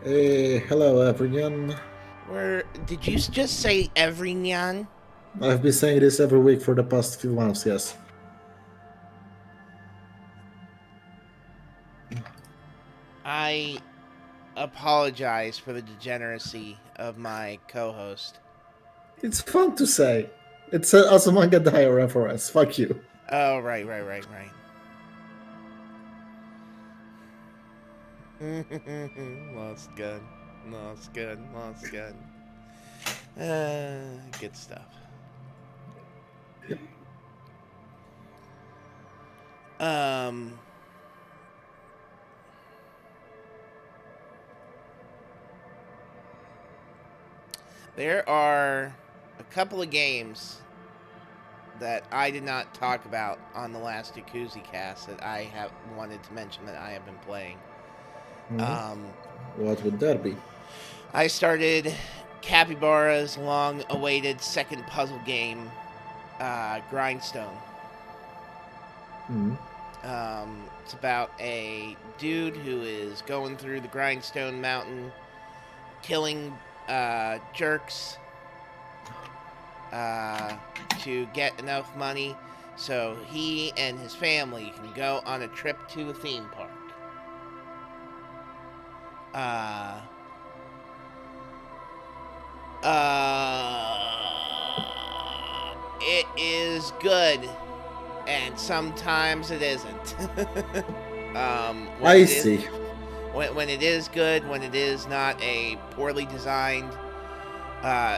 Hello everyone. Where did you just say every nyan? I've been saying this every week for the past few months, yes. I apologize for the degeneracy of my co-host. It's fun to say. It's a Azumanga Daioh reference. Fuck you. Oh, right. Lost gun, lost gun, lost gun. Good stuff. Um, there are a couple of games that I did not talk about on the last Jacuzzi cast that I have wanted to mention that I have been playing. Hmm. Um, What would that be? I started Capybara's long awaited second puzzle game, Grindstone. Hmm. It's about a dude who is going through the Grindstone Mountain, killing jerks uh, to get enough money so he and his family can go on a trip to a theme park. Uh, it is good, and sometimes it isn't. When I it is see. when it is good, when it is not a poorly designed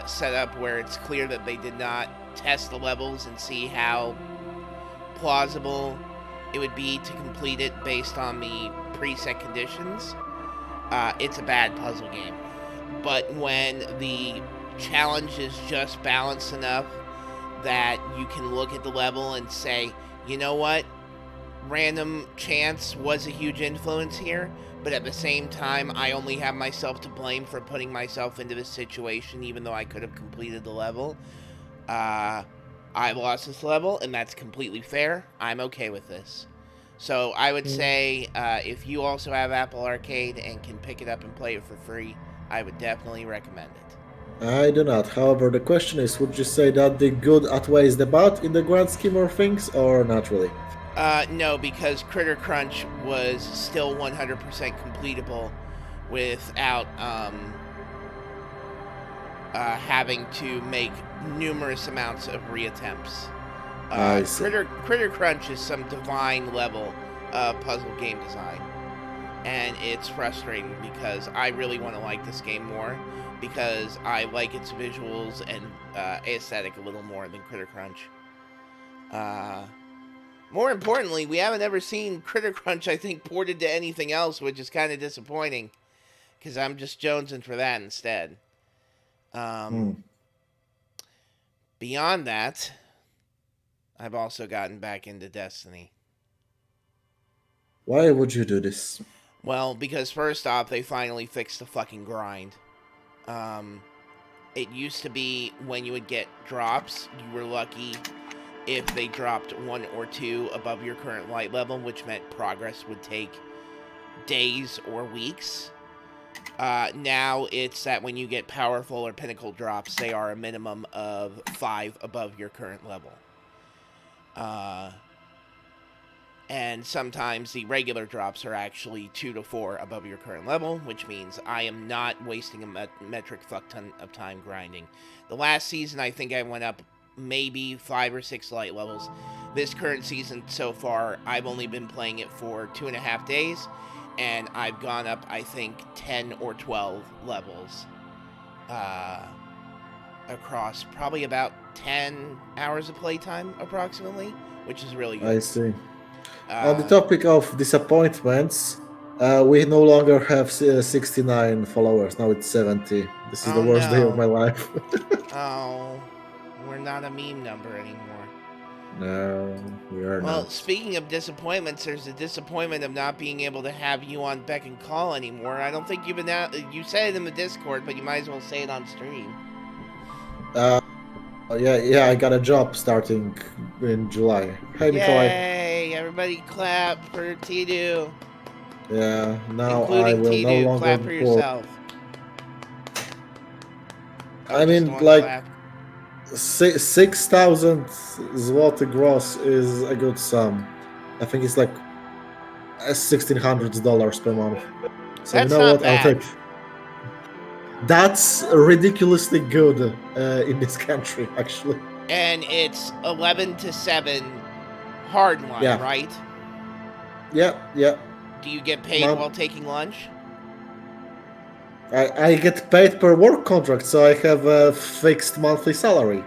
setup where it's clear that they did not test the levels and see how plausible it would be to complete it based on the preset conditions, it's a bad puzzle game. But when the challenge is just balanced enough that you can look at the level and say, you know what, random chance was a huge influence here, but at the same time, I only have myself to blame for putting myself into this situation, even though I could have completed the level. Uh, I lost this level, and that's completely fair. I'm okay with this. So I would Hmm. say if you also have Apple Arcade and can pick it up and play it for free, I would definitely recommend it. I do not. However, the question is, would you say that the good outweighs the bad in the grand scheme of things, or not really? No, because Critter Crunch was still 100% completable without having to make numerous amounts of reattempts. I see. Critter Crunch is some divine level puzzle game design, and it's frustrating because I really want to like this game more because I like its visuals and aesthetic a little more than Critter Crunch. Uh, More importantly, we haven't ever seen Critter Crunch, I think, ported to anything else, which is kind of disappointing because I'm just jonesing for that instead. Um, Hmm. Beyond that, I've also gotten back into Destiny. Why would you do this? Well, because first off, they finally fixed the fucking grind. Um, it used to be when you would get drops, you were lucky if they dropped one or two above your current light level, which meant progress would take days or weeks. Now it's that when you get powerful or pinnacle drops, they are a minimum of 5 above your current level. Uh, and sometimes the regular drops are actually 2 to 4 above your current level, which means I am not wasting a metric fuck ton of time grinding. The last season, I think I went up maybe 5 or 6 light levels. This current season so far, I've only been playing it for 2.5 days, and I've gone up, I think, 10 or 12 levels uh, across probably about 10 hours of playtime, approximately, which is really I good. see. On the Uh, topic of disappointments, we no longer have 69 followers. Now it's 70. This is the oh worst day of no. my life. Oh, we're not a meme number anymore. No, we are Well, not. speaking of disappointments, there's the disappointment of not being able to have you on Beck and Call anymore. I don't think you've been out. You said it in the Discord, but you might as well say it on stream. Uh, yeah, I got a job starting in July. Hey, Nikolai. Yay! Everybody clap for Tidu. Yeah, now I including will no T-Do. longer Clap be for poor. yourself. Oh, I just mean, one like clap. 6,000 zloty gross is a good sum. I think it's like $1,600 per month. So you That's know not what? I'll bad. take. That's ridiculously good in this country, actually. And it's 11 to 7 hard line, Yeah, right? yeah. Do you get paid Mom, while taking lunch? I get paid per work contract, so I have a fixed monthly salary.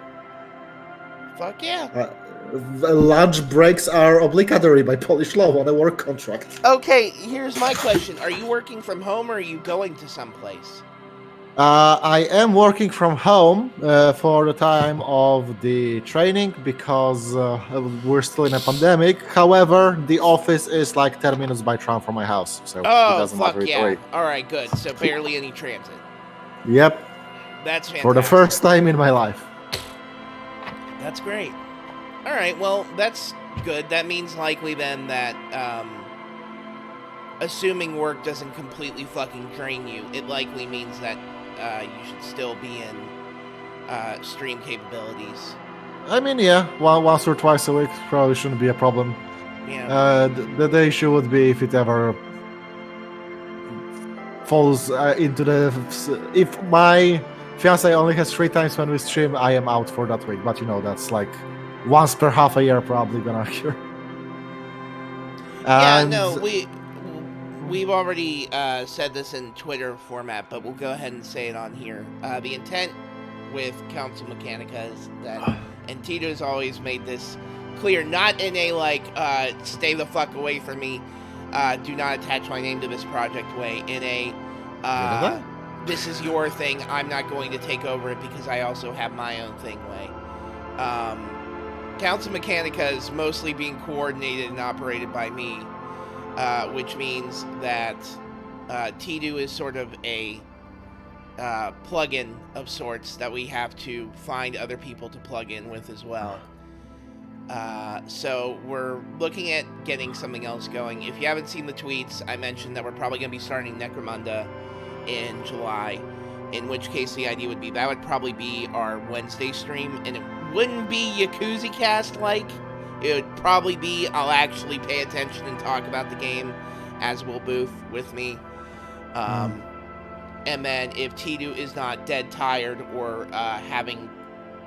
Fuck yeah. The lunch breaks are obligatory by Polish law on a work contract. Okay, here's my question. Are you working from home or are you going to someplace? I am working from home for the time of the training because we're still in a pandemic. However, the office is like 10 minutes by tram from my house, so it Oh, doesn't matter fuck either yeah. way. Alright, good. So barely any transit. Yep, That's for the fantastic. first time in my life. That's great. Alright, well, that's good. That means likely then that, assuming work doesn't completely fucking drain you, it likely means that you should still be in stream capabilities. I mean, yeah, once or twice a week probably shouldn't be a problem. Yeah. The issue would be if it ever falls into the. If my fiance only has 3 times when we stream, I am out for that week. But that's like once per half a year, probably gonna occur. Yeah, And no, we've already said this in Twitter format, but we'll go ahead and say it on here. The intent with Council Mechanica is that, and Tito's always made this clear, not in a like stay the fuck away from me, do not attach my name to this project way. In a this is your thing. I'm not going to take over it because I also have my own thing way. Council Mechanica is mostly being coordinated and operated by me, which means that T2 is sort of a plug-in of sorts that we have to find other people to plug in with as well. So we're looking at getting something else going. If you haven't seen the tweets, I mentioned that we're probably going to be starting Necromunda in July, in which case the idea would be that would probably be our Wednesday stream, and it wouldn't be Yakuza Cast like. It would probably be I'll actually pay attention and talk about the game, as will Booth with me. And then if T2 is not dead tired or having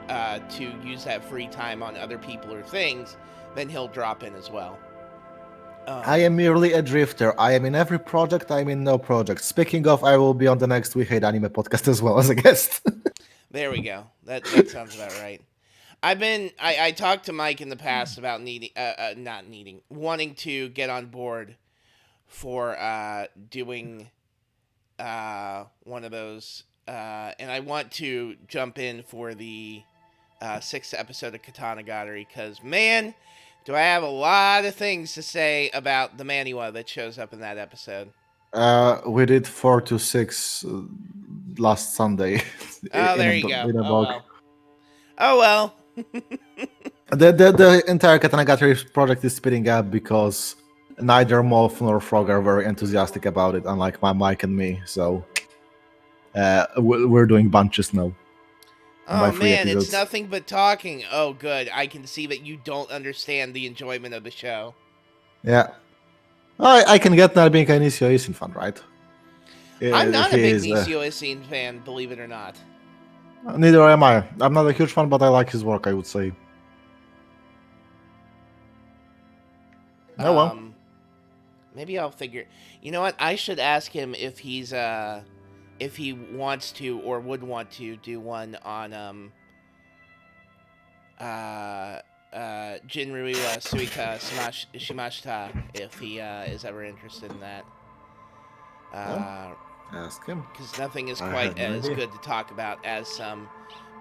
to use that free time on other people or things, then he'll drop in as well. I am merely a drifter. I am in every project. I'm in no project. Speaking of, I will be on the next We Hate Anime podcast as well as a guest. There we go. That sounds about right. I talked to Mike in the past about wanting to get on board for doing one of those, and I want to jump in for the 6th episode of Katana Gatari because man, do I have a lot of things to say about the Maniwa that shows up in that episode. We did 4 to 6 last Sunday. Oh, there you go. Oh well. Oh well. The entire Katanagatari project is speeding up because neither Moth nor Frog are very enthusiastic about it, unlike my Mike and me. So we're doing bunches now. Oh man, it's nothing but talking. Oh good, I can see that you don't understand the enjoyment of the show. Yeah. I can get that being an Nisio Isin fan, right? I'm not a big Nisio Isin fan, believe it or not. Neither am I. I'm not a huge fan, but I like his work, I would say. Oh well. Maybe I'll figure. You know what? I should ask him if he's if he wants to or would want to do one on Jinryu Suika Shimashita if he is ever interested in that. Ask him. Because nothing is quite as good to talk about as some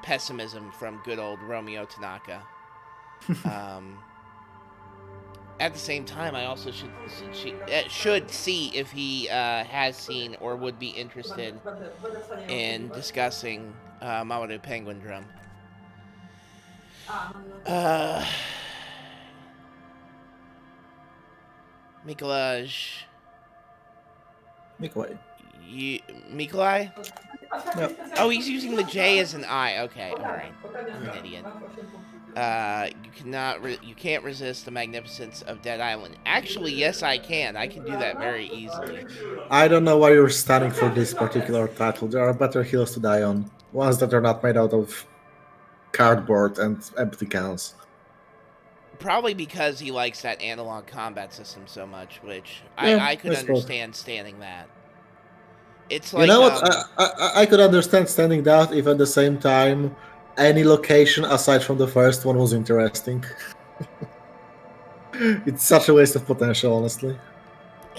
pessimism from good old Romeo Tanaka. At the same time, I also should see if he has seen or would be interested in discussing Mamoru Penguin Drum. Mikolaj, Nikolai. Mikolai? Yeah. Oh, he's using the J as an I. Okay, all right. I'm an idiot. You can't resist the magnificence of Dead Island. Actually, yes, I can. I can do that very easily. I don't know why you're standing for this particular title. There are better hills to die on. Ones that are not made out of cardboard and empty cans. Probably because he likes that analog combat system so much, which Yeah, I could I suppose. understand standing that. It's You like know what? I could understand standing that if at the same time any location aside from the first one was interesting. It's such a waste of potential, honestly.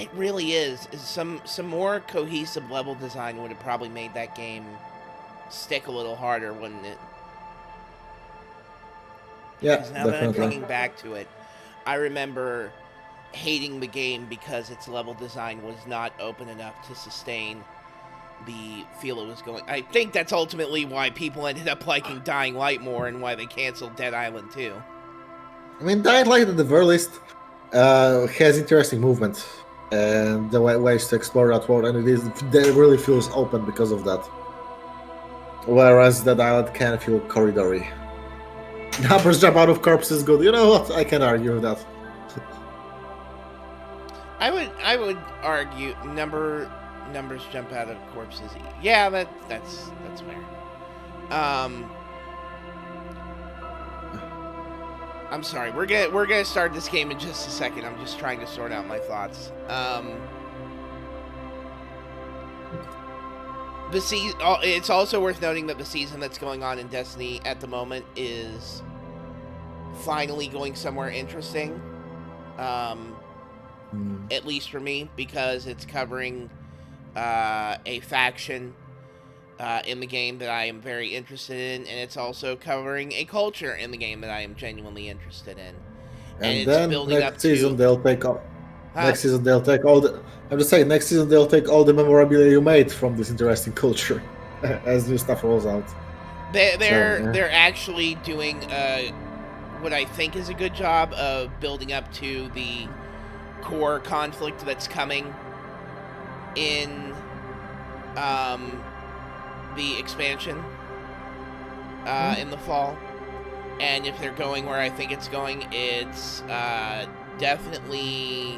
it really is. Some more cohesive level design would have probably made that game stick a little harder, wouldn't it? Yeah, Because now that I'm definitely. thinking back to it, I remember hating the game because its level design was not open enough to sustain the feel it was going. I think that's ultimately why people ended up liking Dying Light more and why they canceled Dead Island 2. I mean, Dying Light at the very least has interesting movement and the ways to explore that world, and it really feels open because of that. Whereas Dead Island can feel corridory. Numbers jump out of corpses good. You know what? I can argue with that. I would argue numbers jump out of corpses. Yeah, that's fair. I'm sorry. We're gonna start this game in just a second. I'm just trying to sort out my thoughts. It's also worth noting that the season that's going on in Destiny at the moment is finally going somewhere interesting. At least for me, because it's covering a faction in the game that I am very interested in, and it's also covering a culture in the game that I am genuinely interested in. And And it's then building up next season to. they'll take all. Huh? Next season they'll take all the. I'm just saying. Next season they'll take all the memorabilia you made from this interesting culture, as new stuff rolls out. So yeah. They're actually doing what I think is a good job of building up to the core conflict that's coming in the expansion in the fall. And if they're going where I think it's going, it's definitely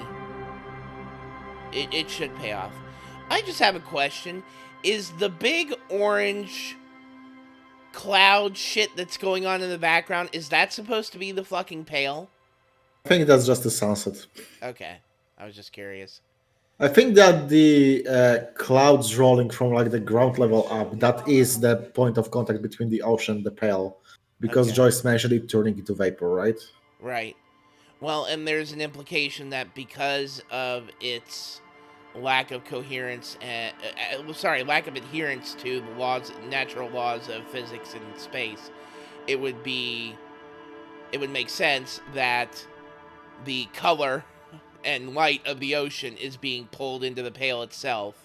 it should pay off. I just have a question: is the big orange cloud shit that's going on in the background, is that supposed to be the fucking Pale? I think that's just the sunset. Okay, I was just curious. I think that the clouds rolling from like the ground level up, that is the point of contact between the ocean and the Pale, because Okay, Joyce mentioned it turning into vapor, right? right. Well, and there's an implication that because of its lack of coherence and lack of adherence to the natural laws of physics and space, it would make sense that the color and light of the ocean is being pulled into the Pale itself,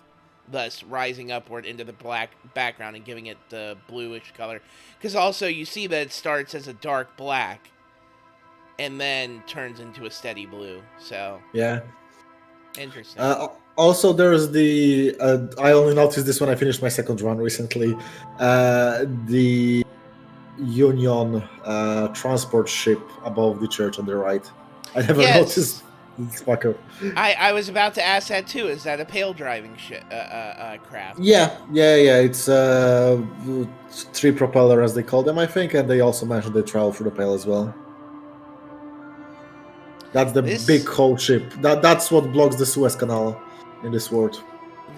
thus rising upward into the black background and giving it the bluish color. Because also you see that it starts as a dark black and then turns into a steady blue. So Yeah. interesting. Also, there's the. I only noticed this when I finished my second run recently. The Union transport ship above the church on the right. I never noticed Yes, this fucker. I was about to ask that too. Is that a Pale driving craft? Yeah. It's three propeller as they call them, I think, and they also mentioned they travel through the Pale as well. That's the big This hull ship. That's what blocks the Suez Canal in this world.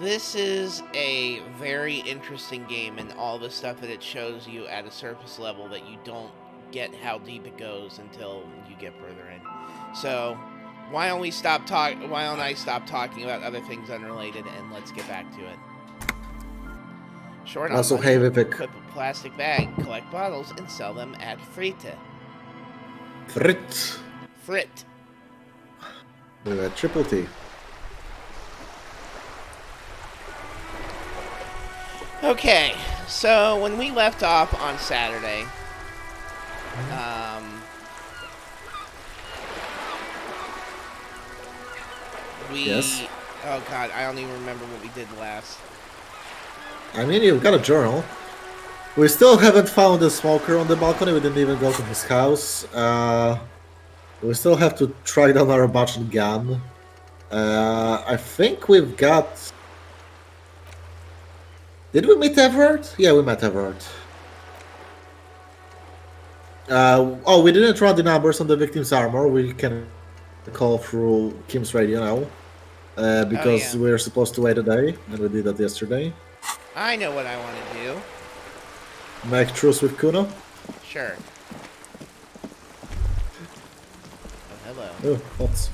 This is a very interesting game, and all the stuff that it shows you at a surface level that you don't get how deep it goes until you get further in. So, why don't I stop talking about other things unrelated and let's get back to it. Short on Also, money, hey Vivek, equip a plastic bag, collect bottles, and sell them at Frit Frit. with a triple T. Okay, so when we left off on Saturday, we Yes. Oh god, I don't even remember what we did last. I mean, you've got a journal. We still haven't found a smoker on the balcony. We didn't even go to his house. We still have to track down our batch gun. I think we've got. Did we meet Everett? Yeah, we met Everett. Oh, we didn't run the numbers on the victim's armor. We can call through Kim's radio now. Oh Because yeah. we're supposed to wait a day, and we did that yesterday. I know what I want to do. Make truce with Kuno. Sure. Oh, hello. Oh, what?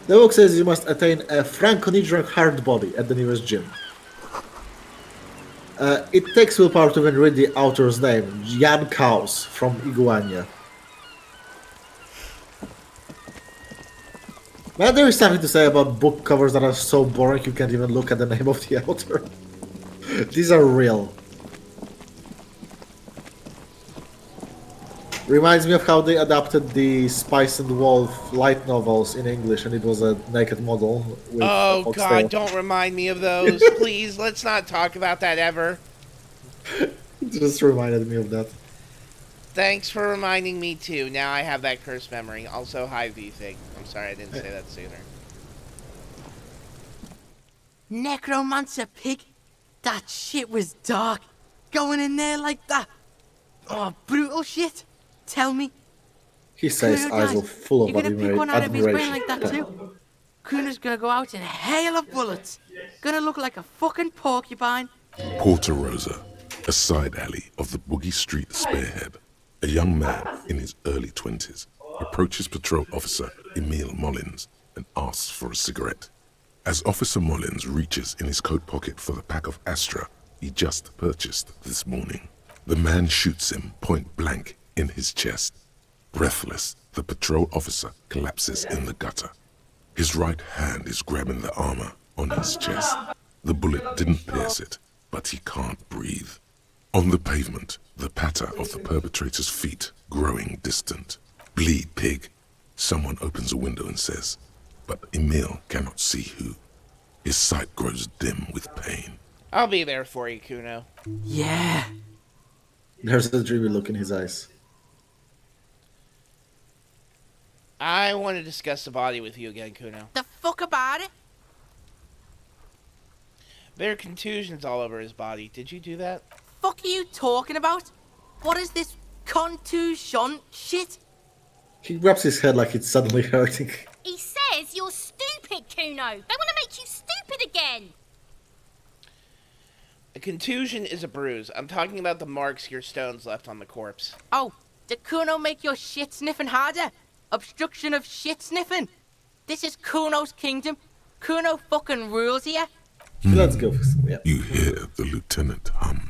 The book says you must attain a Franconidron hard body at the nearest gym. It takes willpower to even read the author's name, Jan Kaus from Iguania. Man, there is something to say about book covers that are so boring you can't even look at the name of the author. These are real. Reminds me of how they adapted the Spice and Wolf light novels in English, and it was a naked model with a Oh god, foxtail. don't remind me of those. Please, let's not talk about that ever. It just reminded me of that. Thanks for reminding me too. Now I have that cursed memory. Also, hi V-Fig. I'm sorry I didn't say that sooner. Necromancer pig? That shit was dark. Going in there like that. Oh, brutal shit. Tell me. He says, Kuno, eyes guys, all full of you're gonna pick one out of his brain admiration. like that too? Kuno's gonna go out in a hail of bullets. Gonna look like a fucking porcupine. Porta Rosa, a side alley of the Boogie Street Spearhead. A young man in his early 20s approaches patrol officer Emile Mullins and asks for a cigarette. As Officer Mullins reaches in his coat pocket for the pack of Astra he just purchased this morning, the man shoots him point blank in his chest. Breathless, the patrol officer collapses in the gutter. His right hand is grabbing the armor on his chest. The bullet didn't pierce it, but he can't breathe. On the pavement, the patter of the perpetrator's feet growing distant. Bleed, pig. Someone opens a window and says, but Emile cannot see who. His sight grows dim with pain. I'll be there for you, Kuno. Yeah. There's a dreamy look in his eyes. I want to discuss the body with you again, Kuno. The fuck about it? There are contusions all over his body. Did you do that? Fuck are you talking about? What is this contusion shit? He grabs his head like it's suddenly hurting. He says you're stupid, Kuno. They want to make you stupid again. A contusion is a bruise. I'm talking about the marks your stones left on the corpse. Oh, did Kuno make your shit sniffing harder? Obstruction of shit sniffing? This is Kuno's kingdom. Kuno fucking rules here. Let's go. Yeah. You hear the lieutenant hum.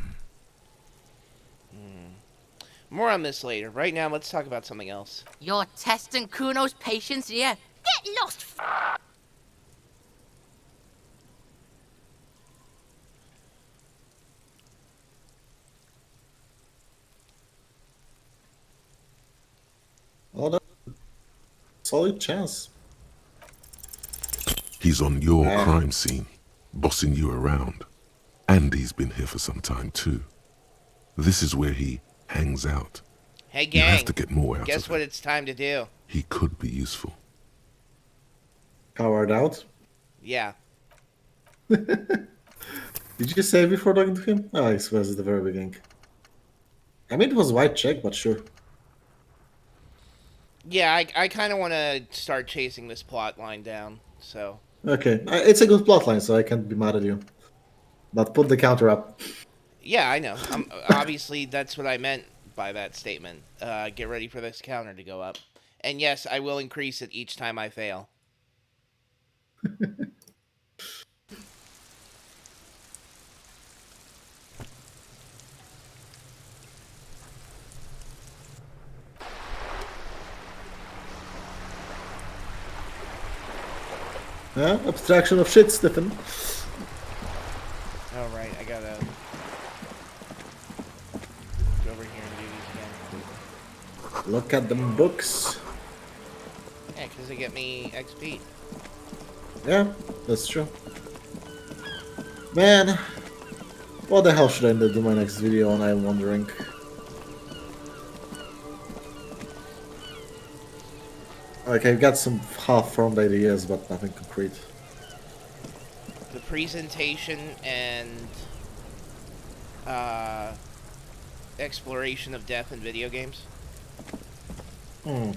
More on this later. Right now, let's talk about something else. You're testing Kuno's patience here. Get lost, Oh, no. Solid chance. He's on your crime scene, bossing you around. And he's been here for some time too. This is where he hangs out. Hey, You gang. have to get more out Guess of what him. it's time to do? He could be useful. Powered out. Yeah. Did you say before talking to him? Oh, I suppose at the very beginning. I mean, it was white check, but sure. Yeah, I kind of want to start chasing this plot line down, so... Okay, it's a good plotline, so I can't be mad at you. But put the counter up. Yeah, I know. Obviously, that's what I meant by that statement. Get ready for this counter to go up. And yes, I will increase it each time I fail. Abstraction of shit, Stephen. Oh, right, I gotta... go over here and do these again. Look at them books. Yeah, because they get me XP. Yeah, that's true. Man, what the hell should I do my next video on? I'm wondering. Like, I've got some half-formed ideas, but nothing concrete. The presentation and uh, exploration of death in video games. Hmm.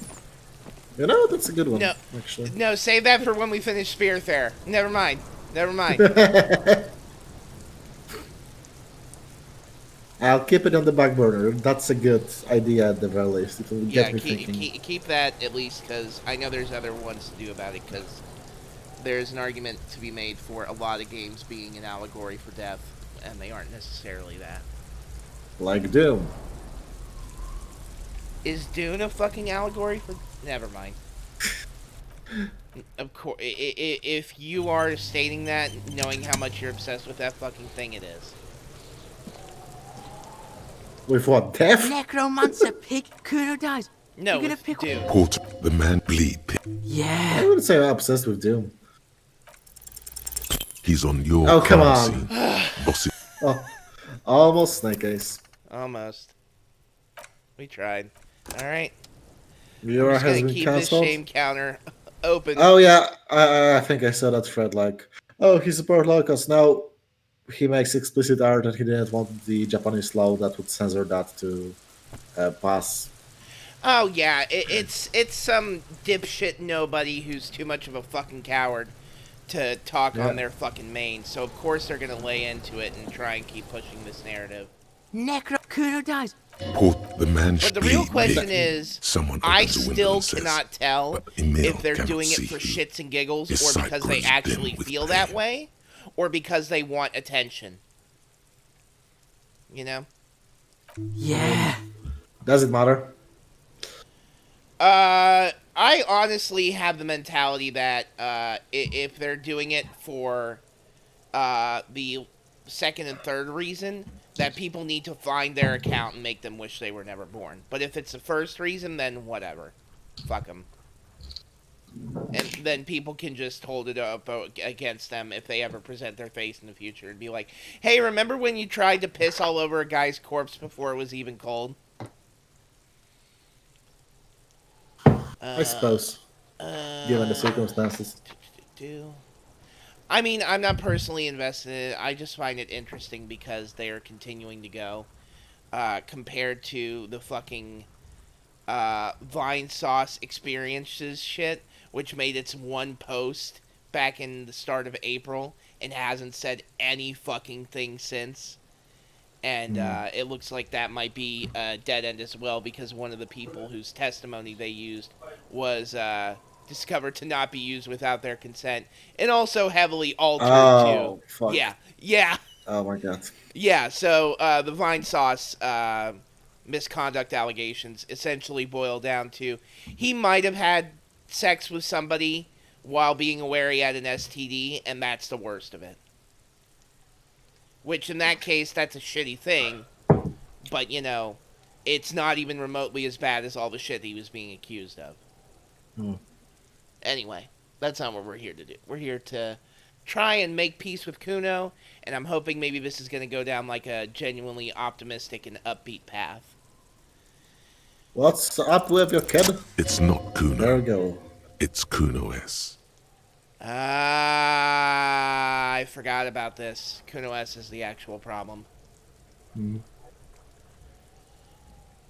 You know, that's a good one, No, actually. no, save that for when we finish Spearfair. Never mind. Never mind. I'll keep it on the back burner. That's a good idea at the very least. It will Yeah, get me thinking. keep that at least, because I know there's other ones to do about it, because there's an argument to be made for a lot of games being an allegory for death, and they aren't necessarily that. Like Doom. Is Dune a fucking allegory for... Never mind. Of course, if you are stating that, knowing how much you're obsessed with that fucking thing, it is. With what, death? Necromancer pig, Kuno dies. No, You're gonna with pick Dune. Porter, the man bleed pit. I Yeah. wouldn't say I'm obsessed with Doom. He's on your Oh, come crime on. scene. Bossy. Oh, almost Snake Eyes. Almost. We tried. Alright. Viewer Just has gonna been keep this cancelled. shame counter open. Oh yeah, I think I saw that thread. Like, oh, he supports locals. Now he makes explicit art that he didn't want the Japanese law that would censor that to pass. Oh yeah, it's some dipshit nobody who's too much of a fucking coward to talk Yeah. on their fucking main. So of course they're gonna lay into it and try and keep pushing this narrative. Kuno dies. Porter, the man But the bleed real pit. question is, Someone I opens a window still and says, cannot tell "But Emil if they're cannot doing it see for you. shits and giggles His or sight because they grows dim actually with feel that pain." way, or because they want attention. You know? Yeah. Does it matter? I honestly have the mentality that if they're doing it for the second and third reason, that people need to find their account and make them wish they were never born. But if it's the first reason, then whatever. Fuck them. And then people can just hold it up against them if they ever present their face in the future and be like, hey, remember when you tried to piss all over a guy's corpse before it was even cold? I suppose, given the circumstances. I mean, I'm not personally invested in it. I just find it interesting because they are continuing to go. Compared to the fucking Vine Sauce Experiences shit, which made its one post back in the start of April and hasn't said any fucking thing since. And it looks like that might be a dead end as well, because one of the people whose testimony they used was discovered to not be used without their consent, and also heavily altered Oh, too. fuck. Yeah. Oh my god. Yeah, so the Vine Sauce misconduct allegations essentially boil down to he might have had sex with somebody while being aware he had an STD, and that's the worst of it. Which, in that case, that's a shitty thing, but, you know, it's not even remotely as bad as all the shit he was being accused of. Anyway, that's not what we're here to do. We're here to try and make peace with Kuno, and I'm hoping maybe this is going to go down like a genuinely optimistic and upbeat path. What's up with your kid? It's not Kuno. There we go. It's Kuno S. I forgot about this. Kuno S is the actual problem.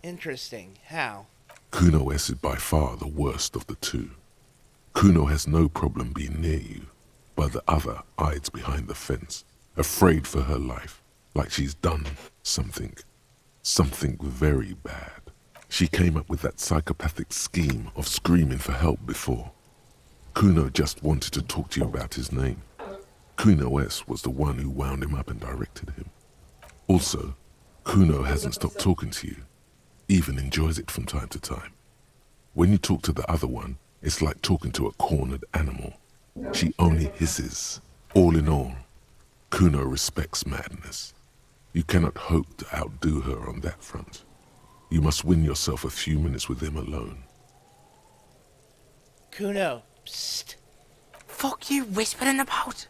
Interesting. How? Kuno S is by far the worst of the two. Kuno has no problem being near you, but the other hides behind the fence, afraid for her life, like she's done something very bad. She came up with that psychopathic scheme of screaming for help before. Kuno just wanted to talk to you about his name. Kuno S was the one who wound him up and directed him. Also, Kuno hasn't stopped talking to you, even enjoys it from time to time. When you talk to the other one, it's like talking to a cornered animal. She only hisses. All in all, Kuno respects madness. You cannot hope to outdo her on that front. You must win yourself a few minutes with him alone. Kuno, psst. fuck you whispering about?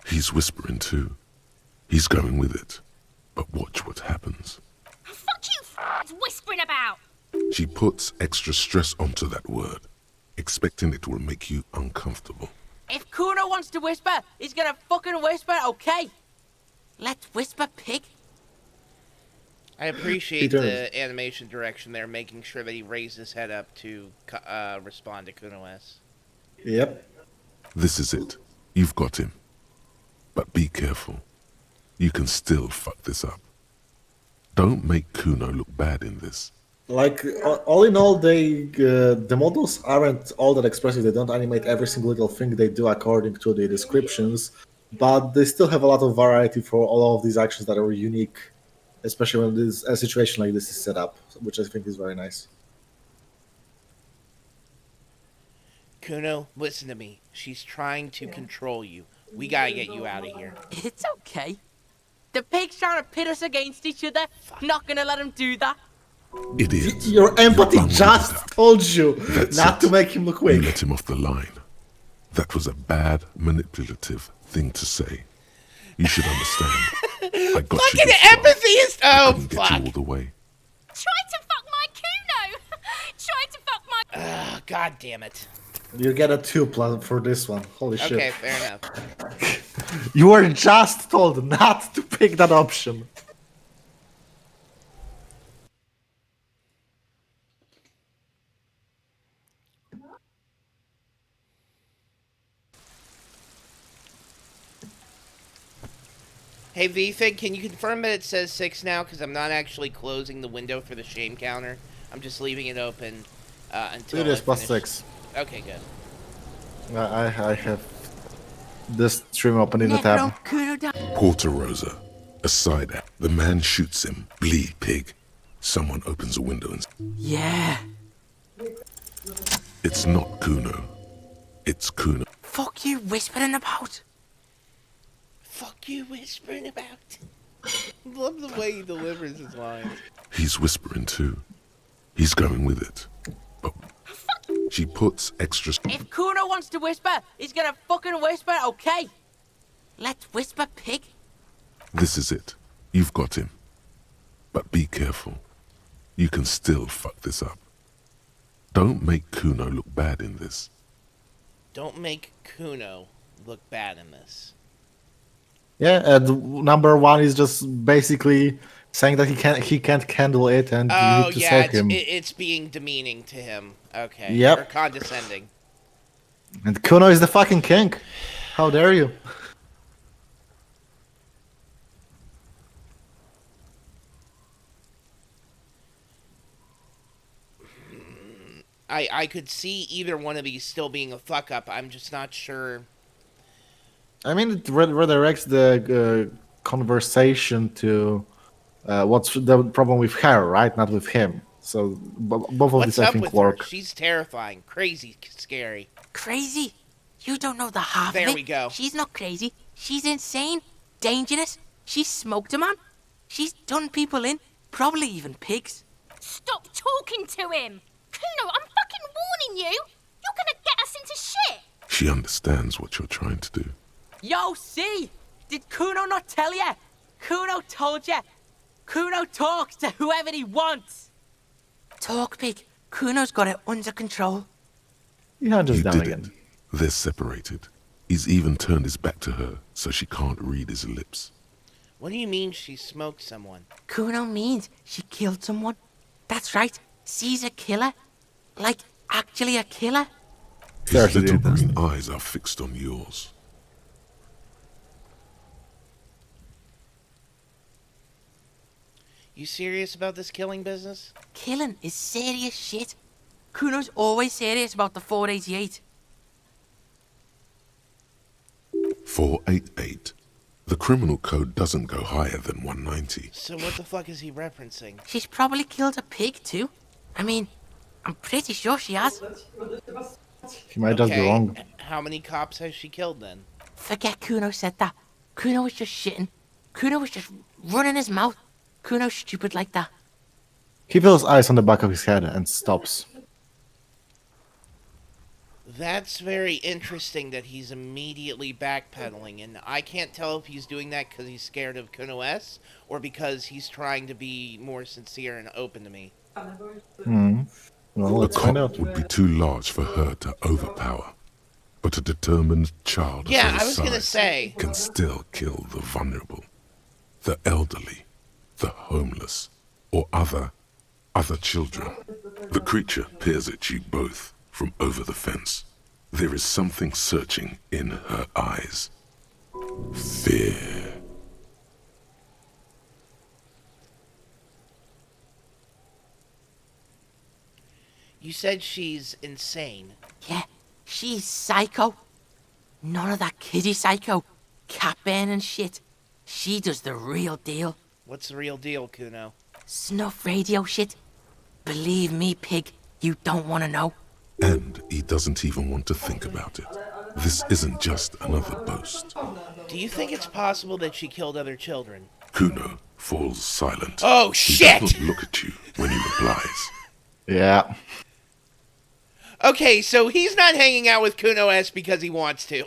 He's whispering too. He's going with it. But watch what happens. Fuck you whispering about. She puts extra stress onto that word, expecting it will make you uncomfortable. If Kuno wants to whisper, he's gonna fucking whisper, okay? Let's whisper, pig. I appreciate the animation direction there, making sure that he raised his head up to respond to Kuno S. Yep. This is it. You've got him. But be careful. You can still fuck this up. Don't make Kuno look bad in this. Like, all in all, the models aren't all that expressive. They don't animate every single little thing they do according to the descriptions, but they still have a lot of variety for all of these actions that are unique, especially when a situation like this is set up, which I think is very nice. Kuno, listen to me. She's trying to control you. We gotta get you out of here. It's okay. The pig's trying to pit us against each other. Not gonna let him do that. Idiot. Your empathy You're just unwinded. told you That's not it. to make him look You weak. let him off the line. That was a bad, manipulative thing to say. You should understand. I got you Fucking this far. empathy is. I Oh, couldn't get fuck. you all the way. Try to fuck my Kuno. Try to fuck my. Oh, God damn it. You get a 2 plus for this one. Holy shit. Okay, fair enough. You were just told not to pick that option. Hey, VFig, can you confirm that it says 6 now? Because I'm not actually closing the window for the shame counter. I'm just leaving it open until It is I plus finish. 6. Okay, good. I have this stream open in the tab. Necro, Kuno down. Porter Rosa. A side act. The man shoots him. Bleed pig. Someone opens a window and... Yeah. It's not Kuno. It's Kuno. Fuck you whispering about? Fuck you whispering about. Love the way he delivers his lines. He's whispering too. He's going with it. But she puts extra... If Kuno wants to whisper, he's gonna fucking whisper, okay? Let's whisper, pig. This is it. You've got him. But be careful. You can still fuck this up. Don't make Kuno look bad in this. Don't make Kuno look bad in this. Yeah, and number 1 is just basically saying that he can't handle it and you Oh, need to yeah, save him. it's being demeaning to him. Okay. Yep. Or condescending. And Kuno is the fucking king. How dare you? I could see either one of these still being a fuck up. I'm just not sure. I mean, it redirects the conversation to what's the problem with her, right? Not with him. So both of What's these, I up think, with work. her? She's terrifying, crazy, scary. Crazy? You don't know the half There of it. we go. She's not crazy. She's insane. Dangerous. She's smoked a man. She's done people in. Probably even pigs. Stop talking to him. Kuno, I'm fucking warning you. You're gonna get us into shit. She understands what you're trying to do. Yo, see? Did Kuno not tell ya? Kuno told ya. Kuno talks to whoever he wants. Talk, pig. Kuno's got it under control. He hunches You down did again. it. They're separated. He's even turned his back to her, so she can't read his lips. What do you mean she smoked someone? Kuno means she killed someone. That's right. She's a killer. Like, actually a killer. His Seriously, little dude, green eyes are fixed on yours. You serious about this killing business? Killing is serious shit. Kuno's always serious about the 488. 488. The criminal code doesn't go higher than 190. So what the fuck is he referencing? She's probably killed a pig too. I mean, I'm pretty sure she has. He might just be wrong. How many cops has she killed then? Forget Kuno said that. Kuno was just shitting. Kuno was just running his mouth. Kuno's stupid like that. He feels eyes on the back of his head and stops. That's very interesting that he's immediately backpedaling, and I can't tell if he's doing that because he's scared of Kuno S or because he's trying to be more sincere and open to me. Hmm. Well, The let's find out. cop would be too large for her to overpower, but a determined child of Yeah, her I was gonna size say. can still kill the vulnerable, the elderly, the homeless, or other children. The creature peers at you both from over the fence. There is something searching in her eyes. Fear. You said she's insane. Yeah, she's psycho. None of that kiddie psycho. Cat burning shit. She does the real deal. What's the real deal, Kuno? Snuff radio shit. Believe me, pig, you don't want to know. And he doesn't even want to think about it. This isn't just another boast. Do you think it's possible that she killed other children? Kuno falls silent. Oh, He shit! does not look at you when he replies. Yeah. Okay, so he's not hanging out with Kuno S because he wants to.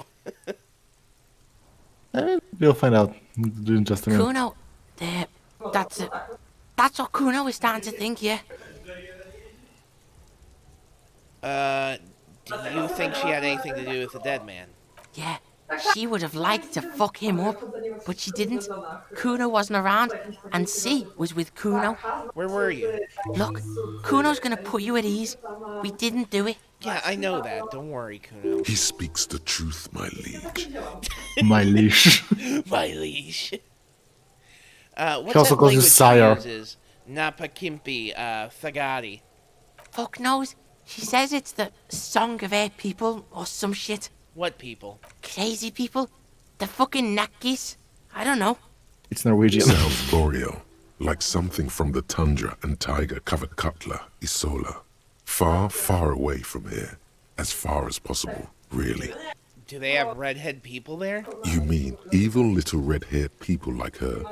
We'll find out in just a minute. Kuno, that's it. That's what Kuno is starting to think, yeah. Do you think she had anything to do with the dead man? Yeah, she would have liked to fuck him up, but she didn't. Kuno wasn't around, and C was with Kuno. Where were you? Look, Kuno's gonna put you at ease. We didn't do it. Yeah, I know that. Don't worry, Kuno. He speaks the truth, my liege. My leash. My leash. What's He also that calls you language sire. she uses? Napakimpi, Thagati. Fuck knows. She says it's the song of her people or some shit. What people? Crazy people. The fucking Nakis. I don't know. It's Norwegian. Sounds boreal, like something from the tundra and tiger-covered Cutler, Isola. Far, far away from here. As far as possible, really. Do they have redhead people there? You mean evil little red-haired people like her?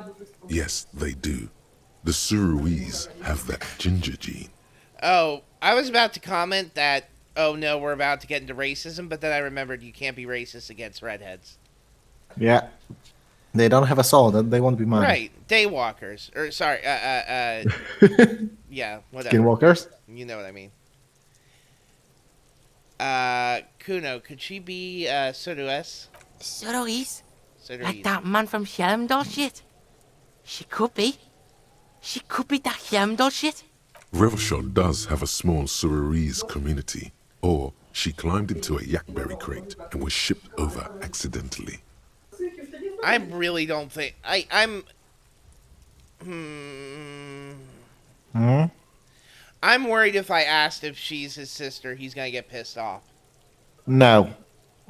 Yes, they do. The Suruese have that ginger gene. Oh, I was about to comment that, oh no, we're about to get into racism, but then I remembered you can't be racist against redheads. Yeah. They don't have a soul, then they won't be mine. Right, daywalkers. Or, sorry, yeah, whatever. Skinwalkers? You know what I mean. Kuno, could she be, Surues? Suruis? Surues. Like that man from Helmdall shit? She could be. She could be that Helmdall shit. Revelshot does have a small Suruese community, or she climbed into a yakberry crate and was shipped over accidentally. I really don't think... I'm worried if I asked if she's his sister, he's gonna get pissed off. No.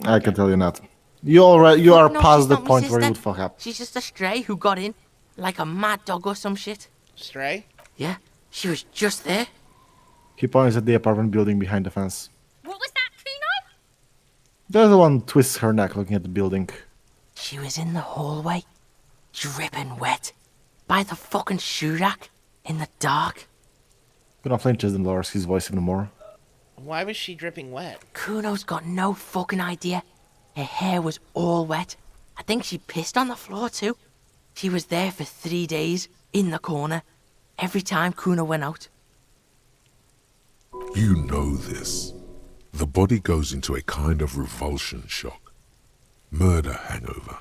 I can tell you not. You are No, past she's the not my point where you sister. would fuck up. She's just a stray who got in. Like a mad dog or some shit. Stray? Yeah, she was just there. He points at the apartment building behind the fence. What was that, Kuno? The other one twists her neck looking at the building. She was in the hallway, dripping wet, by the fucking shoe rack, in the dark. Kuno flinches and lowers his voice even more. Why was she dripping wet? Kuno's got no fucking idea. Her hair was all wet. I think she pissed on the floor too. She was there for 3 days, in the corner, every time Kuno went out. You know this. The body goes into a kind of revulsion shock. Murder hangover.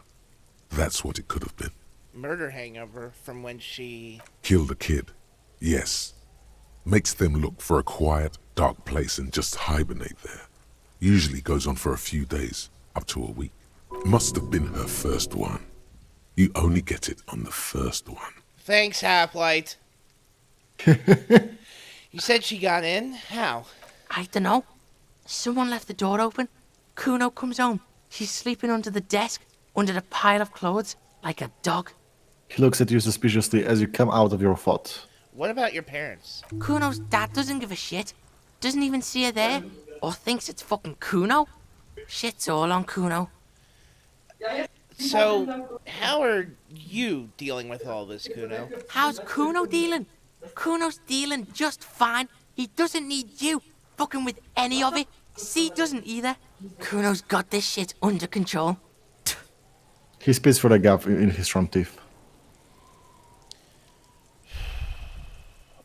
That's what it could have been. Murder hangover from when she... Killed a kid. Yes. Makes them look for a quiet, dark place and just hibernate there. Usually goes on for a few days, up to a week. Must have been her first one. You only get it on the first one. Thanks, Half-Light. You said she got in? How? I don't know. Someone left the door open. Kuno comes home. She's sleeping under the desk, under the pile of clothes, like a dog. He looks at you suspiciously as you come out of your thought. What about your parents? Kuno's dad doesn't give a shit. Doesn't even see her there. Or thinks it's fucking Kuno. Shit's all on Kuno. So, how are you dealing with all this, Kuno? How's Kuno dealing? Kuno's dealing just fine. He doesn't need you fucking with any of it. C doesn't either. Kuno's got this shit under control. He spits for the gap in his front teeth.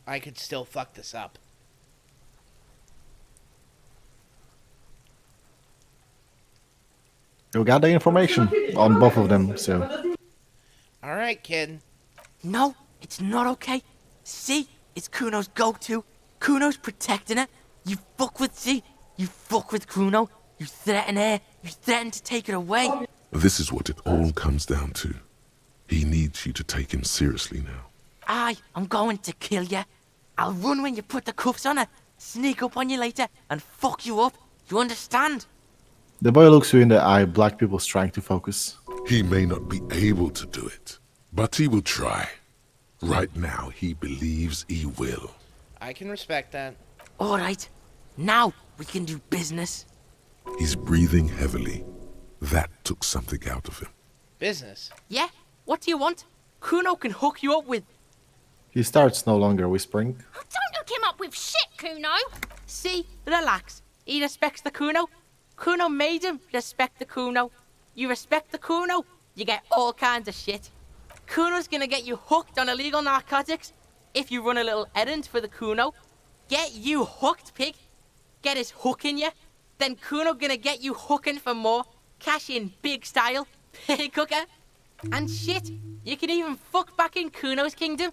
I could still fuck this up. You got the information on both of them, so... Alright, kid. No, it's not okay. C is Kuno's go-to. Kuno's protecting it. You fuck with C, you fuck with Kuno. You threaten her, you threaten to take it away. This is what it all comes down to. He needs you to take him seriously now. I'm going to kill you. I'll run when you put the cuffs on her, sneak up on you later, and fuck you up. You understand? The boy looks you in the eye, black people's trying to focus. He may not be able to do it, but he will try. Right now, he believes he will. I can respect that. Alright, now we can do business. He's breathing heavily. That took something out of him. Business. Yeah? What do you want? Kuno can hook you up with... He starts no longer whispering. Don't hook him up with shit, Kuno. See, relax. He respects the Kuno. Kuno made him respect the Kuno. You respect the Kuno, you get all kinds of shit. Kuno's gonna get you hooked on illegal narcotics if you run a little errand for the Kuno. Get you hooked, pig. Get his hook in you. Then Kuno gonna get you hooking for more. Cash in big style. Pig hooker. And shit, you can even fuck back in Kuno's kingdom.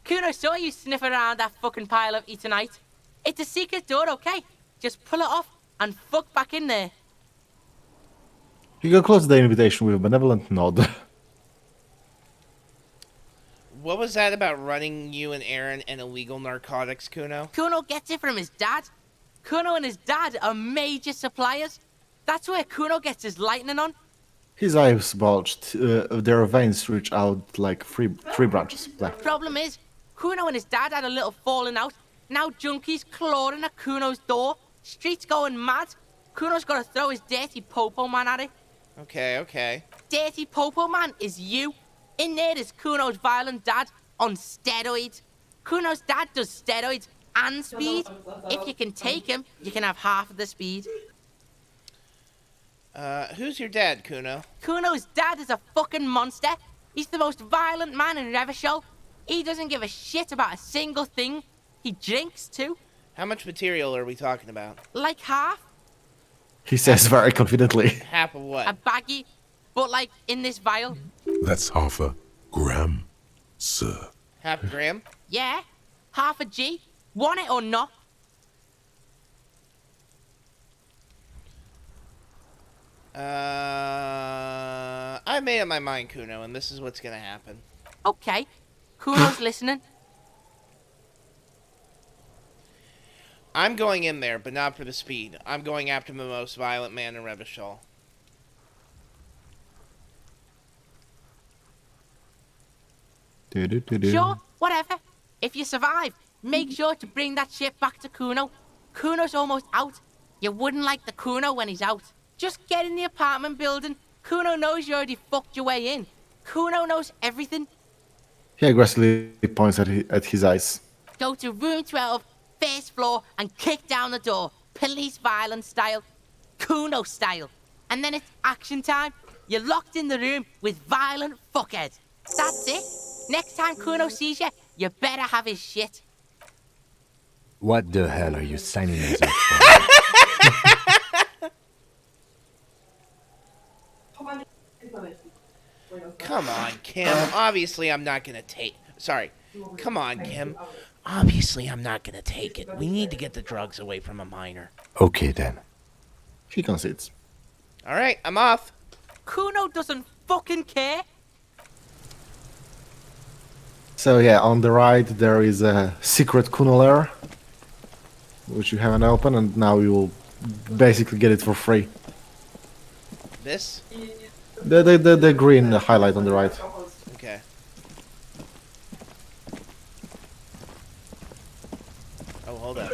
Kuno saw you sniffing around that fucking pile of Eternite. It's a secret door, okay? Just pull it off and fuck back in there. He concludes the invitation with a benevolent nod. What was that about running you and Aaron and illegal narcotics, Kuno? Kuno gets it from his dad. Kuno and his dad are major suppliers. That's where Kuno gets his lightning on. His eyes bulged. Their veins reach out like three branches. Left. Problem is, Kuno and his dad had a little falling out. Now junkies clawing at Kuno's door. Streets going mad. Kuno's got to throw his dirty popo man at it. Okay. Dirty popo man is you. In there is Kuno's violent dad on steroids. Kuno's dad does steroids and speed. If you can take him, you can have half of the speed. Who's your dad, Kuno? Kuno's dad is a fucking monster. He's the most violent man in Revachol. He doesn't give a shit about a single thing. He drinks too. How much material are we talking about? Like half. He says very confidently. Half of what? A baggie. But like in this vial. That's half a gram, sir. Half a gram? Yeah. Half a G. Want it or not? I made up my mind, Kuno, and this is what's gonna happen. Okay. Kuno's listening. I'm going in there, but not for the speed. I'm going after the most violent man in Revachol. Sure, whatever. If you survive, make sure to bring that shit back to Kuno. Kuno's almost out. You wouldn't like the Kuno when he's out. Just get in the apartment building. Kuno knows you already fucked your way in. Kuno knows everything. He aggressively points at his eyes. Go to room 12, first floor, and kick down the door. Police violence style. Kuno style. And then it's action time. You're locked in the room with violent fuckhead. That's it. Next time Kuno sees you, you better have his shit. What the hell are you signing us up for? Come on, Kim. Obviously, I'm not gonna take... Sorry. Come on, Kim. Obviously, I'm not gonna take it. We need to get the drugs away from a minor. Okay then. He concedes. Alright, I'm off. Kuno doesn't fucking care. So yeah, on the right there is a secret Kuno lair, which you haven't opened, and now you will basically get it for free. This? The green highlight on the right. Okay. Oh, hold up.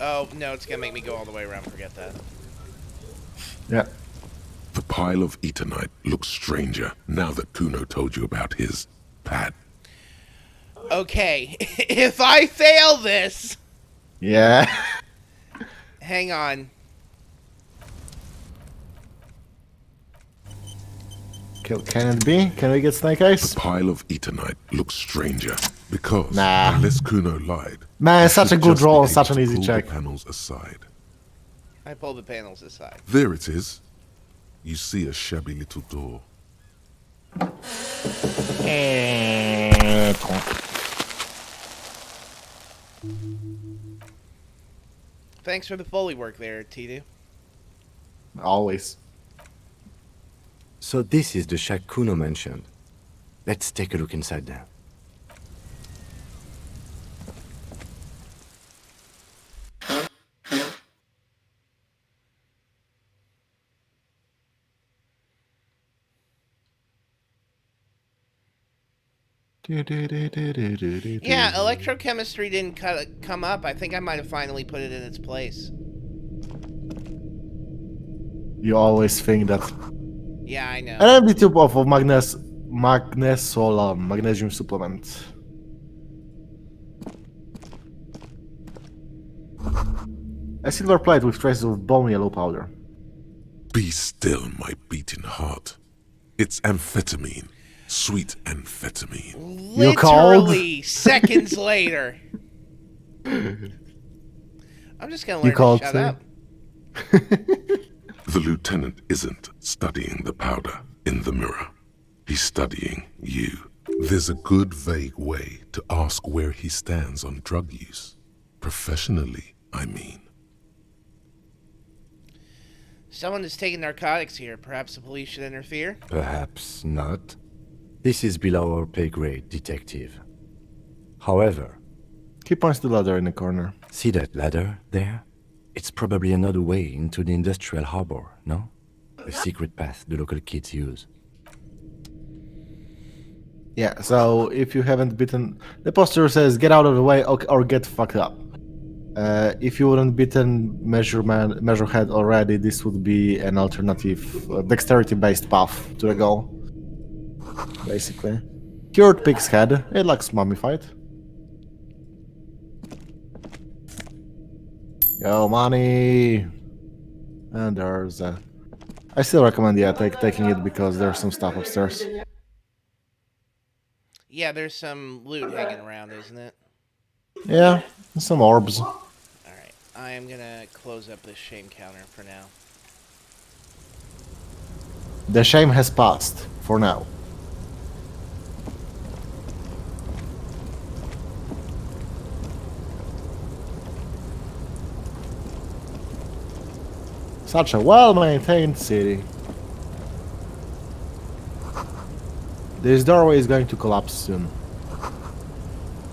Oh, no, it's gonna make me go all the way around. Forget that. Yeah. The pile of Eternite looks stranger now that Kuno told you about his pad. Okay, if I fail this... Yeah. Hang on. Can it be? Can we get Snake Eyes? The pile of Eternite looks stranger because, Nah. unless Kuno lied, Man, you such a should good just be roll, able such an to easy pull check. the panels aside. I pull the panels aside. There it is. You see a shabby little door. Thanks for the Foley work there, Tidu. Always. So this is the shack Kuno mentioned. Let's take a look inside there. Yeah, electrochemistry didn't come up. I think I might have finally put it in its place. You always think that. Yeah, I know. An empty tube of magnesium supplement. A silver plate with traces of bone yellow powder. Be still, my beating heart. It's amphetamine. Sweet amphetamine. You called? Literally seconds later. I'm just gonna learn to shut up. The lieutenant isn't studying the powder in the mirror. He's studying you. There's a good vague way to ask where he stands on drug use. Professionally, I mean. Someone is taking narcotics here. Perhaps the police should interfere? Perhaps not. This is below our pay grade, detective. However, He points to the ladder in the corner. see that ladder there? It's probably another way into the industrial harbor, no? A secret path the local kids use. Yeah, so if you haven't bitten... The poster says, get out of the way or get fucked up. If you wouldn't bitten Measurehead already, this would be an alternative dexterity-based path to the goal. Basically. Cured pig's head. It looks mummified. Yo, money! And there's a... I still recommend, yeah, taking it because there's some stuff upstairs. Yeah, there's some loot hanging around, isn't it? Yeah, some orbs. Alright, I am gonna close up this shame counter for now. The shame has passed, for now. Such a well-maintained city. This doorway is going to collapse soon.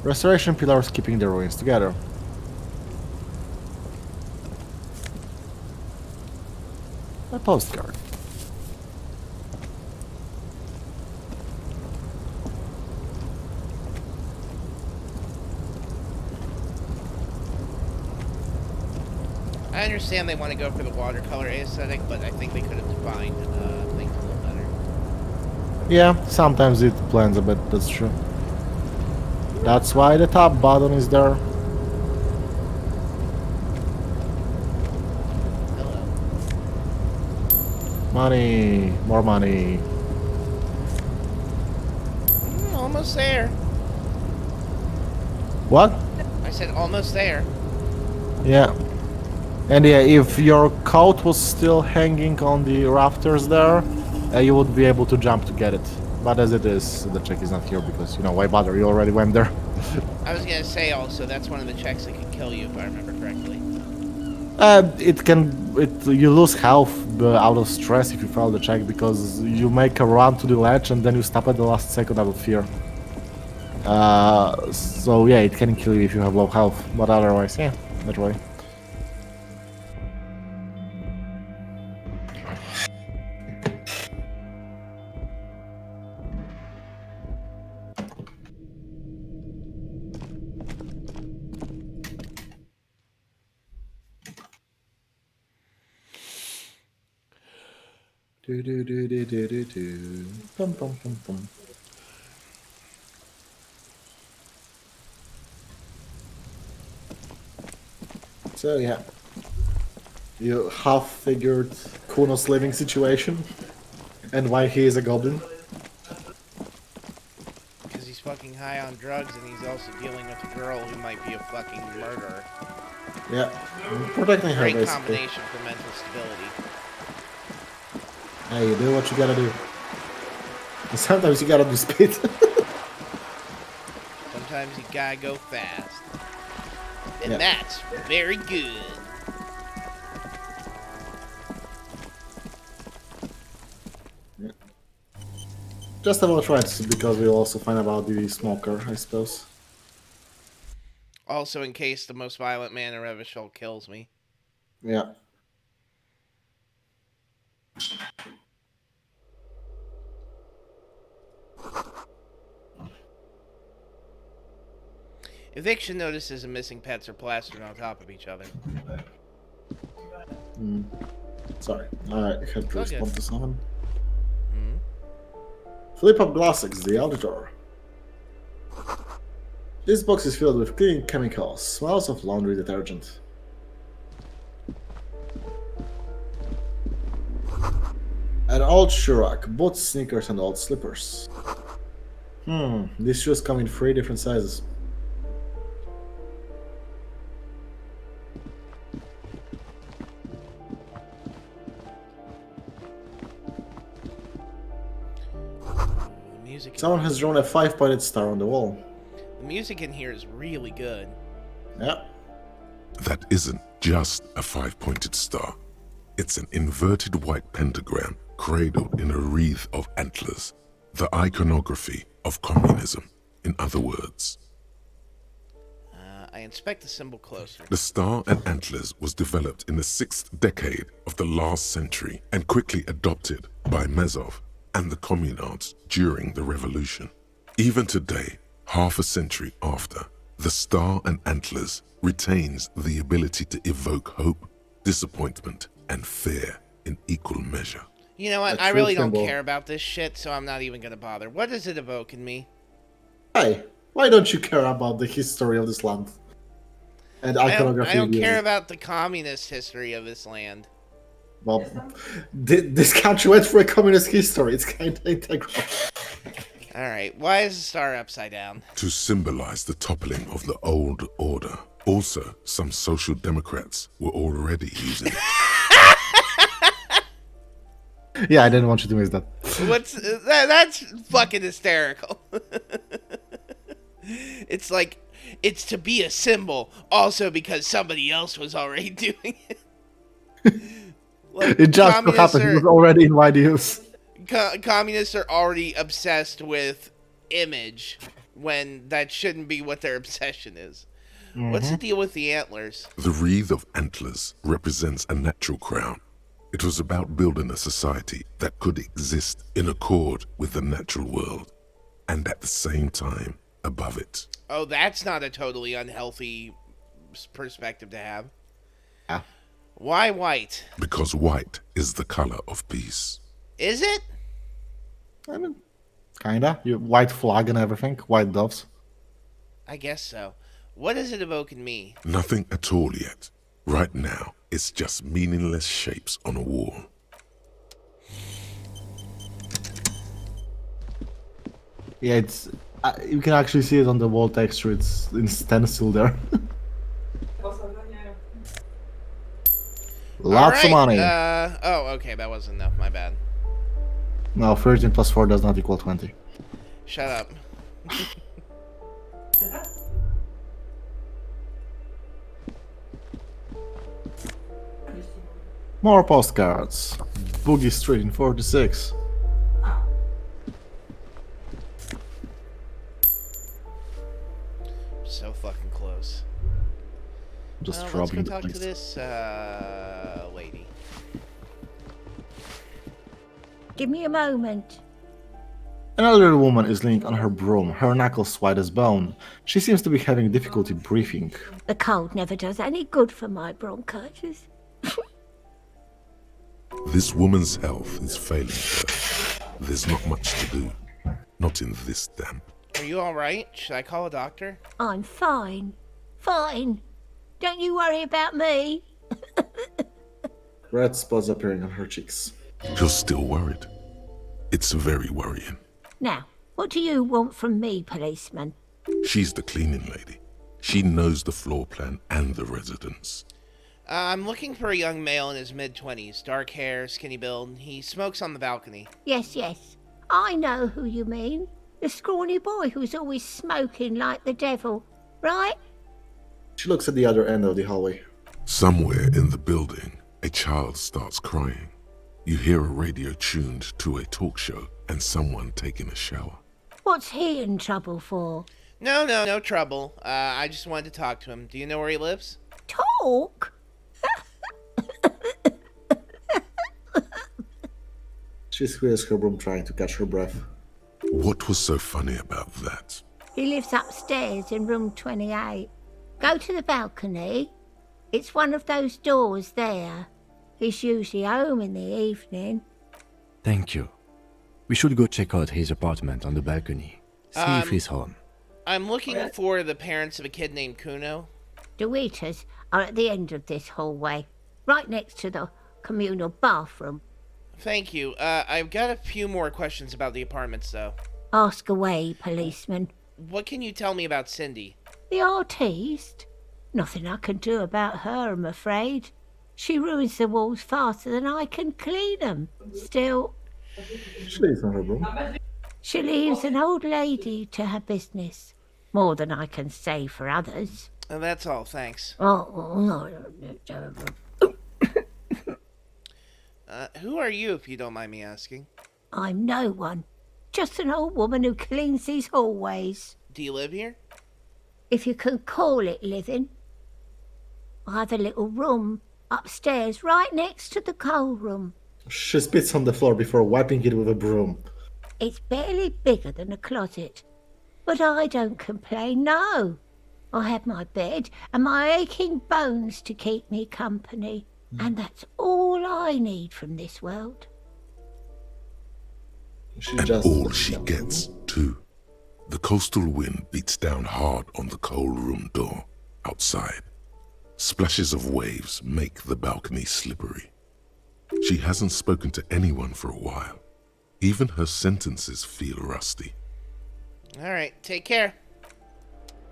Restoration pillars keeping the ruins together. A postcard. I understand they want to go for the watercolor aesthetic, but I think they could have defined things a little better. Yeah, sometimes it blends a bit, that's true. That's why the top button is there. Hello. Money, more money. Almost there. What? I said almost there. Yeah. And yeah, if your coat was still hanging on the rafters there, you would be able to jump to get it. But as it is, the check is not here because, you know, why bother? You already went there. I was gonna say also, that's one of the checks that can kill you, if I remember correctly. You lose health out of stress if you fail the check because you make a run to the ledge and then you stop at the last second out of fear. So yeah, it can kill you if you have low health, but otherwise, yeah, that way. Do do do do do do do. Pum pum pum pum. So yeah, You half figured Kuno's living situation and why he is a goblin. Because he's fucking high on drugs and he's also dealing with a girl who might be a fucking murderer. Yeah, protecting her Great basically. combination for mental stability. Hey, you do what you gotta do. And sometimes you gotta do speed. Sometimes you gotta go fast. And Yeah. that's very good. Just about right, because we'll also find about the smoker, I suppose. Also, in case the most violent man in Revachol kills me. Yeah. Eviction notices and missing pets are plastered on top of each other. Sorry, I had to Okay. respond to someone. Flip up Glassix, the auditor. This box is filled with cleaning chemicals, smells of laundry detergent. An old Shurak, boots, sneakers, and old slippers. These shoes come in 3 different sizes. The music. Someone has drawn a 5-pointed star on the wall. The music in here is really good. Yeah. That isn't just a 5-pointed star. It's an inverted white pentagram cradled in a wreath of antlers. The iconography of communism, in other words. I inspect the symbol closer. The star and antlers was developed in the 6th decade of the last century and quickly adopted by Mezov and the communards during the revolution. Even today, half a century after, the star and antlers retains the ability to evoke hope, disappointment, and fear in equal measure. You know what? A I true really don't symbol. care about this shit, so I'm not even gonna bother. What does it evoke in me? Hey, why don't you care about the history of this land? And iconography. I don't of the care music? about the communist history of this land. Well, this country went through a communist history. It's kind of integral. Alright, why is the star upside down? To symbolize the toppling of the old order. Also, some social democrats were already using it. Yeah, I didn't want you to miss that. What's that's fucking hysterical. It's like, it's to be a symbol, also because somebody else was already doing it. Like, It just so happened it was already in wide use. Communists are already obsessed with image when that shouldn't be what their obsession is. What's the deal with the antlers? The wreath of antlers represents a natural crown. It was about building a society that could exist in accord with the natural world, and at the same time above it. Oh, that's not a totally unhealthy perspective to have. Yeah. Why white? Because white is the color of peace. Is it? I mean, kinda. You white flag and everything, white doves. I guess so. What does it evoke in me? Nothing at all yet. Right now, it's just meaningless shapes on a wall. Yeah, it's. You can actually see it on the wall texture. It's in stencil there. Lots of money. Oh, okay, that wasn't enough. My bad. No, 13 plus 4 does not equal 20. Shut up. More postcards. Boogie Street in 46. So fucking close. Just Let's go rubbing the talk to place. this lady. Give me a moment. An elderly woman is leaning on her broom, her knuckles white as bone. She seems to be having difficulty breathing. The cold never does any good for my bronchitis. This woman's health is failing her. There's not much to do. Not in this damp. Are you alright? Should I call a doctor? I'm fine. Fine. Don't you worry about me. Red spots appearing on her cheeks. You're still worried. It's very worrying. Now, what do you want from me, policeman? She's the cleaning lady. She knows the floor plan and the residence. I'm looking for a young male in his mid-20s. Dark hair, skinny build. He smokes on the balcony. Yes, yes. I know who you mean. The scrawny boy who's always smoking like the devil, right? She looks at the other end of the hallway. Somewhere in the building, a child starts crying. You hear a radio tuned to a talk show and someone taking a shower. What's he in trouble for? No trouble. I just wanted to talk to him. Do you know where he lives? Talk? She squeezes her broom trying to catch her breath. What was so funny about that? He lives upstairs in room 28. Go to the balcony. It's one of those doors there. He's usually home in the evening. Thank you. We should go check out his apartment on the balcony. See if he's home. I'm looking for the parents of a kid named Kuno. The waiters are at the end of this hallway, right next to the communal bathroom. Thank you. I've got a few more questions about the apartments, though. Ask away, policeman. What can you tell me about Cindy? The artiste? Nothing I can do about her, I'm afraid. She ruins the walls faster than I can clean them. Still, She leaves on her broom. she leaves an old lady to her business. More than I can say for others. That's all, thanks. Who are you, if you don't mind me asking? I'm no one. Just an old woman who cleans these hallways. Do you live here? If you can call it living. I have a little room upstairs right next to the coal room. She spits on the floor before wiping it with a broom. It's barely bigger than a closet. But I don't complain, no. I have my bed and my aching bones to keep me company. And that's all I need from this world. She And just all she gets, too. The coastal wind beats down hard on the cold room door outside. Splashes of waves make the balcony slippery. She hasn't spoken to anyone for a while. Even her sentences feel rusty. Alright, take care.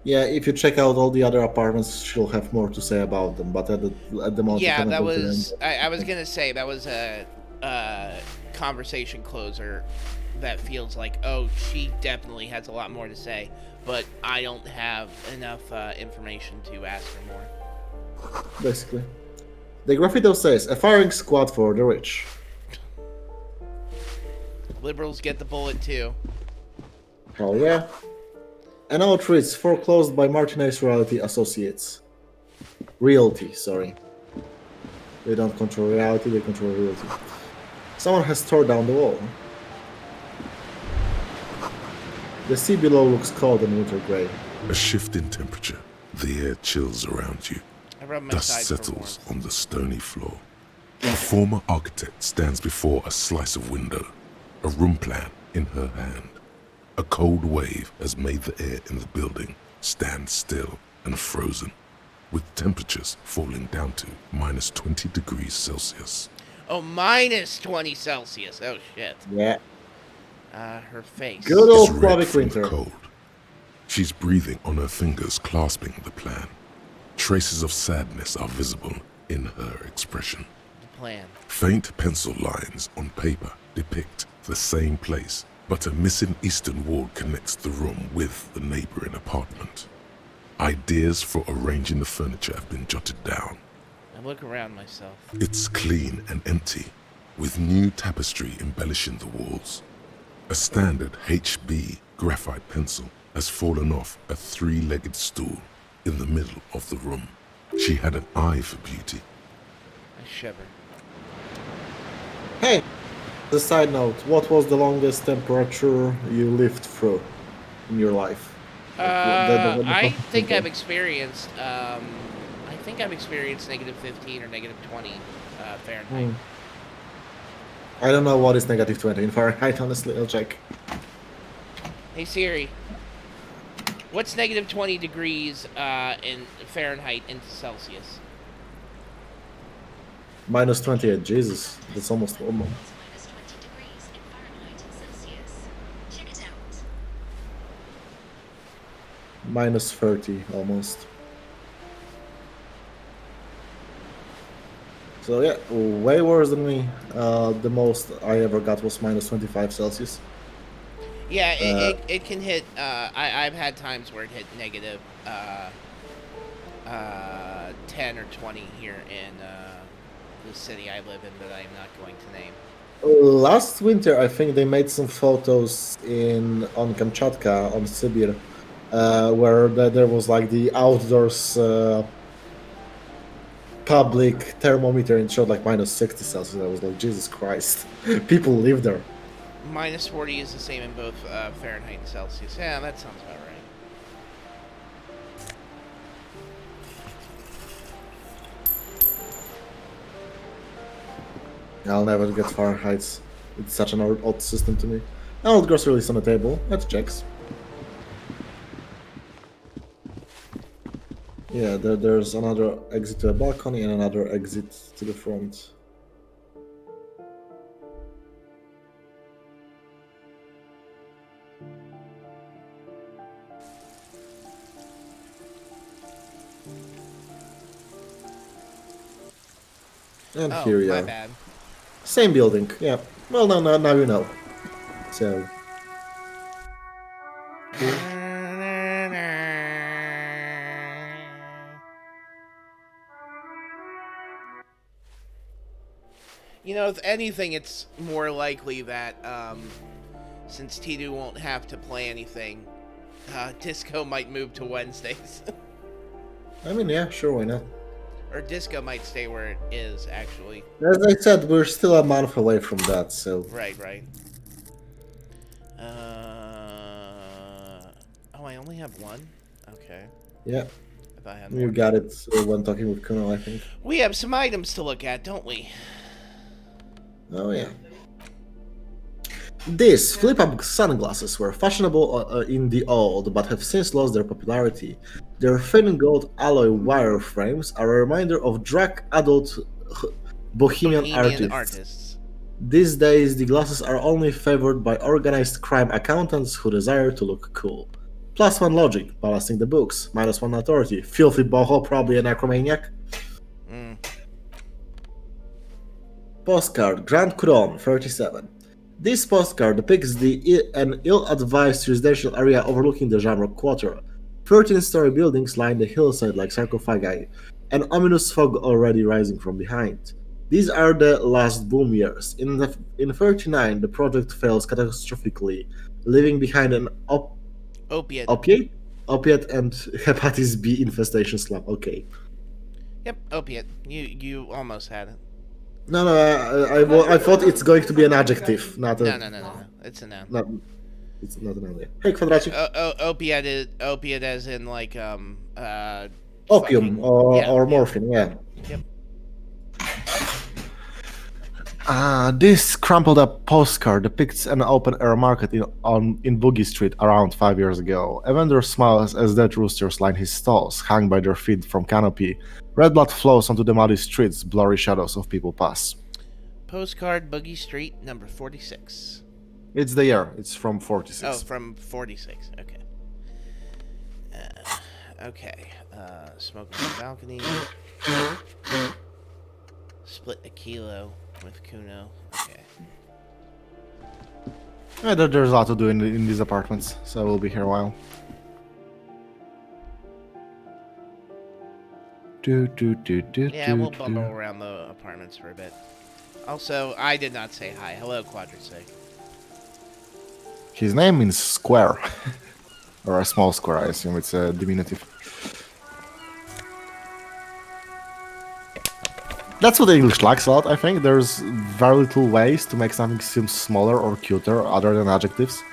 Yeah, if you check out all the other apartments, she'll have more to say about them. But at the moment, Yeah, we cannot that go to was... them. I was gonna say, that was a conversation closer that feels like, oh, she definitely has a lot more to say. But I don't have enough information to ask for more. Basically. The graffiti says, a firing squad for the rich. Liberals get the bullet, too. Hell yeah. And now it reads, foreclosed by Martinez Realty, sorry. They don't control reality, they control realty. Someone has torn down the wall. The sea below looks cold and winter grey. A shift in temperature. The air chills around you. I rub my Dust side for settles warmth. on the stony floor. A former architect stands before a slice of window, a room plan in her hand. A cold wave has made the air in the building stand still and frozen, with temperatures falling down to minus 20 degrees Celsius. Oh, minus 20 Celsius. Oh, shit. Yeah. Her face. Good old It's red Slavic from the winter. cold. She's breathing on her fingers, clasping the plan. Traces of sadness are visible in her expression. The plan. Faint pencil lines on paper depict the same place, but a missing eastern wall connects the room with the neighboring apartment. Ideas for arranging the furniture have been jotted down. I look around myself. It's clean and empty, with new tapestry embellishing the walls. A standard HB graphite pencil has fallen off a three-legged stool in the middle of the room. She had an eye for beauty. I shiver. Hey! As a side note, what was the longest temperature you lived through in your life? I think I've experienced, negative 15 or negative 20 Fahrenheit. I don't know what is negative 20 in Fahrenheit, honestly, I'll check. Hey Siri, what's negative 20 degrees in Fahrenheit into Celsius? Minus 28. Jesus, that's almost normal. Minus 30 almost. So yeah, way worse than me. The most I ever got was minus 25 Celsius. Yeah, it can hit. I've had times where it hit negative 10 or 20 here in the city I live in, but I'm not going to name. Last winter, I think they made some photos on Kamchatka, on Sibir, where there was like the outdoors public thermometer and showed like minus 60 Celsius. I was like, Jesus Christ, people live there. Minus 40 is the same in both Fahrenheit and Celsius. Yeah, that sounds about right. I'll never get Fahrenheit. It's such an odd system to me. Old grocery list on the table. That checks. Yeah, there's another exit to a balcony and another exit to the front. And here we my are. bad. Same building, yeah. Well, now you know. So. You know, if anything, it's more likely that since Tidu won't have to play anything, Disco might move to Wednesdays. I mean, yeah, sure, why not? Or Disco might stay where it is, actually. As I said, we're still a month away from that, so. Right. Oh, I only have one? Okay. Yeah. If I had You more. got it when talking with Kuno, I think. We have some items to look at, don't we? Oh, yeah. These flip-up sunglasses were fashionable in the old, but have since lost their popularity. Their thin gold alloy wire frames are a reminder of drag adult bohemian artists. These days, the glasses are only favored by organized crime accountants who desire to look cool. +1 logic, balancing the books. -1 authority. Filthy boho, probably a necromaniac. Postcard, Grand Couronne, 37. This postcard depicts an ill-advised residential area overlooking the Jamrock Quarter. 13-story buildings line the hillside like sarcophagi, an ominous fog already rising from behind. These are the last boom years. In 39, the project fails catastrophically, leaving behind an Opiate. Opiate and hepatitis B infestation slum. Okay. Yep, opiate. You almost had it. No, I thought it's going to be an adjective, not a... No. It's a noun. It's not an idea. Hey, Kwadracik. Opiate as in like Opium or morphine, yeah. Yep. This crumpled up postcard depicts an open air market in Boogie Street around 5 years ago. A vendor smiles as dead roosters line his stalls, hung by their feet from canopy. Red blood flows onto the muddy streets, blurry shadows of people pass. Postcard, Boogie Street, number 46. It's the year. It's from 46. Oh, from 46. Okay. Okay. Smoking on the balcony. Split a kilo with Kuno. Okay. Yeah, there's a lot to do in these apartments, so we'll be here a while. Yeah, we'll bumble around the apartments for a bit. Also, I did not say hi. Hello, Quadrasig. His name means square. Or a small square, I assume it's a diminutive. That's what the English lacks a lot, I think. There's very little ways to make something seem smaller or cuter other than adjectives.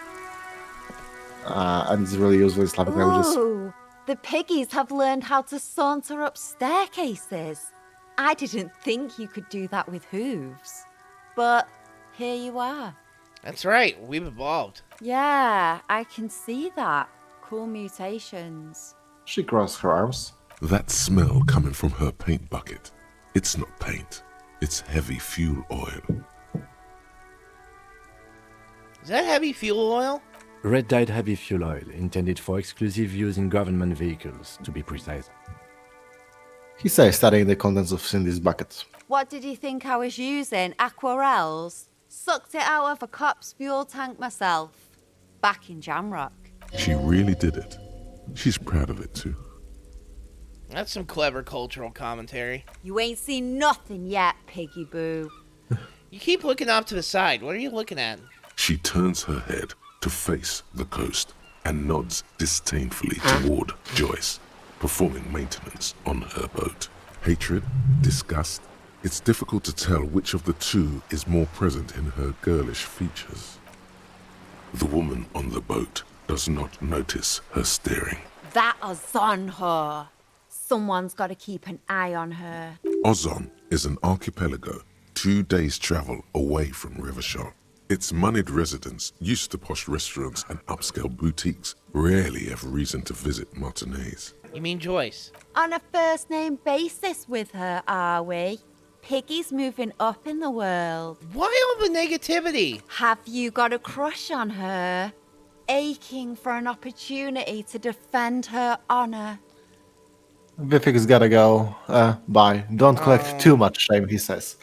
And it's really useful in Slavic languages. Ooh, the piggies have learned how to saunter up staircases. I didn't think you could do that with hooves. But here you are. That's right, we've evolved. Yeah, I can see that. Cool mutations. She crossed her arms. That smell coming from her paint bucket. It's not paint. It's heavy fuel oil. Is that heavy fuel oil? Red-dyed heavy fuel oil, intended for exclusive use in government vehicles, to be precise. He says, studying the contents of Cindy's bucket. What did you think I was using? Aquarels? Sucked it out of a cop's fuel tank myself. Back in Jamrock. She really did it. She's proud of it too. That's some clever cultural commentary. You ain't seen nothing yet, Piggy Boo. You keep looking off to the side. What are you looking at? She turns her head to face the coast and nods disdainfully toward Joyce, performing maintenance on her boat. Hatred, disgust, it's difficult to tell which of the two is more present in her girlish features. The woman on the boat does not notice her staring. That is on her. Someone's got to keep an eye on her. Ozon is an archipelago 2 days' travel away from Rivershot. Its moneyed residents, used to posh restaurants and upscale boutiques, rarely have reason to visit Martinez. You mean Joyce? On a first-name basis with her, are we? Piggy's moving up in the world. Why all the negativity? Have you got a crush on her? Aching for an opportunity to defend her honor. Vivek's gotta go. Bye. Don't collect too much shame, he says.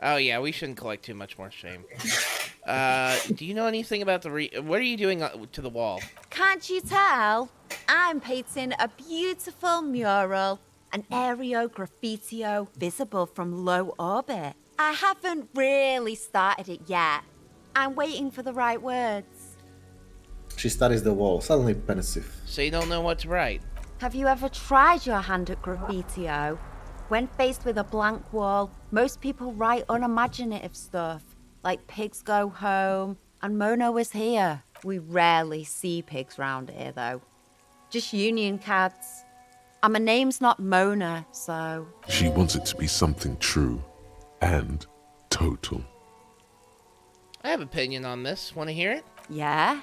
Oh yeah, we shouldn't collect too much more shame. Do you know anything about the what are you doing to the wall? Can't you tell? I'm painting a beautiful mural, an aereo graffitio visible from low orbit. I haven't really started it yet. I'm waiting for the right words. She studies the wall, suddenly pensive. So you don't know what to write. Have you ever tried your hand at graffitio? When faced with a blank wall, most people write unimaginative stuff, like pigs go home and Mono is here. We rarely see pigs round here, though. Just union cards. And my name's not Mona, so... She wants it to be something true and total. I have opinion on this. Want to hear it? Yeah?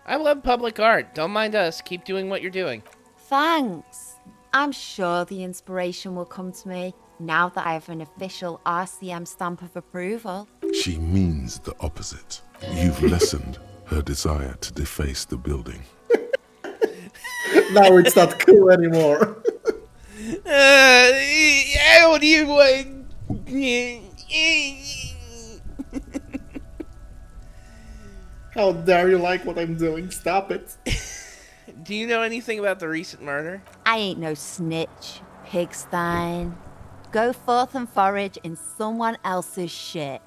I love public art. Don't mind us. Keep doing what you're doing. Thanks. I'm sure the inspiration will come to me now that I have an official RCM stamp of approval. She means the opposite. You've lessened her desire to deface the building. Now it's not cool anymore. How do you How dare you like what I'm doing? Stop it. Do you know anything about the recent murder? I ain't no snitch, Pigstein. Go forth and forage in someone else's shit.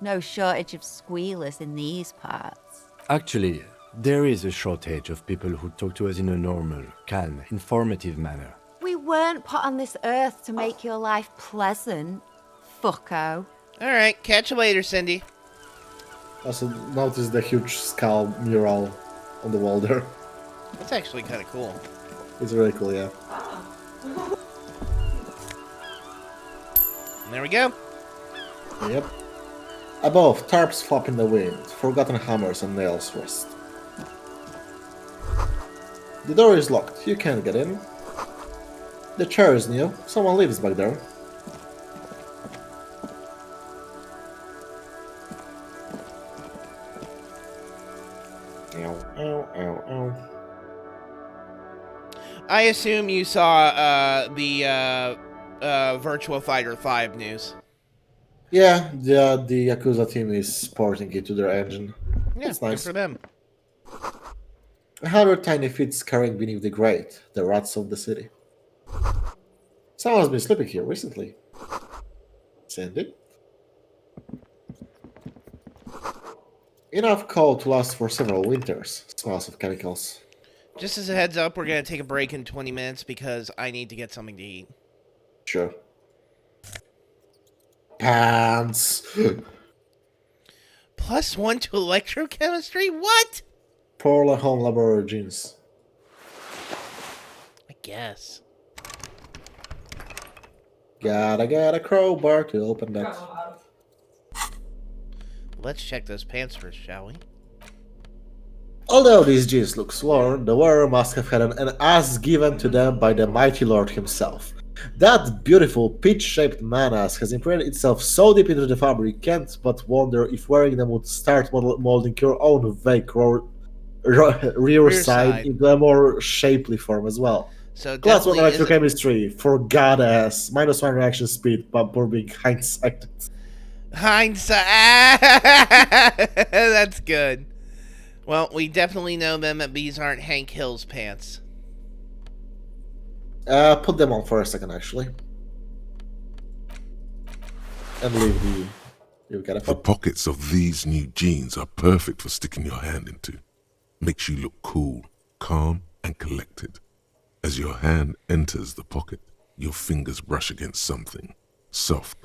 No shortage of squealers in these parts. Actually, there is a shortage of people who talk to us in a normal, calm, informative manner. We weren't put on this earth to make your life pleasant, fucko. Alright, catch you later, Cindy. Also, notice the huge skull mural on the wall there. That's actually kind of cool. It's really cool, yeah. And there we go. Yep. Above, tarps flop in the wind. Forgotten hammers and nails rest. The door is locked. You can't get in. The chair is new. Someone lives back there. Ow, ow, ow, ow. I assume you saw the Virtua Fighter 5 news. Yeah, the Yakuza team is porting it to their engine. Yeah, That's nice. good for them. 100 tiny feet scurrying beneath the grate, the rats of the city. Someone's been sleeping here recently. Sandy? Enough coal to last for several winters. Smells of chemicals. Just as a heads up, we're going to take a break in 20 minutes because I need to get something to eat. Sure. Pants! +1 to electrochemistry? What? Poor home laborer jeans. I guess. Gotta get a crowbar to open that. Let's check those pants first, shall we? Although these jeans look worn, the wearer must have had an ass given to them by the mighty lord himself. That beautiful peach-shaped manas has imprinted itself so deep into the fabric, you can't but wonder if wearing them would start molding your own vague rear Rear side side. into a more shapely form as well. So Class 1 definitely is it. electrochemistry for goddess, -1 reaction speed, but for being hindsight. Hindsight. That's good. Well, we definitely know then that these aren't Hank Hill's pants. Put them on for a second, actually. And leave the... You get The it? pockets of these new jeans are perfect for sticking your hand into. Makes you look cool, calm, and collected. As your hand enters the pocket, your fingers brush against something, soft,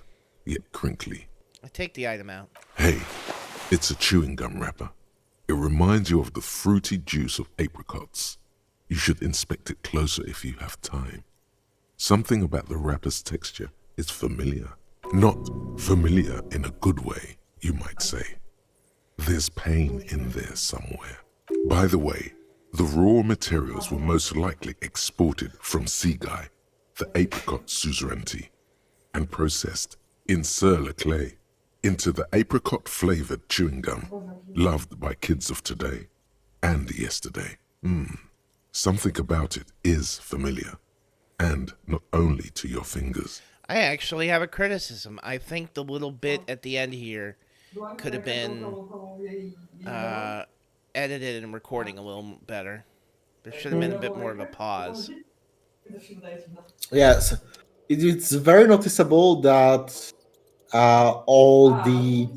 yet crinkly. I take the item out. Hey, it's a chewing gum wrapper. It reminds you of the fruity juice of apricots. You should inspect it closer if you have time. Something about the wrapper's texture is familiar. Not familiar in a good way, you might say. There's pain in there somewhere. By the way, the raw materials were most likely exported from Seaguy, the apricot suzerainty, and processed in sur-le-clay into the apricot-flavored chewing gum loved by kids of today and yesterday. Something about it is familiar, and not only to your fingers. I actually have a criticism. I think the little bit at the end here could have been edited and recording a little better. There should have been a bit more of a pause. Yes. It's very noticeable that all the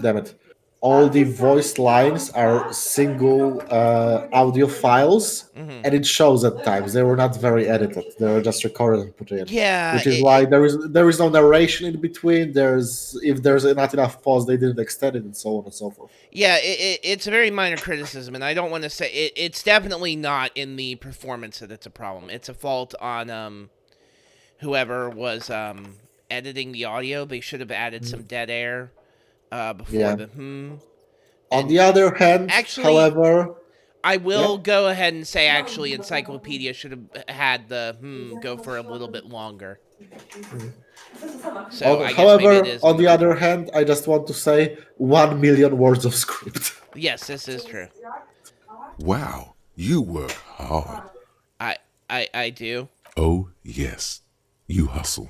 damn it, all the voice lines are single audio files, Hmm. and it shows at times they were not very edited. They were just recorded and put in, Yeah, which is why there is no narration in between. If there's not enough pause, they didn't extend it, and so on and so forth. yeah, it's a very minor criticism, and I don't want to say it's definitely not in the performance that it's a problem. It's a fault on whoever was editing the audio. They should have added some dead air before Yeah. the On And the other hand, actually, however, I yeah. will go ahead and say actually Encyclopedia should have had the go for a little bit longer. So I guess maybe it is in On the the other report. hand, I just want to say 1 million words of script. Yes, this is true. Wow, you work hard. I I do. Oh, yes, you hustle.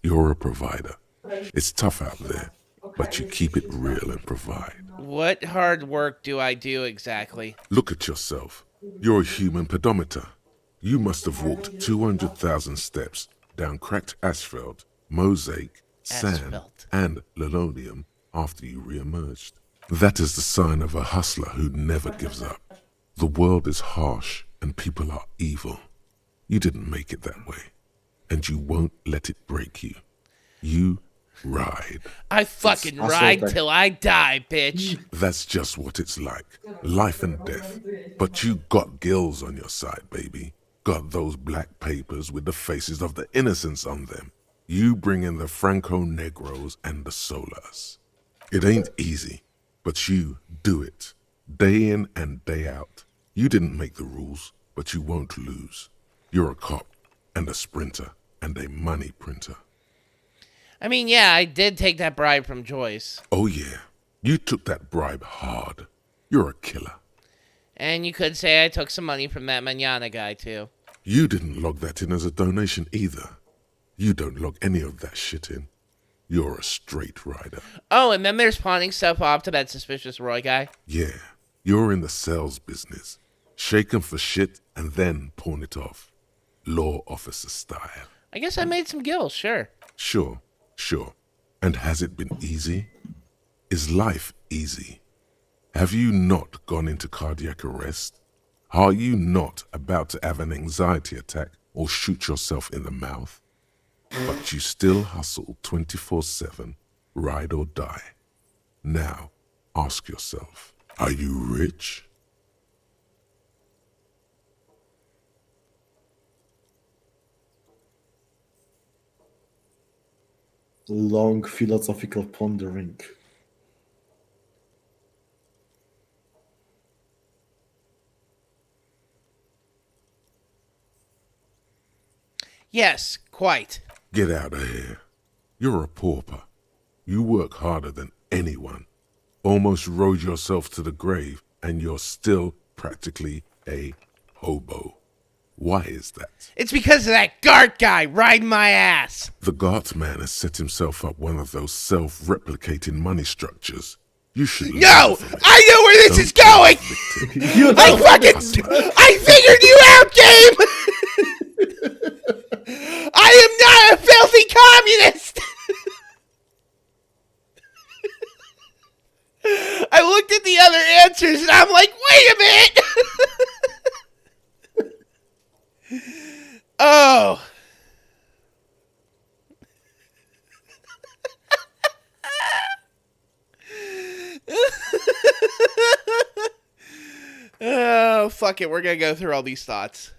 You're a provider. It's tough out there, but you keep it real and provide. What hard work do I do exactly? Look at yourself. You're a human pedometer. You must have walked 200,000 steps down cracked asphalt, mosaic, sand, Asphalt. and linoleum after you re-emerged. That is the sign of a hustler who never gives up. The world is harsh and people are evil. You didn't make it that way, and you won't let it break you. You ride. I fucking It's ride asphalt. till I die, bitch. That's just what it's like. Life and death. But you got gills on your side, baby. Got those black papers with the faces of the innocents on them. You bring in the Franco Negros and the Solas. It ain't easy, but you do it. Day in and day out. You didn't make the rules, but you won't lose. You're a cop and a sprinter and a money printer. I mean, yeah, I did take that bribe from Joyce. Oh yeah, you took that bribe hard. You're a killer. And you could say I took some money from that manana guy, too. You didn't log that in as a donation either. You don't log any of that shit in. You're a straight rider. Oh, and then there's pawning stuff off to that suspicious Roy guy. Yeah, you're in the sales business. Shake 'em for shit and then pawn it off. Law officer style. I guess I made some gills, sure. Sure, sure. And has it been easy? Is life easy? Have you not gone into cardiac arrest? Are you not about to have an anxiety attack or shoot yourself in the mouth? But you still hustle 24/7, ride or die. Now, ask yourself, are you rich? Long philosophical pondering. Yes, quite. Get out of here. You're a pauper. You work harder than anyone. Almost rode yourself to the grave, and you're still practically a hobo. Why is that? It's because of that Gart guy riding my ass. The Gart man has set himself up one of those self-replicating money structures. You should No! learn from it. I know where this is going! I figured you out, game! I am not a filthy communist! I looked at the other answers and I'm like, wait a minute! Oh. Oh, fuck it. We're going to go through all these thoughts.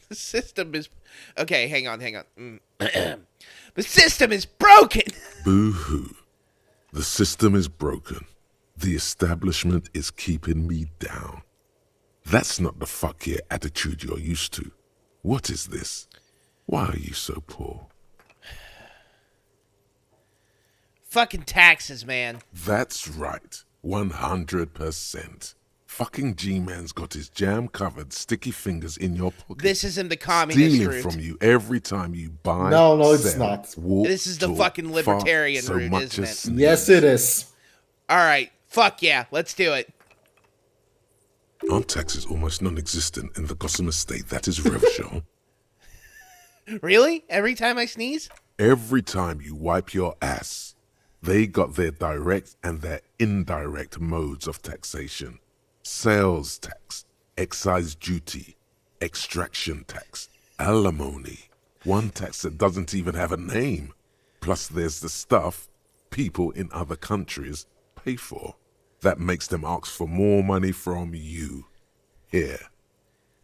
The system is... Okay, hang on. The system is broken! Boo-hoo. The system is broken. The establishment is keeping me down. That's not the fuck yeah attitude you're used to. What is this? Why are you so poor? Fucking taxes, man. That's right. 100%. Fucking G-Man's got his jam-covered sticky fingers in your pocket. This isn't the communist stealing route. from you every time you buy. No, it's sell, not. walk, This is the talk, fucking libertarian fart, so route, much isn't as it? sneeze. Yes, it is. All right. Fuck yeah. Let's do it. Aren't taxes almost non-existent in the Gossamer state that is Revachol? Really? Every time I sneeze? Every time you wipe your ass, they got their direct and their indirect modes of taxation. Sales tax, excise duty, extraction tax, alimony, one tax that doesn't even have a name. Plus there's the stuff people in other countries pay for. That makes them ask for more money from you. Here.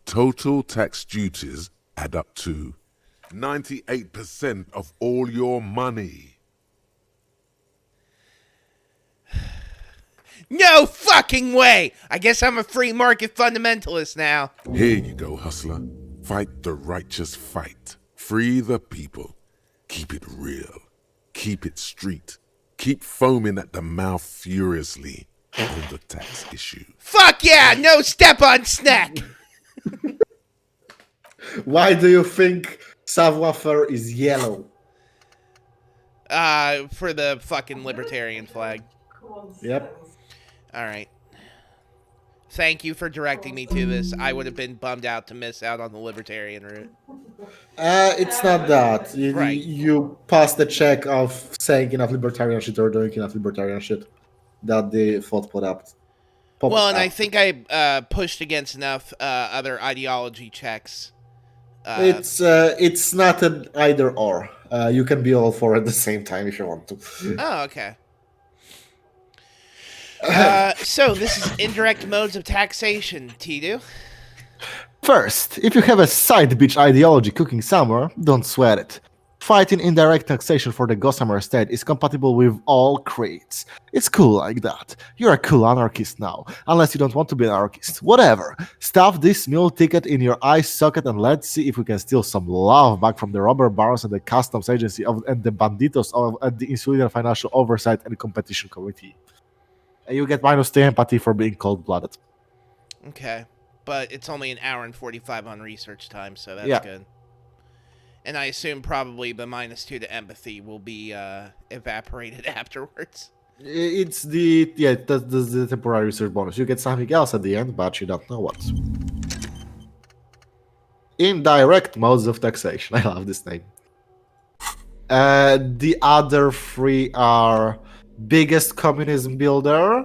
Total tax duties add up to 98% of all your money. No fucking way! I guess I'm a free market fundamentalist now. Here you go, hustler. Fight the righteous fight. Free the people. Keep it real. Keep it street. Keep foaming at the mouth furiously on the tax issue. Fuck yeah! No step on snack! Why do you think savoir-faire is yellow? For the fucking libertarian flag. Yep. Alright. Thank you for directing me to this. I would have been bummed out to miss out on the libertarian route. It's not that. Right. You pass the check of saying enough libertarian shit or doing enough libertarian shit that the thought put up. Well, and I think I pushed against enough other ideology checks. It's not an either or. You can be all four at the same time if you want to. Oh, okay. So this is indirect modes of taxation, Tidu. First, if you have a side bitch ideology cooking somewhere, don't sweat it. Fighting indirect taxation for the Gossamer estate is compatible with all creeds. It's cool like that. You're a cool anarchist now, unless you don't want to be an anarchist. Whatever. Stuff this meal ticket in your eye socket and let's see if we can steal some love back from the robber barons and the customs agency and the banditos at the Insular Financial Oversight and Competition Committee. And you get -3 empathy for being cold-blooded. Okay. But it's only an hour and 45 on research time, so that's good. And I assume probably the -2 to empathy will be evaporated afterwards. It's the temporary research bonus. You get something else at the end, but you don't know what. Indirect modes of taxation. I love this name. The other three are biggest communism builder,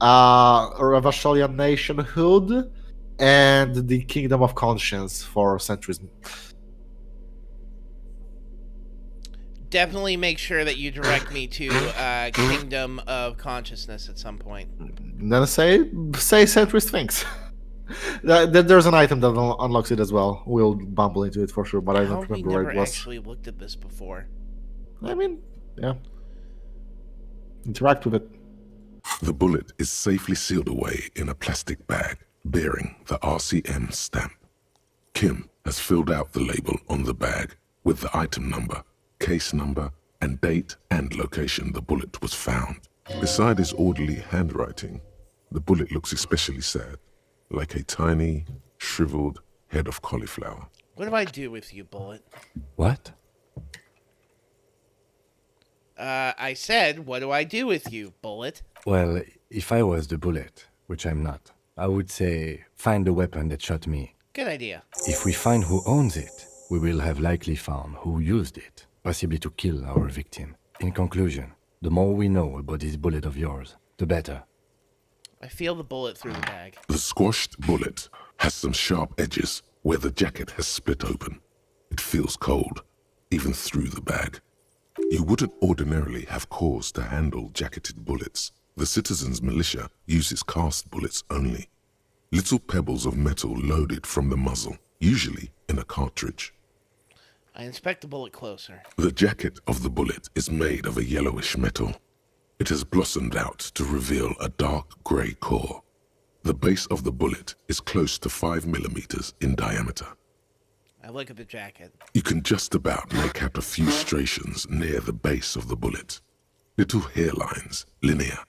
Revacholian nationhood, and the kingdom of conscience for centrism. Definitely make sure that you direct me to Kingdom of Consciousness at some point. Then say centrist things. There's an item that unlocks it as well. We'll bumble into it for sure, but I don't remember where it was. I've actually looked at this before. I mean, yeah. Interact with it. The bullet is safely sealed away in a plastic bag bearing the RCM stamp. Kim has filled out the label on the bag with the item number, case number, and date and location the bullet was found. Beside his orderly handwriting, the bullet looks especially sad, like a tiny, shriveled head of cauliflower. What do I do with you, Bullet? What? I said, what do I do with you, Bullet? Well, if I was the bullet, which I'm not, I would say find the weapon that shot me. Good idea. If we find who owns it, we will have likely found who used it, possibly to kill our victim. In conclusion, the more we know about this bullet of yours, the better. I feel the bullet through the bag. The squashed bullet has some sharp edges where the jacket has split open. It feels cold, even through the bag. You wouldn't ordinarily have cause to handle jacketed bullets. The citizens' militia uses cast bullets only. Little pebbles of metal loaded from the muzzle, usually in a cartridge. I inspect the bullet closer. The jacket of the bullet is made of a yellowish metal. It has blossomed out to reveal a dark grey core. The base of the bullet is close to 5 millimeters in diameter. I look at the jacket. You can just about make out a few striations near the base of the bullet. Little hairlines, linear.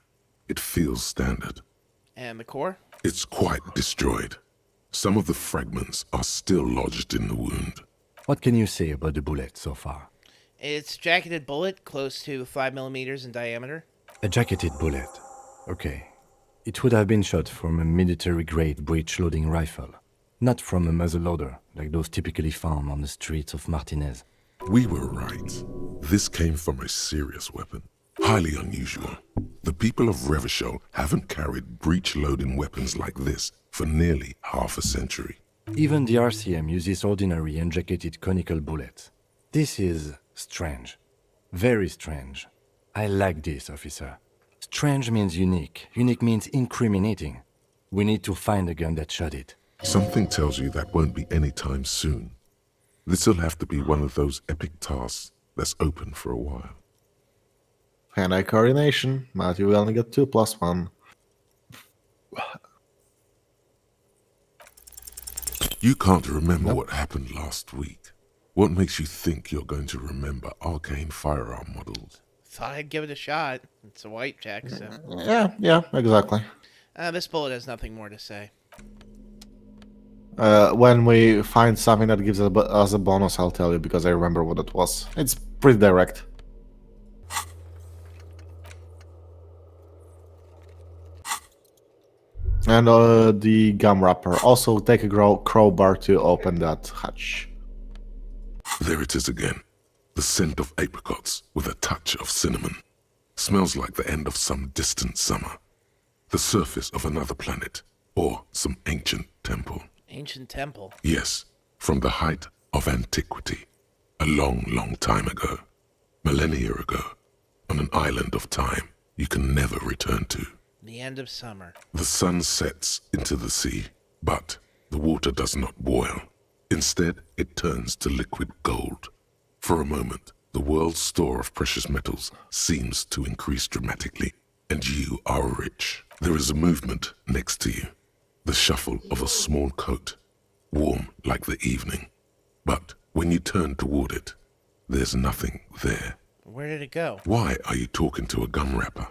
It feels standard. And the core? It's quite destroyed. Some of the fragments are still lodged in the wound. What can you say about the bullet so far? It's a jacketed bullet, close to 5 millimeters in diameter. A jacketed bullet. Okay. It would have been shot from a military-grade breech-loading rifle, not from a muzzleloader like those typically found on the streets of Martinez. We were right. This came from a serious weapon. Highly unusual. The people of Revachol haven't carried breech-loading weapons like this for nearly half a century. Even the RCM uses ordinary unjacketed conical bullets. This is strange. Very strange. I like this, officer. Strange means unique. Unique means incriminating. We need to find the gun that shot it. Something tells you that won't be any time soon. This'll have to be one of those epic tasks that's open for a while. Hand-eye coordination, but you will only get 2+1. You can't remember what happened last week. What makes you think you're going to remember arcane firearm models? Thought I'd give it a shot. It's a white check, so... Yeah, exactly. This bullet has nothing more to say. When we find something that gives us a bonus, I'll tell you, because I remember what it was. It's pretty direct. And the gum wrapper. Also take a crowbar to open that hatch. There it is again. The scent of apricots with a touch of cinnamon. Smells like the end of some distant summer. The surface of another planet, or some ancient temple. Ancient temple? Yes, from the height of antiquity. A long, long time ago. Millennia ago. On an island of time you can never return to. The end of summer. The sun sets into the sea, but the water does not boil. Instead, it turns to liquid gold. For a moment, the world's store of precious metals seems to increase dramatically, and you are rich. There is a movement next to you, the shuffle of a small coat, warm like the evening. But when you turn toward it, there's nothing there. Where did it go? Why are you talking to a gum wrapper?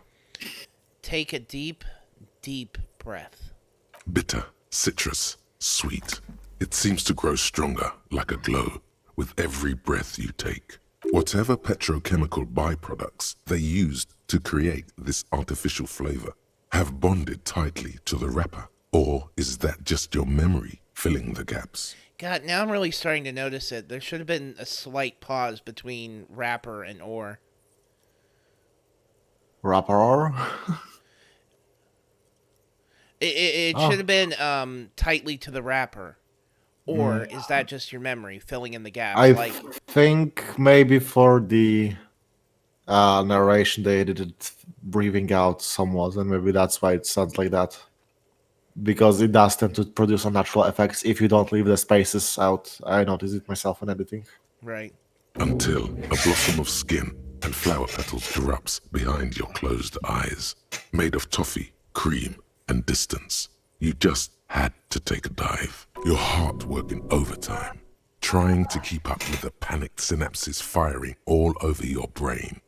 Take a deep, deep breath. Bitter, citrus, sweet. It seems to grow stronger, like a glow, with every breath you take. Whatever petrochemical byproducts they used to create this artificial flavor have bonded tightly to the wrapper. Or is that just your memory filling the gaps? God, now I'm really starting to notice it. There should have been a slight pause between wrapper and ore. Wrapper? It should have been tightly to the wrapper. Or is that just your memory filling in the gaps? I think maybe for the narration they edited breathing out somewhat, and maybe that's why it sounds like that. Because it does tend to produce unnatural effects if you don't leave the spaces out. I noticed it myself in editing. Right. Until a blossom of skin and flower petals erupts behind your closed eyes, made of toffee, cream, and distance. You just had to take a dive. Your heart working overtime. trying to keep up with the panicked synapses firing all over your brain,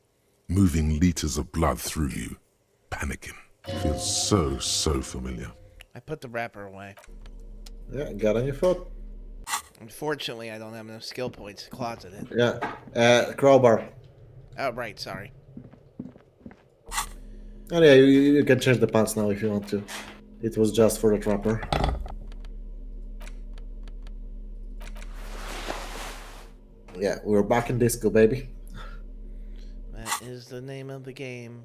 moving liters of blood through you, panicking. Feels so familiar. I put the wrapper away. Yeah, got on your foot. Unfortunately, I don't have enough skill points to closet it. Yeah. Crowbar. Oh, right, sorry. Oh yeah, you can change the pants now if you want to. It was just for the trapper. Yeah, we're back in disco, baby. That is the name of the game.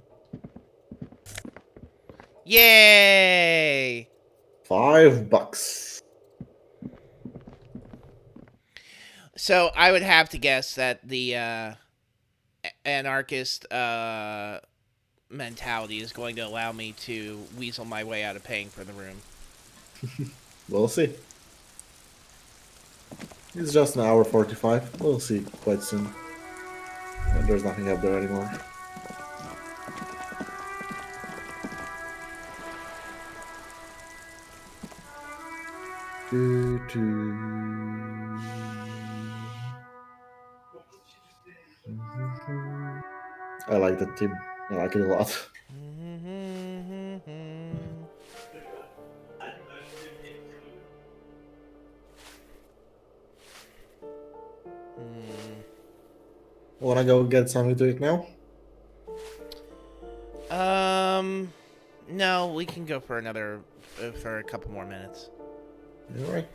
Yay! $5. So I would have to guess that the anarchist mentality is going to allow me to weasel my way out of paying for the room. We'll see. It's just an hour 45. We'll see quite soon. And there's nothing up there anymore. I like that team. I like it a lot. Wanna go get something to eat now? No, we can go for another, for a couple more minutes. Alright.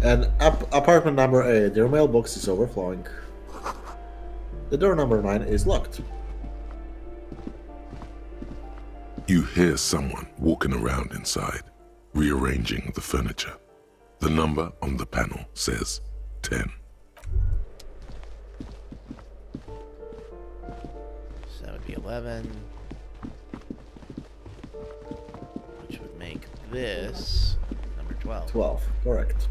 And apartment number 8, your mailbox is overflowing. The door number 9 is locked. You hear someone walking around inside, rearranging the furniture. The number on the panel says 10. So that would be 11. Which would make this number 12. 12, correct.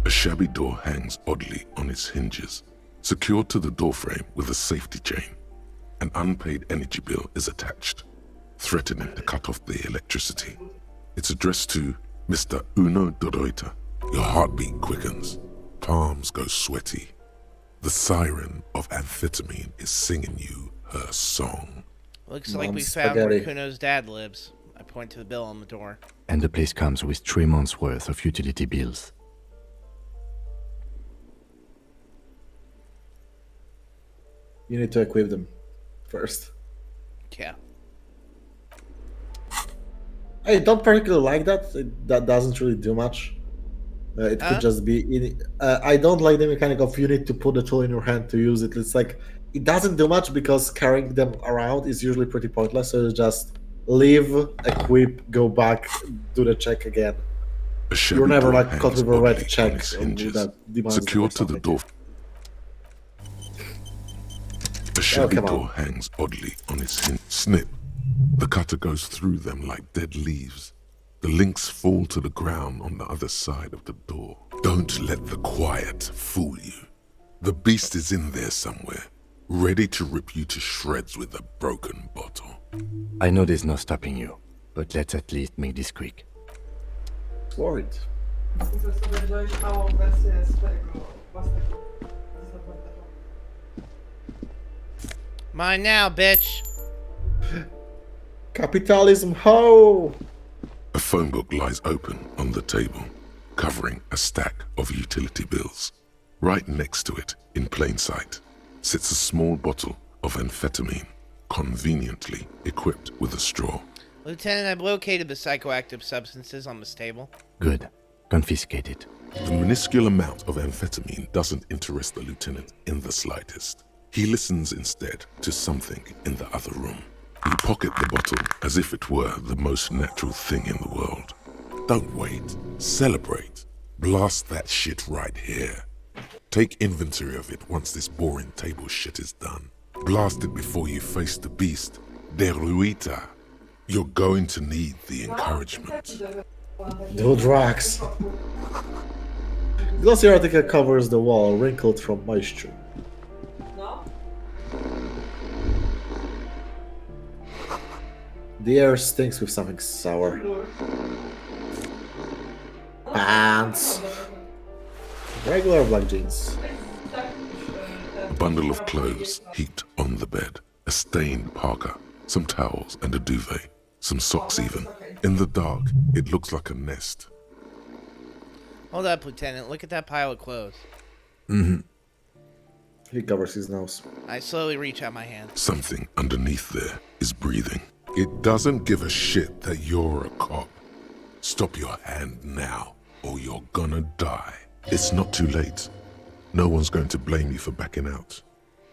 A shabby door hangs oddly on its hinges, secured to the doorframe with a safety chain. An unpaid energy bill is attached, threatening to cut off the electricity. It's addressed to Mr. Uno Doroita. Your heartbeat quickens, palms go sweaty. The siren of amphetamine is singing you her song. Looks like we found where Kuno's dad lives. I point to the bill on the door. And the place comes with 3 months' worth of utility bills. You need to equip them first. Yeah. I don't particularly like that. That doesn't really do much. It could just be. I don't like the mechanic of you need to put the tool in your hand to use it. It's like it doesn't do much because carrying them around is usually pretty pointless. So you just leave, equip, go back, do the check again. You're never like caught with a red check that demands secured to the door. The shabby door hangs oddly on its hinge. Snip. The cutter goes through them like dead leaves. The links fall to the ground on the other side of the door. Don't let the quiet fool you. The beast is in there somewhere, ready to rip you to shreds with a broken bottle. I know there's no stopping you, but let's at least make this quick. For it. Mine now, bitch. Capitalism, ho! A phone book lies open on the table, covering a stack of utility bills. Right next to it, in plain sight, sits a small bottle of amphetamine, conveniently equipped with a straw. Lieutenant, I've located the psychoactive substances on this table. Good. Confiscate it. The minuscule amount of amphetamine doesn't interest the lieutenant in the slightest. He listens instead to something in the other room. You pocket the bottle as if it were the most natural thing in the world. Don't wait. Celebrate. Blast that shit right here. Take inventory of it once this boring table shit is done. Blast it before you face the beast. Deruita. You're going to need the encouragement. No drugs. Glossy article covers the wall, wrinkled from moisture. The air stinks with something sour. Pants. Regular black jeans. A bundle of clothes heaped on the bed. A stained parka, some towels and a duvet. Some socks even. In the dark, it looks like a nest. Hold up, Lieutenant. Look at that pile of clothes. He covers his nose. I slowly reach out my hand. Something underneath there is breathing. It doesn't give a shit that you're a cop. Stop your hand now, or you're gonna die. It's not too late. No one's going to blame you for backing out.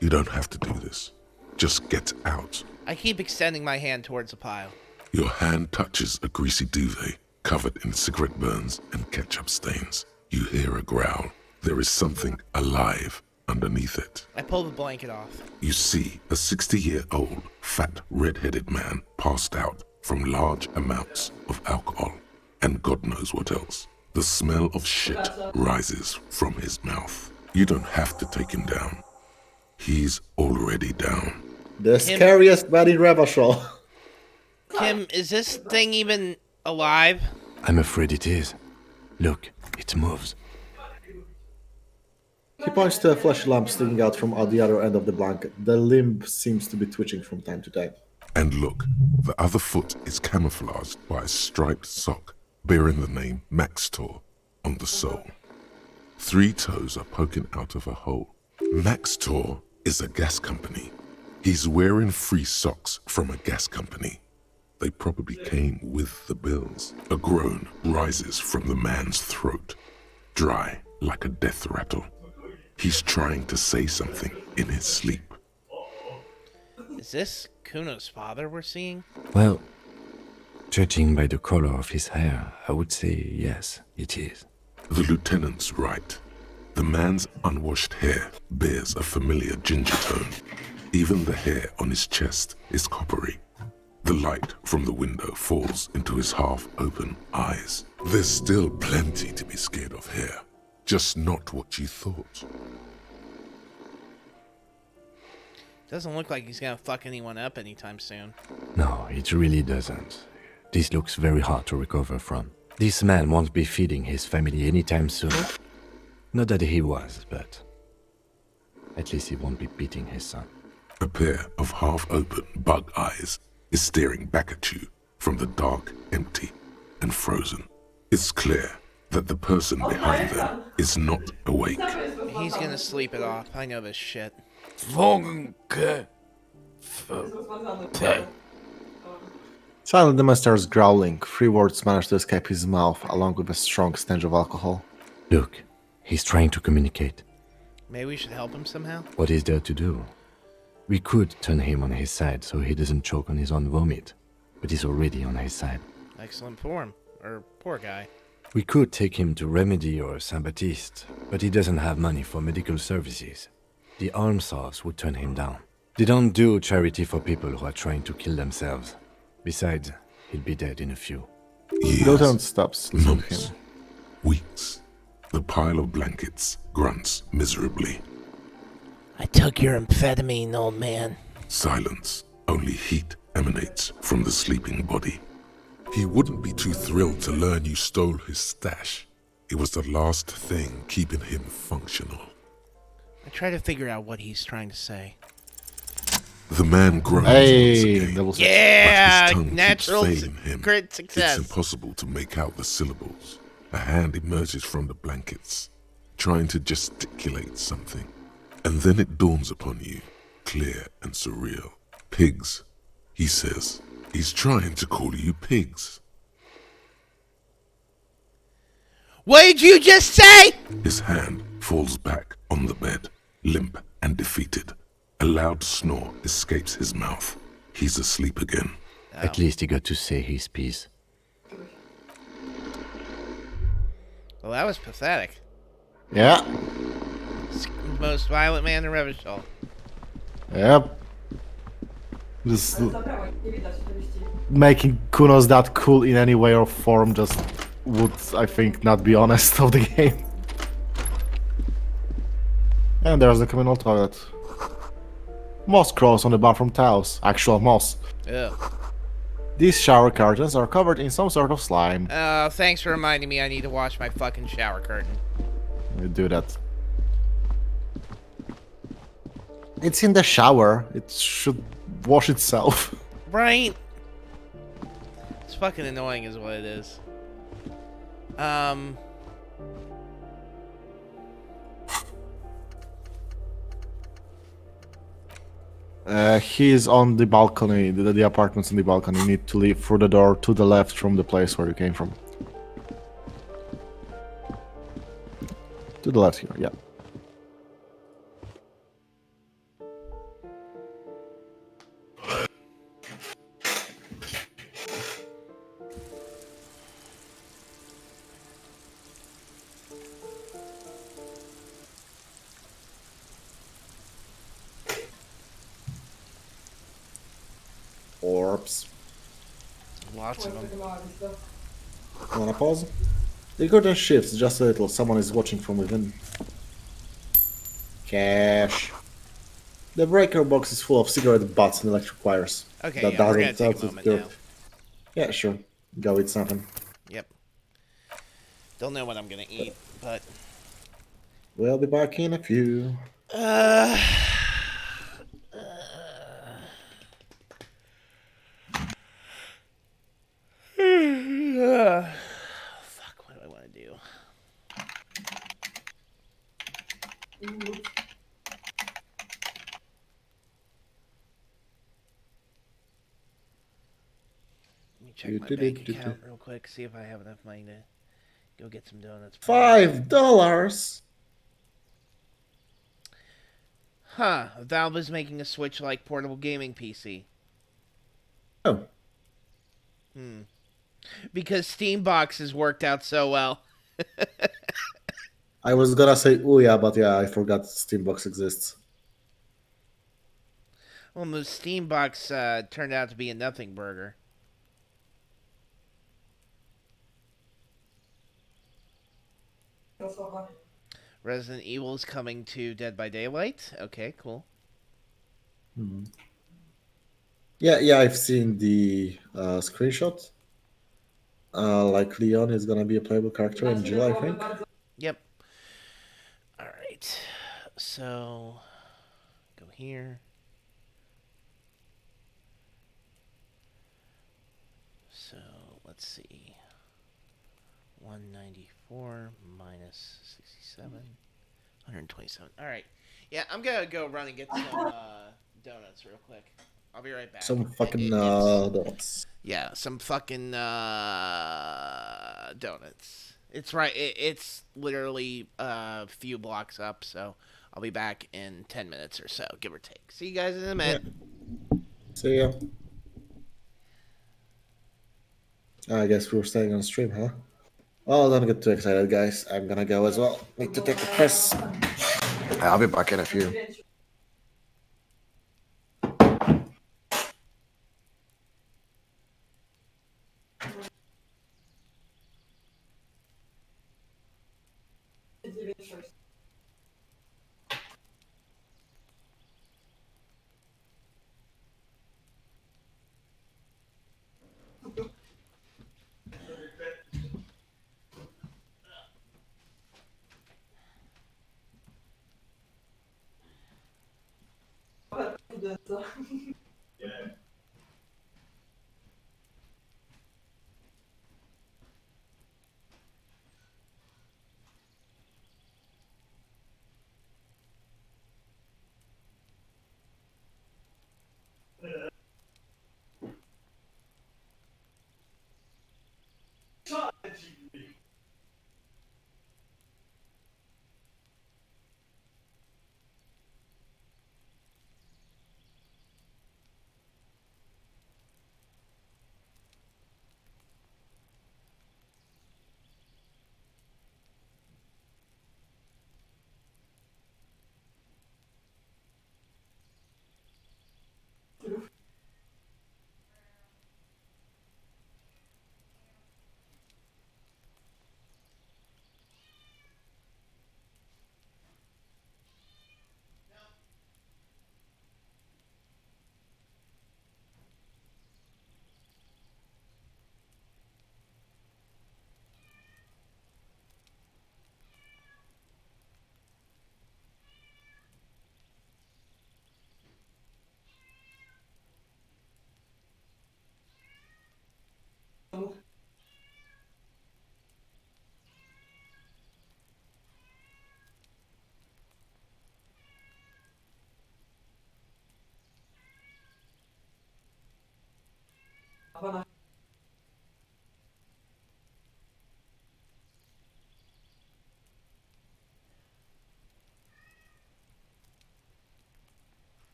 You don't have to do this. Just get out. I keep extending my hand towards the pile. Your hand touches a greasy duvet covered in cigarette burns and ketchup stains. You hear a growl. There is something alive underneath it. I pull the blanket off. You see a 60-year-old, fat, red-headed man passed out from large amounts of alcohol and God knows what else. The smell of shit rises from his mouth. You don't have to take him down. He's already down. The scariest man in Revachol. Kim, is this thing even alive? I'm afraid it is. Look, it moves. He points to a flashing lamp sticking out from the other end of the blanket. The limb seems to be twitching from time to time. And look, the other foot is camouflaged by a striped sock bearing the name Maxtor on the sole. 3 toes are poking out of a hole. Maxtor is a gas company. He's wearing free socks from a gas company. They probably came with the bills. A groan rises from the man's throat, dry like a death rattle. He's trying to say something in his sleep. Is this Kuno's father we're seeing? Well, judging by the color of his hair, I would say yes, it is. The lieutenant's right. The man's unwashed hair bears a familiar ginger tone. Even the hair on his chest is coppery. The light from the window falls into his half-open eyes. There's still plenty to be scared of here. Just not what you thought. Doesn't look like he's gonna fuck anyone up anytime soon. No, it really doesn't. This looks very hard to recover from. This man won't be feeding his family anytime soon. Not that he was, but at least he won't be beating his son. A pair of half-open bug eyes is staring back at you from the dark, empty, and frozen. It's clear that the person behind them is not awake. He's gonna sleep it off. I know this shit. Silent the man starts growling. 3 words manage to escape his mouth, along with a strong stench of alcohol. Look, he's trying to communicate. Maybe we should help him somehow? What is there to do? We could turn him on his side so he doesn't choke on his own vomit, but he's already on his side. Excellent form. Or poor guy. We could take him to Remedy or Saint-Baptiste, but he doesn't have money for medical services. The almshouse would turn him down. They don't do charity for people who are trying to kill themselves. Besides, he'll be dead in a few. Years, Lieutenant stops listening to months, him. weeks. The pile of blankets grunts miserably. I took your amphetamine, old man. Silence. Only heat emanates from the sleeping body. He wouldn't be too thrilled to learn you stole his stash. It was the last thing keeping him functional. I try to figure out what he's trying to say. The man groans Hey, once again, double Yeah, but his tongue keeps natural failing him. crit success. It's impossible to make out the syllables. A hand emerges from the blankets, trying to gesticulate something. And then it dawns upon you, clear and surreal. Pigs, he says. He's trying to call you pigs. What did you just say? His hand falls back on the bed, limp and defeated. A loud snore escapes his mouth. He's asleep again. At least he got to say his piece. Well, that was pathetic. Yeah. Most violent man in Revachol. Yep. Just making Kunos that cool in any way or form just would, I think, not be honest of the game. And there's the communal toilet. Moss crawls on the bathroom towels. Actual moss. Ugh. These shower curtains are covered in some sort of slime. Thanks for reminding me I need to wash my fucking shower curtain. We do that. It's in the shower. It should wash itself. Right? It's fucking annoying is what it is. He's on the balcony. The apartment's on the balcony. You need to leave through the door to the left from the place where you came from. To the left here, yeah. Orbs. Lots of them. Wanna pause? The curtain shifts just a little. Someone is watching from within. Cash. The breaker box is full of cigarette butts and electric wires. Okay, That yeah, we're gonna doesn't take a sound moment good. now. Yeah, sure. Go eat something. Yep. Don't know what I'm gonna eat, but... We'll be back in a few. Fuck, what do I want to do? Let me check my bank account real quick, see if I have enough money to go get some donuts. $5. Huh, Valve is making a Switch-like portable gaming PC. Oh. Because Steam boxes worked out so well. I was gonna say Ouya, but yeah, I forgot Steambox exists. Well, the Steam box turned out to be a nothing burger. Resident Evil is coming to Dead by Daylight. Okay, cool. Yeah, I've seen the screenshot. Like Leon is gonna be a playable character in Jill, I think. Yep. Alright. So, go here. So, let's see. 194 minus 67. 127. Alright. Yeah, I'm gonna go run and get some donuts real quick. I'll be right back. Some fucking donuts. Yeah, some fucking donuts. It's right. It's literally a few blocks up, so I'll be back in 10 minutes or so, give or take. See you guys in a minute. Yeah. See ya. I guess we were staying on stream, huh? Well, don't get too excited, guys. I'm gonna go as well. Need to take a piss. I'll be back in a few.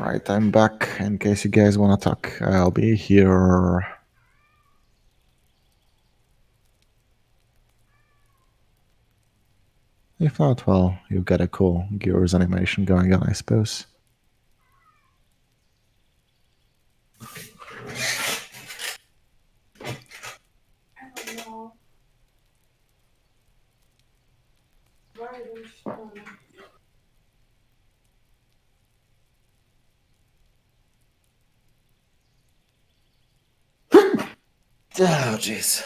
Right, I'm back. In case you guys want to talk, I'll be here. If not, well, you've got a cool Gears animation going on, I suppose. Oh, jeez.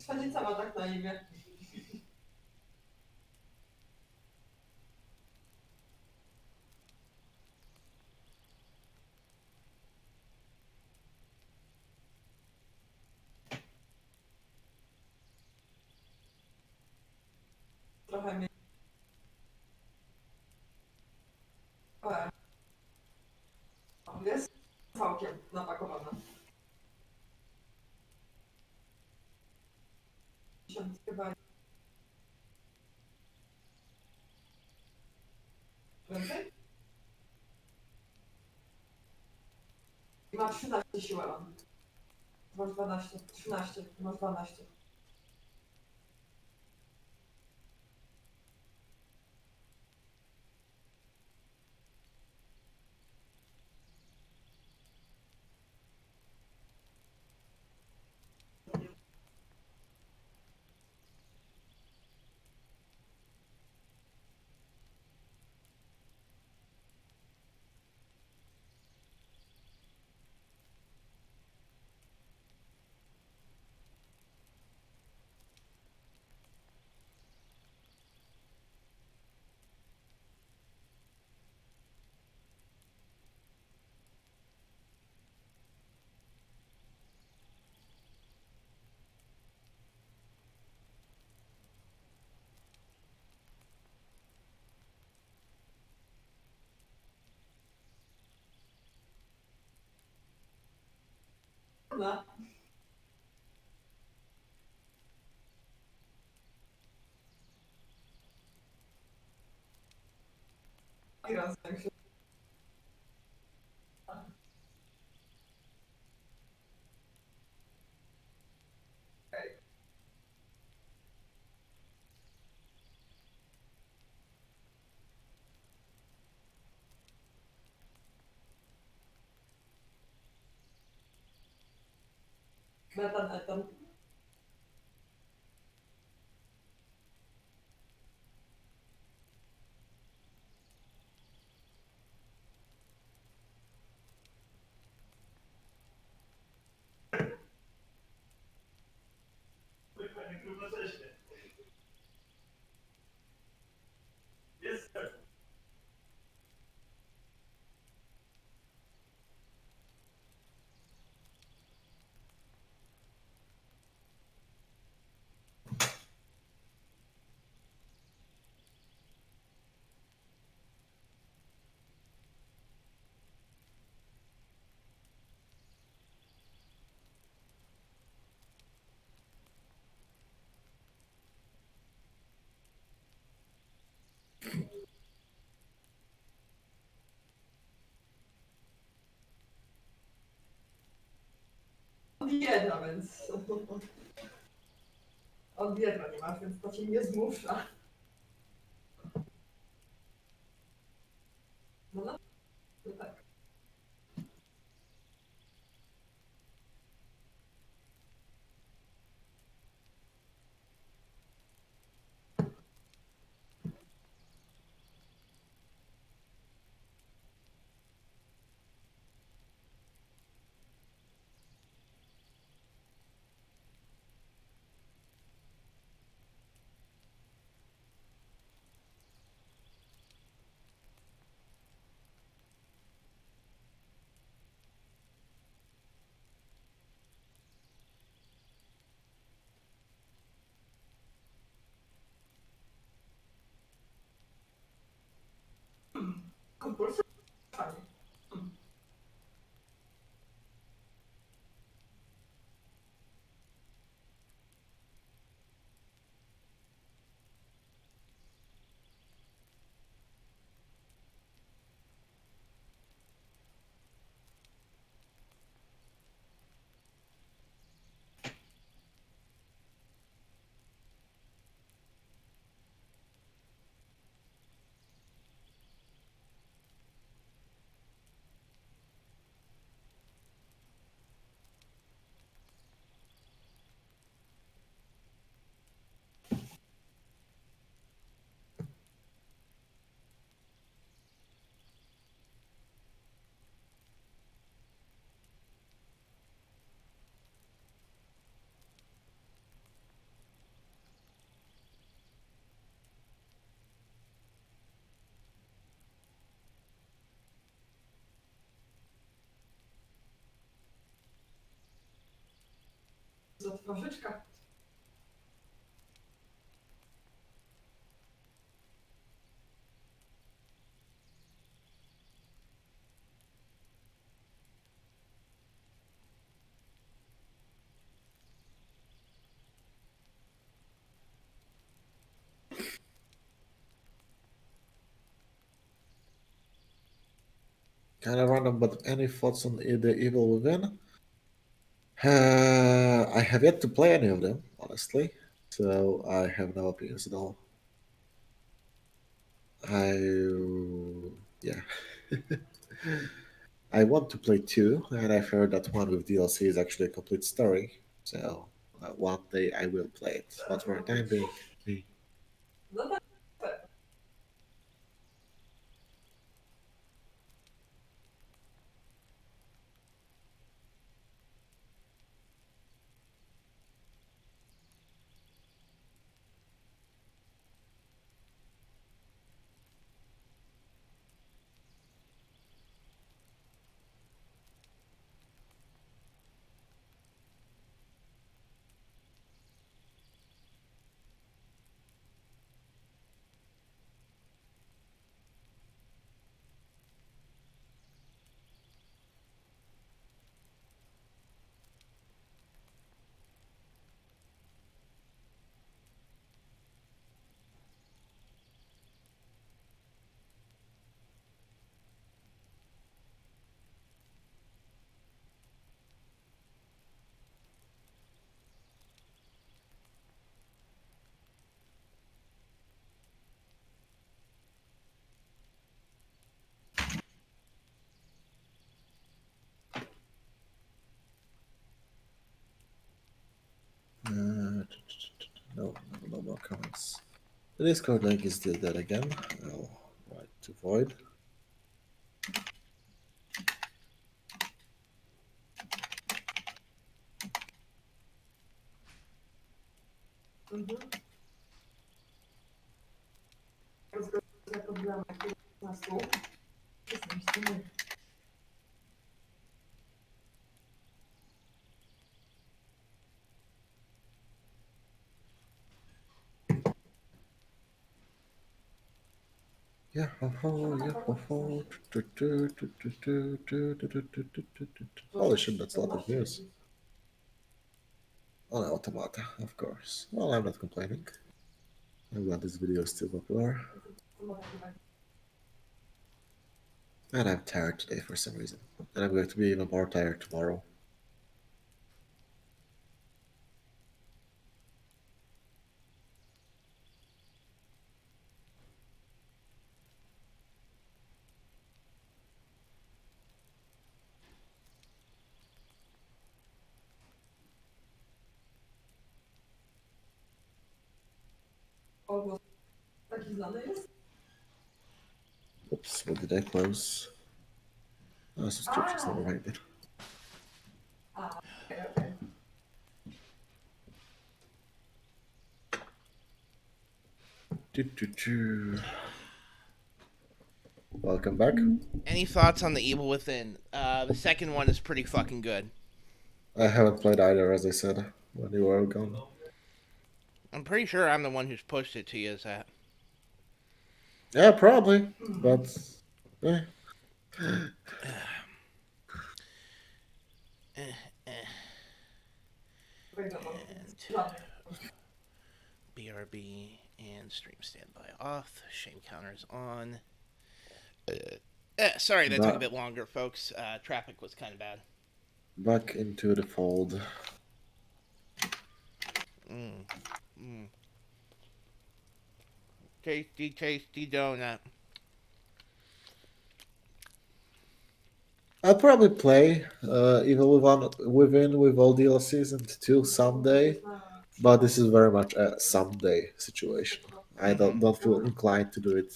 Szwadzica ma tak na imię. Trochę mnie... Jest całkiem napakowana. 1000 chyba. Więcej? I ma 13 siłę on. Masz 12, 13, masz 12. No. I rozumiem się. Metan, etan. Od jedna, więc... Od jedna nie masz, więc to cię nie zmusza. No, no, no tak. co, twarzyczka. Kind of random, but any thoughts on the Evil Within? I have yet to play any of them, honestly, so I have no opinions at all. Yeah. I want to play two, and I've heard that one with DLC is actually a complete story. So one day I will play it. But for the time being, No tak. no more comments. The Discord link is still there again. I'll write to Void. Rozgryzę problemy, które na stół. Jestem ściemy. Yeah, holy shit, that's a lot of news. On Automata, of course. Well, I'm not complaining. I'm glad this video is still popular. And I'm tired today for some reason. And I'm going to be even more tired tomorrow. O, taki znany jest? Oops, what did I close? Oh, subscriptions, never mind it. Okay. Welcome back. Any thoughts on the Evil Within? The second one is pretty fucking good. I haven't played either, as I said, when you were gone. I'm pretty sure I'm the one who's pushed it to you as that. Yeah, probably, but eh. And BRB and stream standby off. Shame counters on. Sorry, that took a bit longer, folks. Traffic was kind of bad. Back into the fold. Tasty, tasty donut. I'll probably play Evil Within with all DLCs and 2 someday, but this is very much a someday situation. I don't feel inclined to do it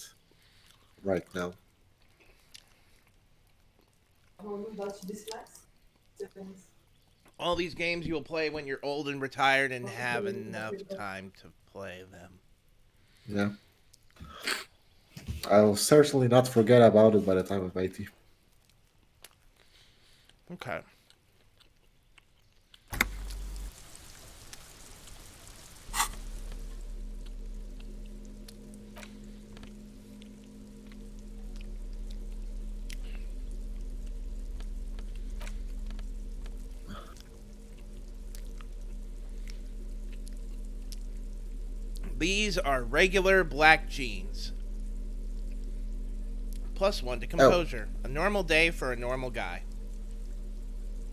right now. All these games you will play when you're old and retired and have enough time to play them. Yeah. I'll certainly not forget about it by the time I'm 80. Okay. These are regular black jeans. +1 to composure. A normal day for a normal guy.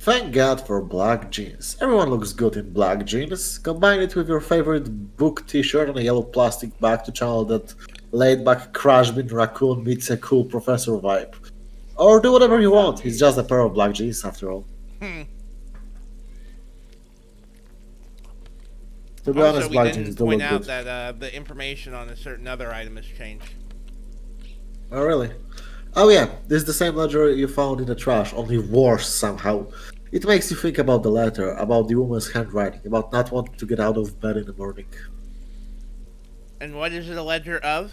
Thank God for black jeans. Everyone looks good in black jeans. Combine it with your favorite book t-shirt and a yellow plastic bag to channel that laid-back crash bin raccoon meets a cool professor vibe. Or do whatever you want. It's just a pair of black jeans after all. Hmm. To be Also, honest, we black jeans didn't do point look out good. that the information on a certain other item has changed. Oh really? Oh yeah, this is the same ledger you found in the trash, only worse somehow. It makes you think about the letter, about the woman's handwriting, about not wanting to get out of bed in the morning. And what is it a ledger of?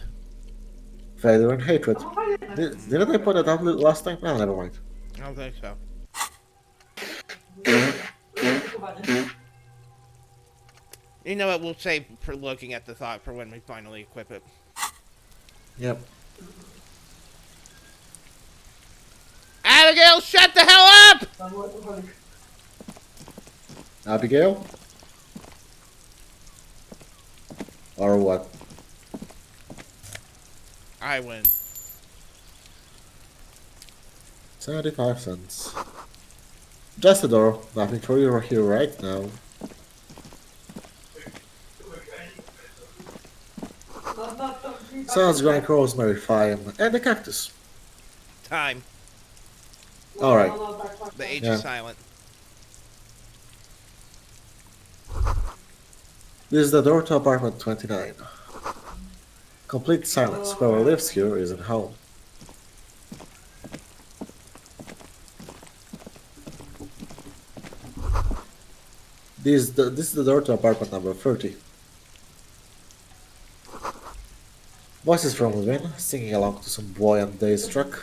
Failure and hatred. Didn't I point that out last time? No, never mind. I don't think so. You know what? We'll save for looking at the thought for when we finally equip it. Yep. Abigail, shut the hell up! Abigail? Or what? I win. 75 cents. Just a door. Nothing for you here right now. Sounds like rosemary, thyme, and a cactus. Time. Alright. The age Yeah. is silent. This is the door to apartment 29. Complete silence. Whoever lives here isn't home. This is the door to apartment number 30. Voices from within, singing along to some buoyant day's track.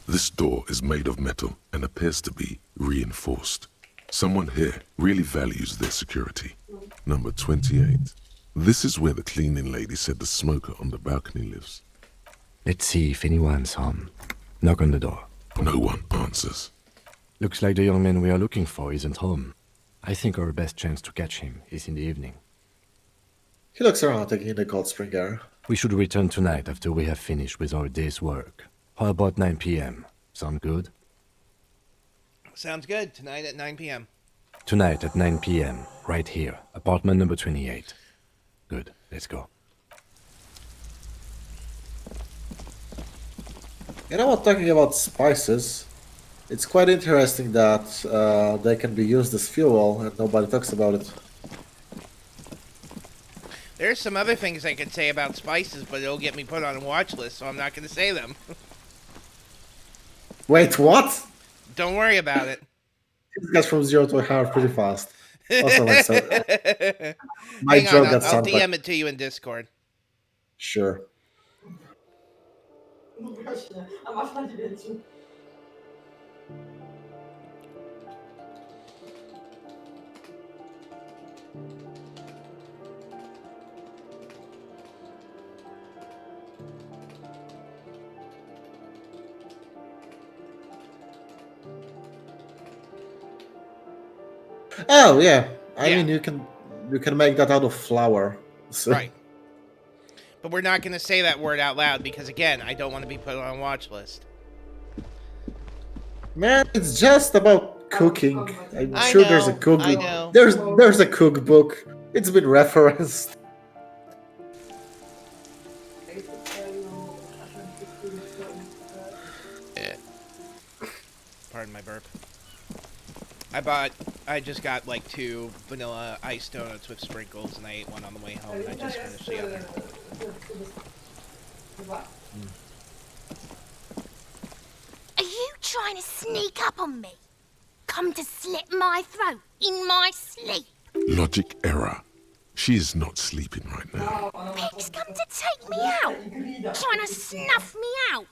This door is made of metal and appears to be reinforced. Someone here really values their security. Number 28. This is where the cleaning lady said the smoker on the balcony lives. Let's see if anyone's home. Knock on the door. No one answers. Looks like the young man we are looking for isn't home. I think our best chance to catch him is in the evening. He looks around, taking in the cold spring air. We should return tonight after we have finished with our day's work. How about 9 p.m.? Sound good? Sounds good. Tonight at 9 p.m. Tonight at 9 p.m., right here, apartment number 28. Good, let's go. You know what, talking about spices, it's quite interesting that they can be used as fuel and nobody talks about it. There's some other things I could say about spices, but it'll get me put on a watch list, so I'm not going to say them. Wait, what? Don't worry about it. It gets from 0 to 100 pretty fast. Also, like, so, my Hang on, joke got I'll sound DM it to you in Discord. Sure. No właśnie, a masz na 9. Oh yeah, I Yeah. mean you can make that out of flour. So, Right. But we're not going to say that word out loud because, again, I don't want to be put on a watch list. man, it's just about cooking. I'm I sure there's a know, cookbook. I know. There's a cookbook. It's been referenced. Pardon my burp. I just got like 2 vanilla iced donuts with sprinkles, and I ate one on the way home, and I just finished the other. Are you trying to sneak up on me? Come to slit my throat in my sleep? Logic error. She is not sleeping right now. Pigs come to take me out? Trying to snuff me out?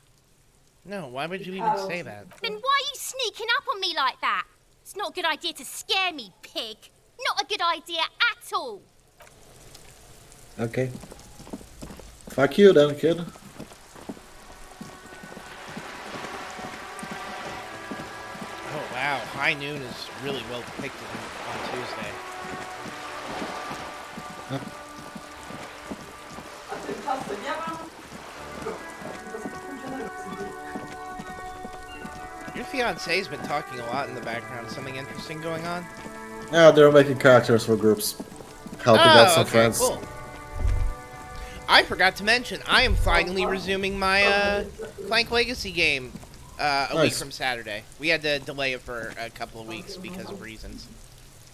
No, why would you even say that? Then why are you sneaking up on me like that? It's not a good idea to scare me, pig. Not a good idea at all. Okay. Fuck you then, kid. Wow, High Noon is really well depicted on Tuesday. A tymczasem ja mam... Your fiance's been talking a lot in the background. Something interesting going on? Yeah, they're making characters for groups, helping out some okay, friends. cool. I forgot to mention, I am finally resuming my Clank Legacy game a week Nice. from Saturday. We had to delay it for a couple of weeks because of reasons.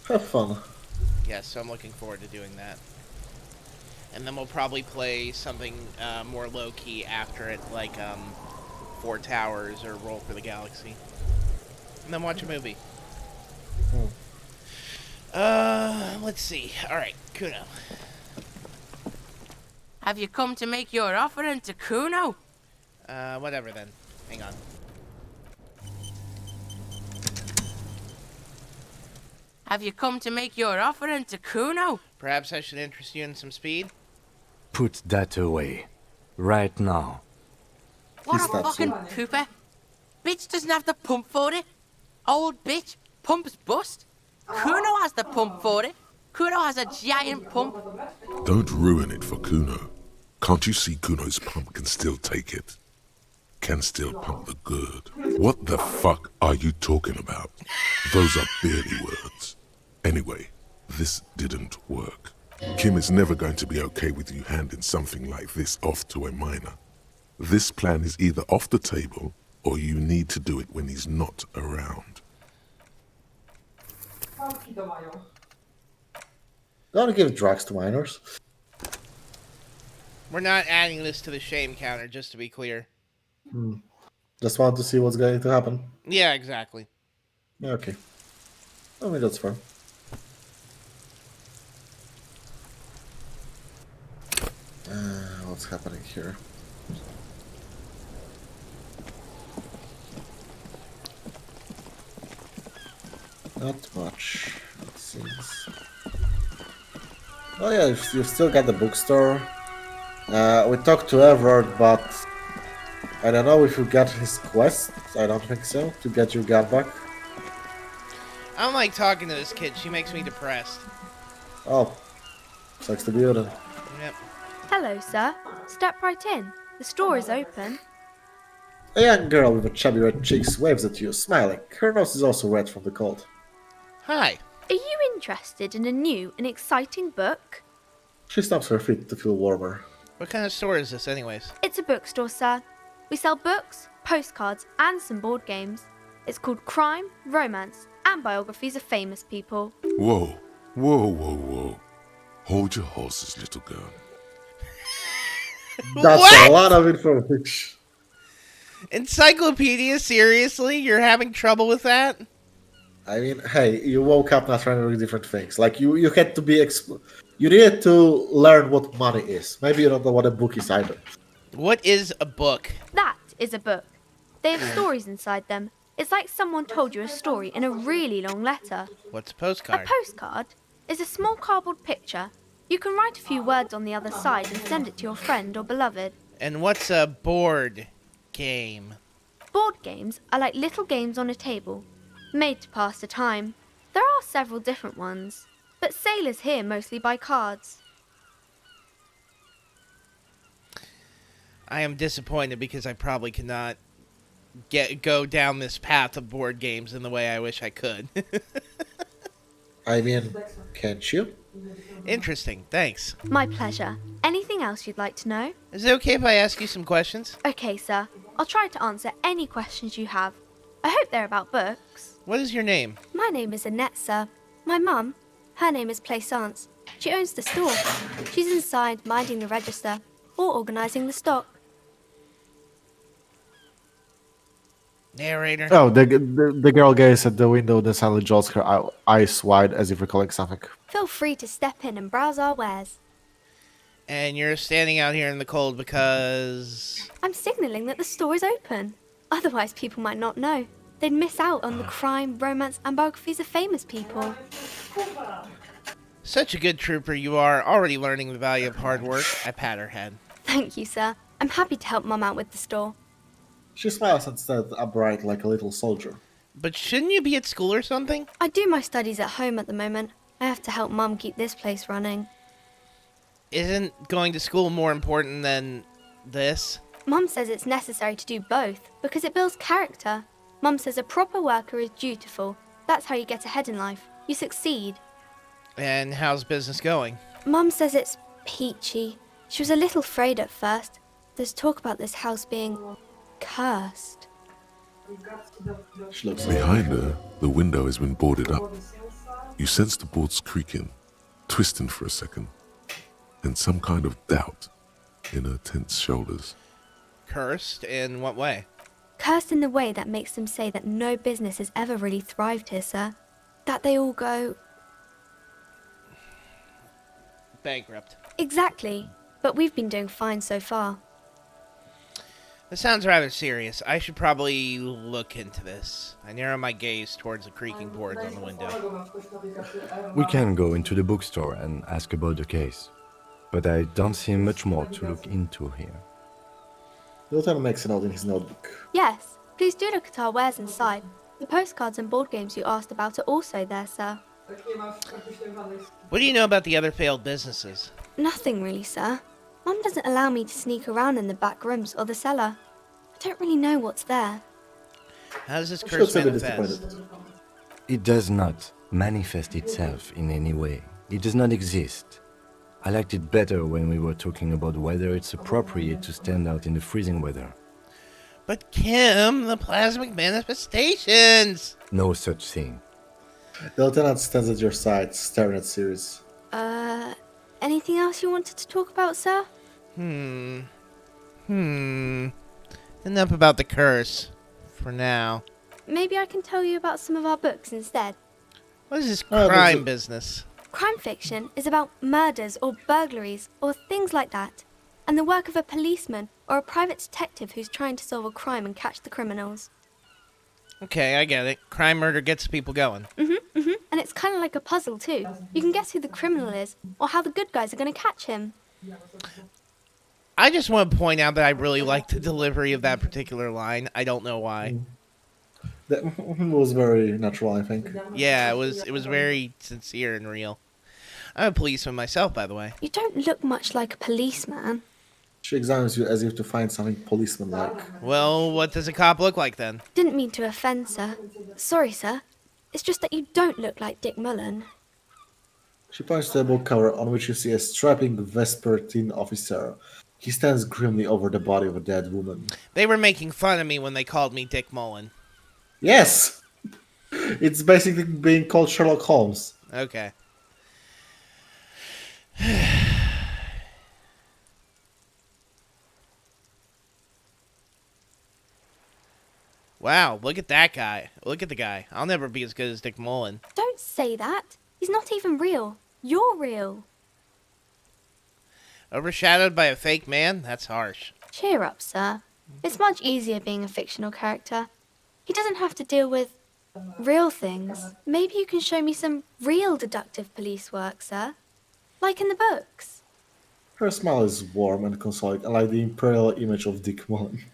Have fun. Yeah, so I'm looking forward to doing that. And then we'll probably play something more low-key after it, like Four Towers or Roll for the Galaxy. And then watch a movie. Let's see. Alright, Kuno. Have you come to make your offering to Kuno? Whatever then. Hang on. Have you come to make your offering to Kuno? Perhaps I should interest you in some speed? Put that away. Right now. What He's a not fucking pooper. Bitch doesn't have the pump for it. Old bitch, pump's bust. Kuno has the pump for it. Kuno has a giant pump. Don't ruin it for Kuno. Can't you see Kuno's pump can still take it? Can still pump the good. What the fuck are you talking about? Those are barely words. Anyway, this didn't work. Kim is never going to be okay with you handing something like this off to a minor. This plan is either off the table, or you need to do it when he's not around. Pałki to mają. Don't give drugs to minors. We're not adding this to the shame counter, just to be clear. Just want to see what's going to happen. Yeah, exactly. Yeah, okay. I mean, that's fine. What's happening here? Not much, it seems. Oh yeah, you've still got the bookstore. We talked to Everett, but I don't know if you got his quest. I don't think so, to get your gun back. I don't like talking to this kid. She makes me depressed. Oh, sucks to be with it. Yep. Hello, sir. Step right in. The store is open. A young girl with a chubby red cheeks waves at you, smiling. Her nose is also red from the cold. Hi. Are you interested in a new and exciting book? She stamps her feet to feel warmer. What kind of store is this, anyways? It's a bookstore, sir. We sell books, postcards, and some board games. It's called Crime, Romance, and Biographies of Famous People. Whoa, whoa, whoa, whoa. Hold your horses, little girl. That's What? a lot of information. Encyclopedia? Seriously? You're having trouble with that? I mean, hey, you woke up not trying to read different things. Like, you had to be... you needed to learn what money is. Maybe you don't know what a book is either. What is a book? That is a book. They have stories inside them. It's like someone told you a story in a really long letter. What's a A postcard? postcard is a small cardboard picture. You can write a few words on the other side and send it to your friend or beloved. And what's a board game? Board games are like little games on a table, made to pass the time. There are several different ones, but sailors here mostly buy cards. I am disappointed because I probably cannot go down this path of board games in the way I wish I could. I mean, can't you? Interesting, thanks. My pleasure. Anything else you'd like to know? Is it okay if I ask you some questions? Okay, sir. I'll try to answer any questions you have. I hope they're about books. What is your name? My name is Annette, sir. My mum, her name is Plaisance. She owns the store. She's inside minding the register or organising the stock. Narrator. Oh, the girl gazes at the window, then suddenly jolts her eyes wide as if recalling something. Feel free to step in and browse our wares. And you're standing out here in the cold because... I'm signalling that the store is open. Otherwise, people might not know. They'd miss out on the crime, romance, and biographies of famous people. Such a good trooper you are, already learning the value of hard work. I pat her head. Thank you, sir. I'm happy to help Mum out with the store. She smiles and stands upright like a little soldier. But shouldn't you be at school or something? I do my studies at home at the moment. I have to help Mum keep this place running. Isn't going to school more important than this? Mum says it's necessary to do both because it builds character. Mum says a proper worker is dutiful. That's how you get ahead in life. You succeed. And how's business going? Mum says it's peachy. She was a little afraid at first. There's talk about this house being cursed. She looks Behind her, the window has been boarded up. You sense the boards creaking, twisting for a second, and some kind of doubt in her tense shoulders. Cursed? In what way? Cursed in the way that makes them say that no business has ever really thrived here, sir. That they all go... Bankrupt. Exactly. But we've been doing fine so far. This sounds rather serious. I should probably look into this. I narrow my gaze towards the creaking boards on the window. We can go into the bookstore and ask about the case. But I don't see much more to look into here. Lieutenant makes a note in his notebook. Yes, please do look at our wares inside. The postcards and board games you asked about are also there, sir. What do you know about the other failed businesses? Nothing really, sir. Mum doesn't allow me to sneak around in the back rooms or the cellar. I don't really know what's there. How does this She curse looks a bit manifest? disappointed. It does not manifest itself in any way. It does not exist. I liked it better when we were talking about whether it's appropriate to stand out in the freezing weather. But Kim, the plasmic manifestations! No such thing. The lieutenant stands at your side, staring at Sirius. Anything else you wanted to talk about, sir? Enough about the curse. For now. Maybe I can tell you about some of our books instead. What is this Oh, there's crime a- business? Crime fiction is about murders or burglaries or things like that, and the work of a policeman or a private detective who's trying to solve a crime and catch the criminals. Okay, I get it. Crime murder gets people going. And it's kind of like a puzzle too. You can guess who the criminal is or how the good guys are going to catch him. I just want to point out that I really like the delivery of that particular line. I don't know why. That was very natural, I think. Yeah, it was very sincere and real. I'm a policeman myself, by the way. You don't look much like a policeman. She examines you as if to find something policeman-like. Well, what does a cop look like then? Didn't mean to offend, sir. Sorry, sir. It's just that you don't look like Dick Mullen. She points to a book cover on which you see a strapping Vespertine officer. He stands grimly over the body of a dead woman. They were making fun of me when they called me Dick Mullen. Yes! It's basically being called Sherlock Holmes. Okay. Wow, look at that guy. Look at the guy. I'll never be as good as Dick Mullen. Don't say that. He's not even real. You're real. Overshadowed by a fake man? That's harsh. Cheer up, sir. It's much easier being a fictional character. He doesn't have to deal with real things. Maybe you can show me some real deductive police work, sir. Like in the books. Her smile is warm and consoling, unlike the imperial image of Dick Mullen.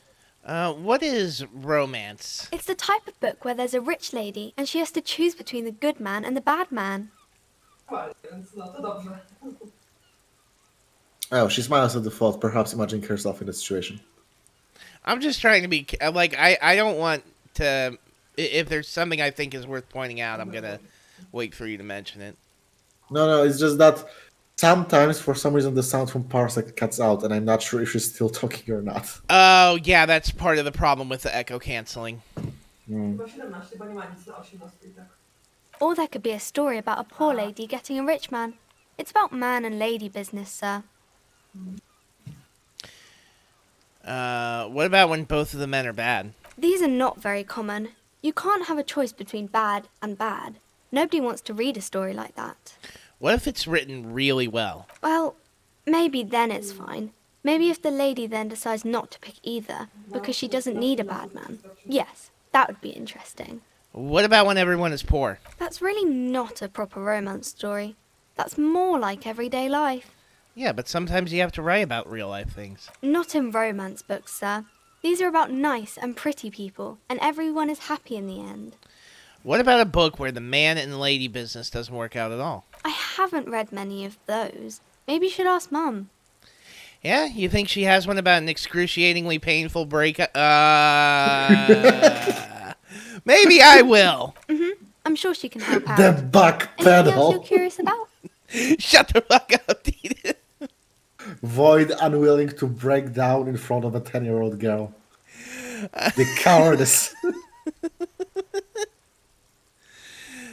What is romance? It's the type of book where there's a rich lady and she has to choose between the good man and the bad man. Więc no to dobrze. Oh, she smiles at the thought, perhaps imagining herself in the situation. I'm just trying to be, like, I don't want to, if there's something I think is worth pointing out, I'm gonna wait for you to mention it. No, it's just that sometimes, for some reason, the sound from Parsec cuts out, and I'm not sure if she's still talking or not. Oh, yeah, that's part of the problem with the echo canceling. Chyba 17, bo nie ma nic na 18 i tak. Or there could be a story about a poor lady getting a rich man. It's about man and lady business, sir. What about when both of the men are bad? These are not very common. You can't have a choice between bad and bad. Nobody wants to read a story like that. What if it's written really well? Well, maybe then it's fine. Maybe if the lady then decides not to pick either, because she doesn't need a bad man. Yes, that would be interesting. What about when everyone is poor? That's really not a proper romance story. That's more like everyday life. Yeah, but sometimes you have to write about real life things. Not in romance books, sir. These are about nice and pretty people, and everyone is happy in the end. What about a book where the man and lady business doesn't work out at all? I haven't read many of those. Maybe you should ask Mum. Yeah? You think she has one about an excruciatingly painful breakup? Maybe I will. I'm sure she can help out. The back Anything else you're pedal. curious about? Shut the fuck up, Dean. Void unwilling to break down in front of a 10-year-old girl. The cowardice.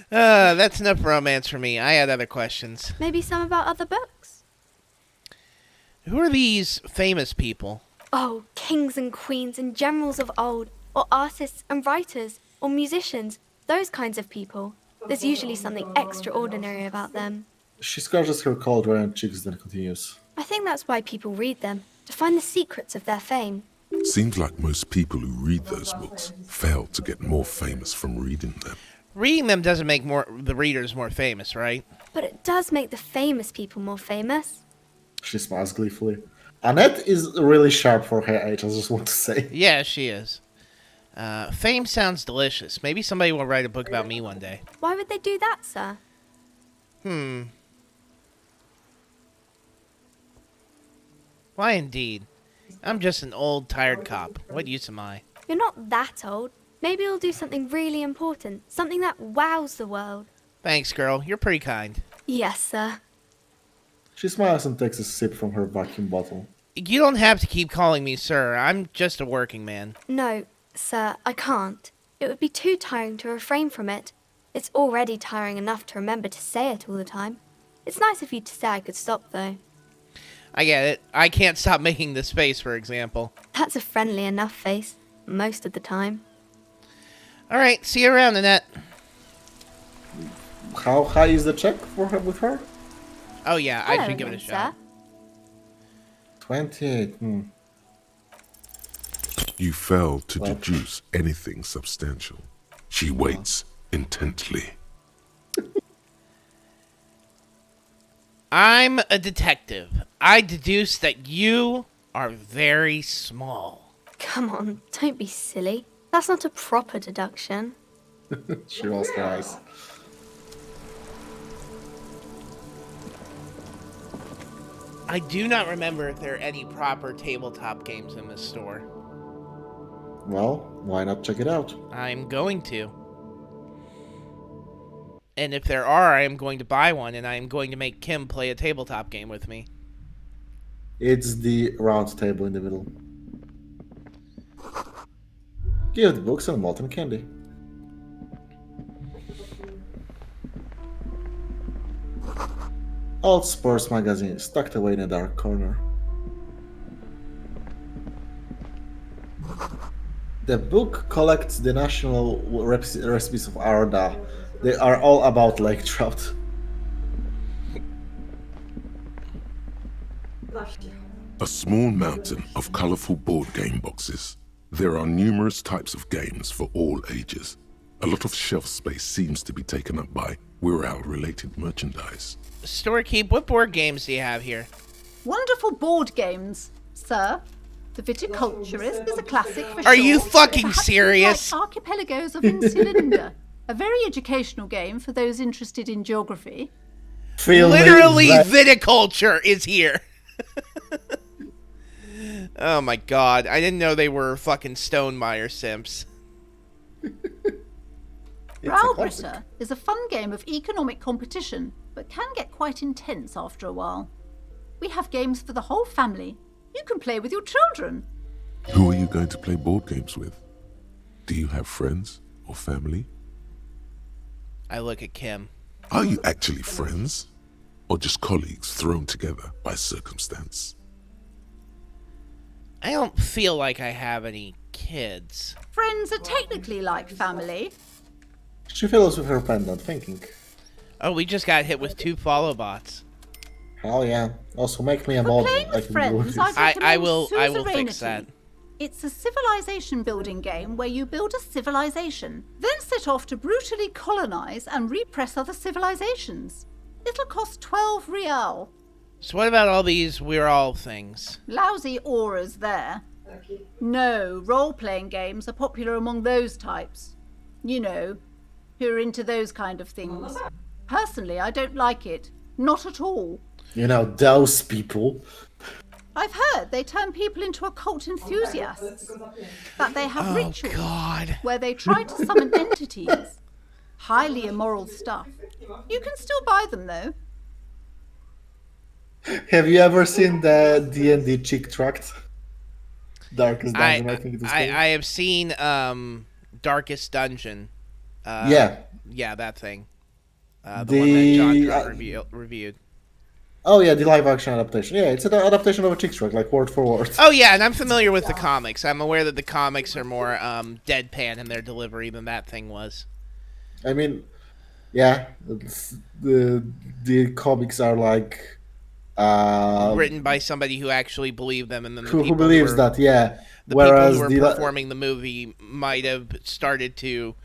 That's enough romance for me. I had other questions. Maybe some about other books? Who are these famous people? Oh, kings and queens and generals of old, or artists and writers, or musicians, those kinds of people. There's usually something extraordinary about them. She scratches her cold round cheeks, then continues. I think that's why people read them, to find the secrets of their fame. Seems like most people who read those books fail to get more famous from reading them. Reading them doesn't make the readers more famous, right? But it does make the famous people more famous. She smiles gleefully. Annette is really sharp for her age, I just want to say. Yeah, she is. Fame sounds delicious. Maybe somebody will write a book about me one day. Why would they do that, sir? Why indeed? I'm just an old, tired cop. What use am I? You're not that old. Maybe you'll do something really important. Something that wows the world. Thanks, girl. You're pretty kind. Yes, sir. She smiles and takes a sip from her vacuum bottle. You don't have to keep calling me sir. I'm just a working man. No, sir, I can't. It would be too tiring to refrain from it. It's already tiring enough to remember to say it all the time. It's nice of you to say I could stop, though. I get it. I can't stop making this face, for example. That's a friendly enough face, most of the time. Alright, see you around, Annette. How high is the check for her with her? Oh yeah, I Hello should give it a again, shot. sir. 28. You fail to Well. deduce anything substantial. She waits intently. I'm a detective. I deduce that you are very small. Come on, don't be silly. That's not a proper deduction. She rolls her eyes. I do not remember if there are any proper tabletop games in this store. Well, why not check it out? I'm going to. And if there are, I am going to buy one, and I am going to make Kim play a tabletop game with me. It's the round table in the middle. Give the books and molten candy. Old sports magazine is tucked away in a dark corner. The book collects the national recipes of Arda. They are all about lake trout. 15. A small mountain of colorful board game boxes. There are numerous types of games for all ages. A lot of shelf space seems to be taken up by Wirral-related merchandise. Storekeep, what board games do you have here? Wonderful board games, sir. The Viticulturist is a classic for Are you sure. fucking Perhaps you'd serious? Like Archipelagos of Insulinda, a very educational game for those interested in geography. Literally, viticulture is here. Oh my god, I didn't know they were fucking Stonemeyer simps. Browbritter is a fun game of economic competition, but can get quite intense after a while. We have games for the whole family. You can play with your children. Who are you going to play board games with? Do you have friends or family? I look at Kim. Are you actually friends? Or just colleagues thrown together by circumstance? I don't feel like I have any kids. Friends are technically like family. She fiddles with her pendant, thinking. Oh, we just got hit with 2 follow bots. Hell yeah. Also, make me a For mod. playing with friends, I'd I recommend will fix Suzerainty. that. It's a civilization building game where you build a civilization, then set off to brutally colonize and repress other civilizations. It'll cost 12 real. So what about all these we're all things? Lousy auras there. No, role-playing games are popular among those types. You know, who are into those kind of things. Personally, I don't like it. Not at all. You know, those people. I've heard they turn people into occult enthusiasts. That they have rituals where they try to summon entities. Highly immoral stuff. You can still buy them, though. Have you ever seen the D&D chick tract? Darkest Dungeon, I think it is called. I have seen Darkest Dungeon. Yeah. Yeah, that thing. The one that John Dredd reviewed. Oh yeah, the live action adaptation. Yeah, it's an adaptation of a chick tract, like word for word. Oh yeah, and I'm familiar with the comics. I'm aware that the comics are more deadpan in their delivery than that thing was. I mean, yeah, the comics are like written by somebody who actually believed them, and then the who people believes who were, that, yeah. The Whereas people who were performing the movie might have started to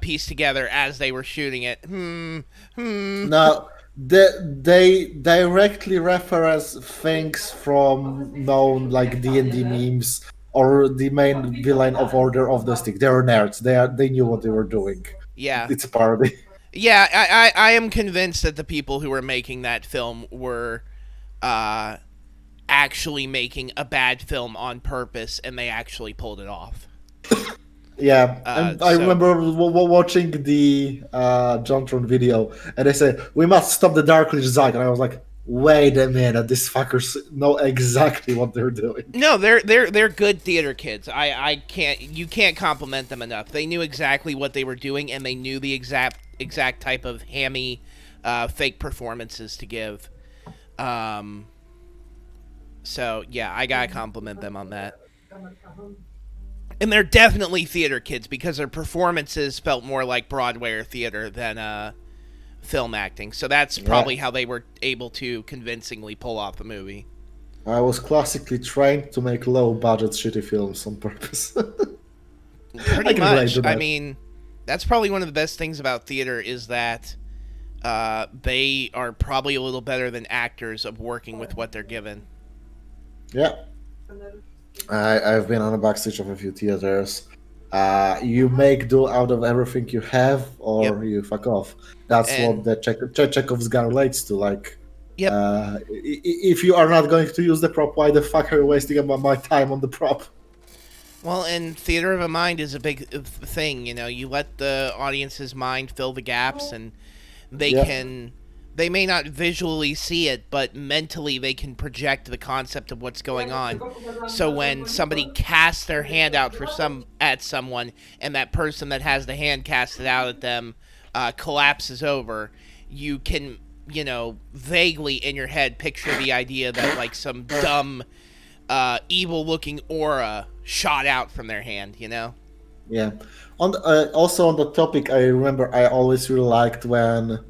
piece together as they were shooting it. No, they directly reference things from known like D&D memes or the main villain of Order of the Stick. They were nerds. They knew what they were doing. Yeah, it's a parody. Yeah, I am convinced that the people who were making that film were actually making a bad film on purpose, and they actually pulled it off. Yeah, and I remember watching the Jontron video, and they said, "We must stop the Darkly Zag," and I was like, "Wait a minute, these fuckers know exactly what they're doing." No, they're good theater kids. You can't compliment them enough. They knew exactly what they were doing, and they knew the exact type of hammy, fake performances to give. So yeah, I gotta compliment them on that. And they're definitely theater kids because their performances felt more like Broadway or theater than film acting. So that's probably how they were able to convincingly pull off the movie. I was classically trained to make low-budget shitty films on purpose. Pretty much. I mean, that's probably one of the best things about theater is that they are probably a little better than actors of working with what they're given. Yeah. I've been on the backstage of a few theaters. You make do out of everything you have, or you fuck off. That's what the Chekhov's gun relates to. Like, if you are not going to use the prop, why the fuck are you wasting my time on the prop? Well, and theater of a mind is a big thing. You know, you let the audience's mind fill the gaps, and they can. They may not visually see it, but mentally they can project the concept of what's going on. So when somebody casts their hand out at someone, and that person that has the hand casted out at them collapses over, you can, vaguely in your head picture the idea that like some dumb, evil-looking aura shot out from their hand. Yeah. Also on the topic, I remember I always really liked when.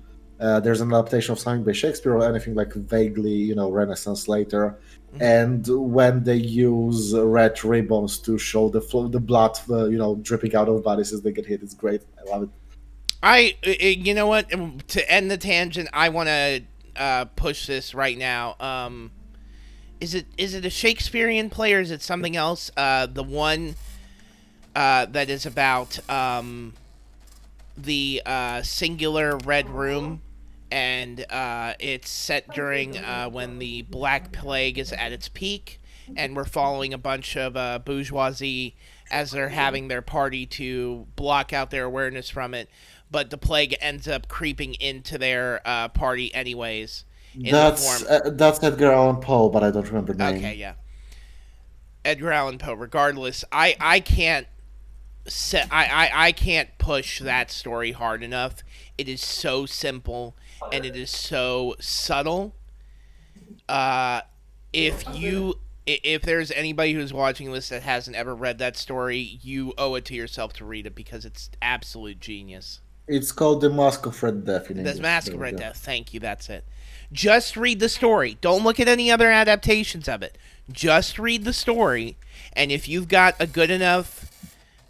There's an adaptation of something by Shakespeare or anything like vaguely, Renaissance later, and when they use red ribbons to show the blood, dripping out of bodies as they get hit, it's great. I love it. You know what? To end the tangent, I want to push this right now. Is it a Shakespearean play or is it something else? The one that is about the singular red room. And it's set during when the Black Plague is at its peak, and we're following a bunch of bourgeoisie as they're having their party to block out their awareness from it, but the plague ends up creeping into their party anyways. That's Edgar Allan Poe, but I don't remember the name. Okay, yeah. Edgar Allan Poe. Regardless, I can't I can't push that story hard enough. It is so simple and it is so subtle. If there's anybody who's watching this that hasn't ever read that story, you owe it to yourself to read it because it's absolute genius. It's called The Mask of Red Death in English. The Mask of Red Death. Thank you. That's it. Just read the story. Don't look at any other adaptations of it. Just read the story, and if you've got a good enough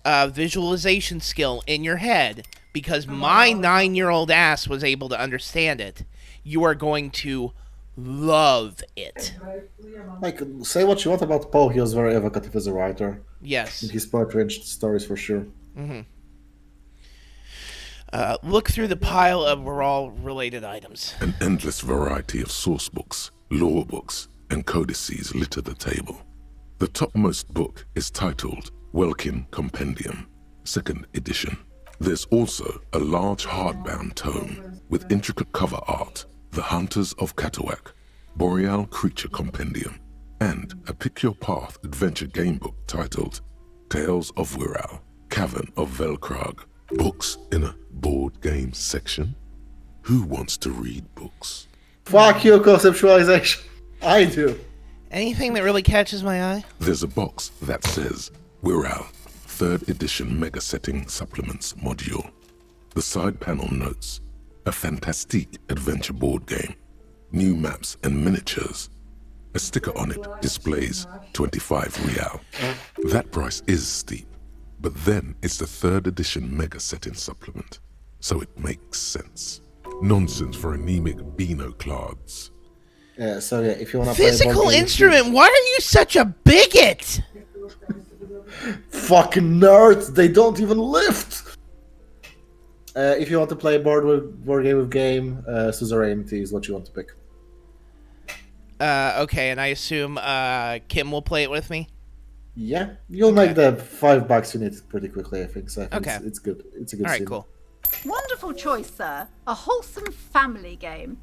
visualization skill in your head, because my 9-year-old ass was able to understand it, you are going to love it. Like, say what you want about Poe, he was very evocative as a writer. Yes. In his poetry and stories, for sure. Look through the pile of all related items. An endless variety of source books, lore books, and codices litter the table. The topmost book is titled Welkin Compendium, 2nd edition. There's also a large hardbound tome with intricate cover art, The Hunters of Catawak, Boreal Creature Compendium, and a Pick Your Path adventure game book titled Tales of Wirral, Cavern of Velkrag. Books in a board game section? Who wants to read books? Fuck you, conceptualization. I do. Anything that really catches my eye? There's a box that says Wirral, 3rd edition Mega Setting Supplements module. The side panel notes, a fantastique adventure board game, new maps and miniatures. A sticker on it displays 25 real. That price is steep, but then it's the 3rd edition Mega Setting Supplement, so it makes sense. Nonsense for anemic Beano-clads. So yeah, if you want to play a board Physical game, instrument? Why are you such a bigot? Fucking nerds, they don't even lift! If you want to play a board game with game, Suzerainty is what you want to pick. Okay, and I assume Kim will play it with me? Yeah, you'll make the $5 you need pretty quickly, I think. So I think Okay. it's good. It's a good All right, scene. cool. Wonderful choice, sir. A wholesome family game.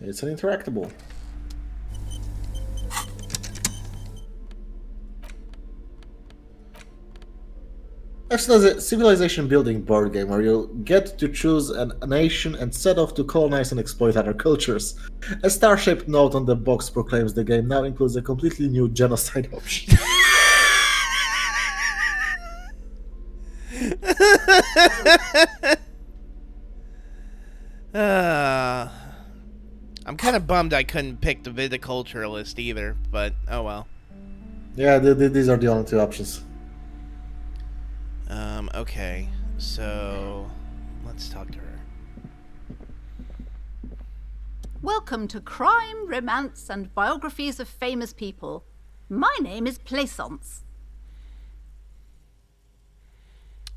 It's an interactable. Actually, there's a civilization building board game where you get to choose a nation and set off to colonize and exploit other cultures. A star-shaped note on the box proclaims the game now includes a completely new genocide option. I'm kind of bummed I couldn't pick the viticulturalist either, but oh well. Yeah, these are the only two options. Okay, so let's talk to her. Welcome to Crime, Romance, and Biographies of Famous People. My name is Plaisance.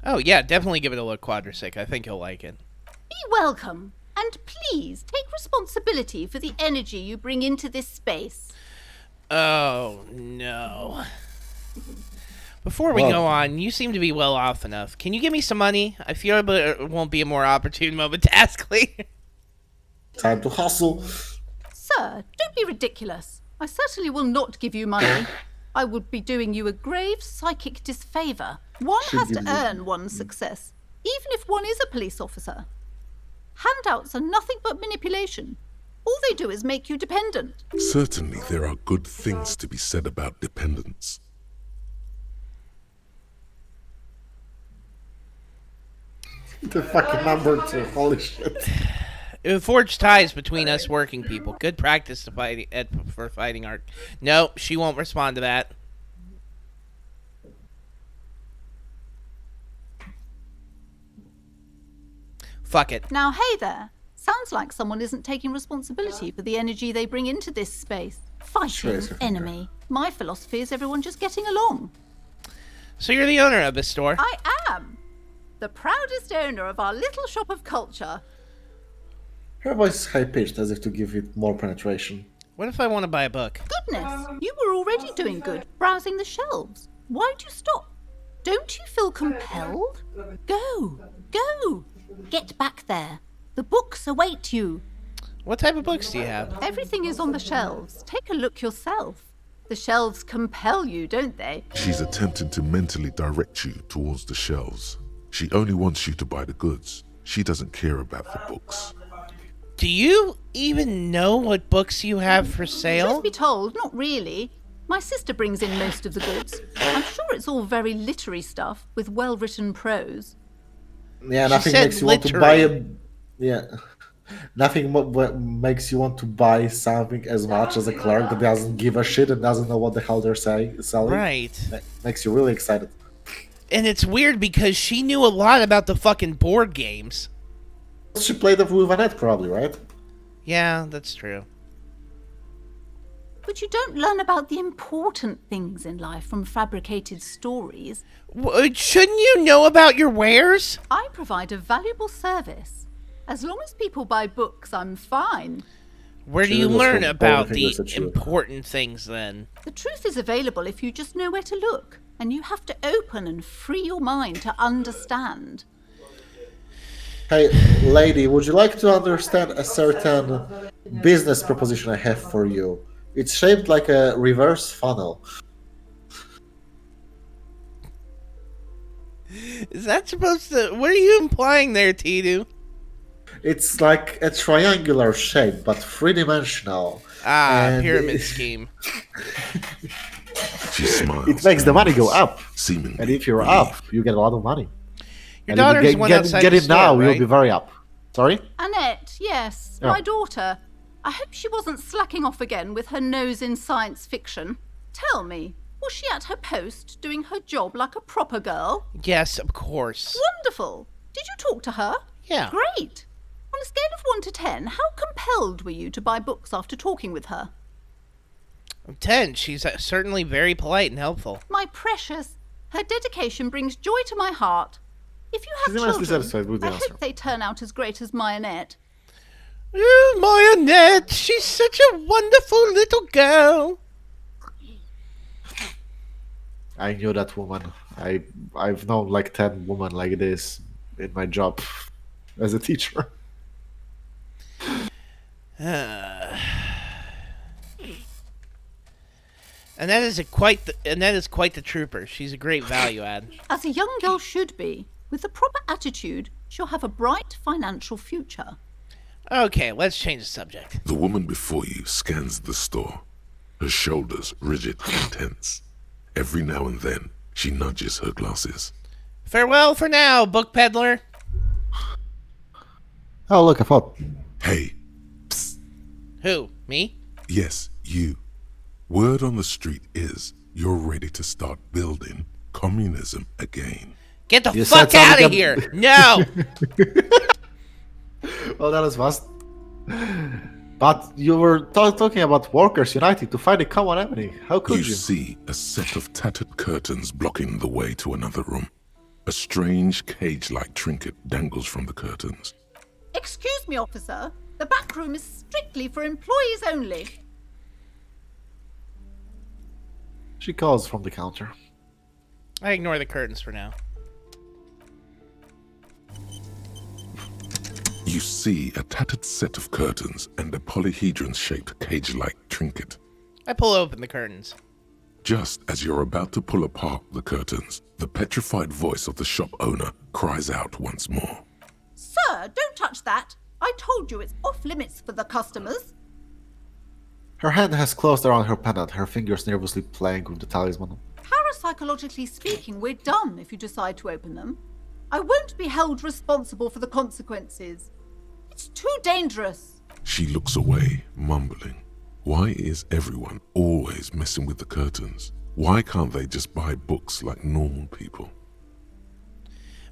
Oh yeah, definitely give it a look, Quadrasic. I think you'll like it. Be welcome, and please take responsibility for the energy you bring into this space. Oh no. Before we go on, you seem to be well off enough. Can you give me some money? I fear it won't be a more opportune moment to ask later. Time to hustle. Sir, don't be ridiculous. I certainly will not give you money. I would be doing you a grave psychic disfavour. One has to earn one's success, even if one is a police officer. Handouts are nothing but manipulation. All they do is make you dependent. Certainly there are good things to be said about dependence. The fucking number 2, holy shit. It would forge ties between us working people. Good practice to for fighting art. No, she won't respond to that. Fuck it. Now, hey there. Sounds like someone isn't taking responsibility for the energy they bring into this space. Fighting enemy. My philosophy is everyone just getting along. So you're the owner of this store? I am. The proudest owner of our little shop of culture. Her voice is high-pitched, as if to give it more penetration. What if I want to buy a book? Goodness, you were already doing good, browsing the shelves. Why'd you stop? Don't you feel compelled? Go, go. Get back there. The books await you. What type of books do you have? Everything is on the shelves. Take a look yourself. The shelves compel you, don't they? She's attempting to mentally direct you towards the shelves. She only wants you to buy the goods. She doesn't care about the books. Do you even know what books you have for sale? Truth be told, not really. My sister brings in most of the goods. I'm sure it's all very literary stuff with well-written prose. Yeah, nothing makes you want to buy a... Yeah. Nothing makes you want to buy something as much as a clerk that doesn't give a shit and doesn't know what the hell they're selling. Right. Makes you really excited. And it's weird because she knew a lot about the fucking board games. She played with Annette, probably, right? Yeah, that's true. But you don't learn about the important things in life from fabricated stories. Shouldn't you know about your wares? I provide a valuable service. As long as people buy books, I'm fine. Where do you learn about the important things, then? The truth is available if you just know where to look. And you have to open and free your mind to understand. Hey, lady, would you like to understand a certain business proposition I have for you? It's shaped like a reverse funnel. Is that supposed to... What are you implying there, Tidu? It's like a triangular shape, but three-dimensional. Ah, pyramid scheme. She smiles. It makes the money go up. Seemingly And if you're up, you get a lot of money. Your daughter's one outside get the it store, now, right? you'll be very up. Sorry? Annette, yes, Yeah. my daughter. I hope she wasn't slacking off again with her nose in science fiction. Tell me, was she at her post doing her job like a proper girl? Yes, of course. Wonderful. Did you talk to her? Yeah. Great. On a scale of 1 to 10, how compelled were you to buy books after talking with her? 10. She's certainly very polite and helpful. My precious, her dedication brings joy to my heart. If you have She's immensely children, satisfied with the I answer. hope they turn out as great as my Annette. Oh, my Annette, she's such a wonderful little girl. I knew that woman. I've known like 10 women like this in my job as a teacher. And that is quite the trooper. She's a great value add. As a young girl should be, with the proper attitude, she'll have a bright financial future. Okay, let's change the subject. The woman before you scans the store, her shoulders rigid and tense. Every now and then, she nudges her glasses. Farewell for now, book peddler. Oh, look, I thought. Hey, Who? Me? yes, you. Word on the street is you're ready to start building communism again. Get the You fuck said out of something here! No! Well, that was fast. But you were talking about workers united to fight a common enemy. How could you? You see a set of tattered curtains blocking the way to another room. A strange cage-like trinket dangles from the curtains. Excuse me, officer. The back room is strictly for employees only. She calls from the counter. I ignore the curtains for now. You see a tattered set of curtains and a polyhedron-shaped cage-like trinket. I pull open the curtains. Just as you're about to pull apart the curtains, the petrified voice of the shop owner cries out once more. Sir, don't touch that. I told you it's off limits for the customers. Her hand has closed around her pendant, her fingers nervously playing with the talisman. Parapsychologically speaking, we're done if you decide to open them. I won't be held responsible for the consequences. It's too dangerous. She looks away, mumbling. Why is everyone always messing with the curtains? Why can't they just buy books like normal people?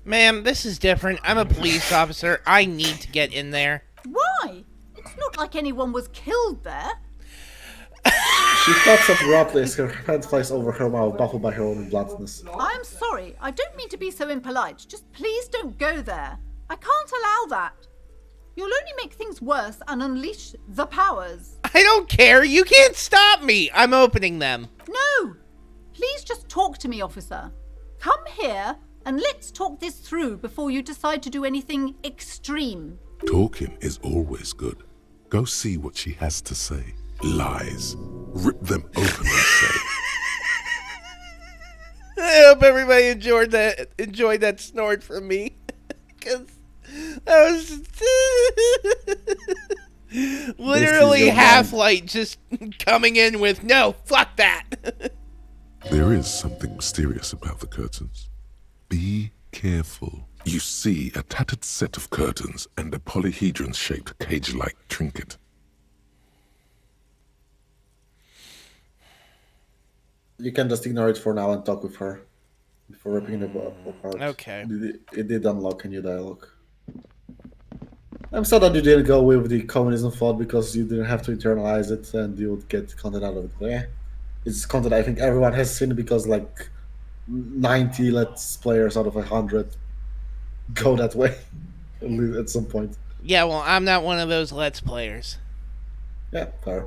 Ma'am, this is different. I'm a police officer. I need to get in there. Why? It's not like anyone was killed there. She stops abruptly as her hand flies over her mouth, baffled by her own bluntness. I'm sorry. I don't mean to be so impolite. Just please don't go there. I can't allow that. You'll only make things worse and unleash the powers. I don't care. You can't stop me. I'm opening them. No! Please just talk to me, officer. Come here and let's talk this through before you decide to do anything extreme. Talking is always good. Go see what she has to say. Lies. Rip them open and say. I hope everybody enjoyed that snort from me. Because that was literally Half-Light just coming in with, no, fuck that. There is something mysterious about the curtains. Be careful. You see a tattered set of curtains and a polyhedron-shaped cage-like trinket. You can just ignore it for now and talk with her before ripping the book apart. Okay. It did unlock a new dialogue. I'm sad that you didn't go with the communism thought because you didn't have to internalize it and you would get content out of it. But yeah, it's content I think everyone has seen because like 90 Let's Players out of 100 go that way at some point. Yeah, well, I'm not one of those Let's Players. Yeah, fair.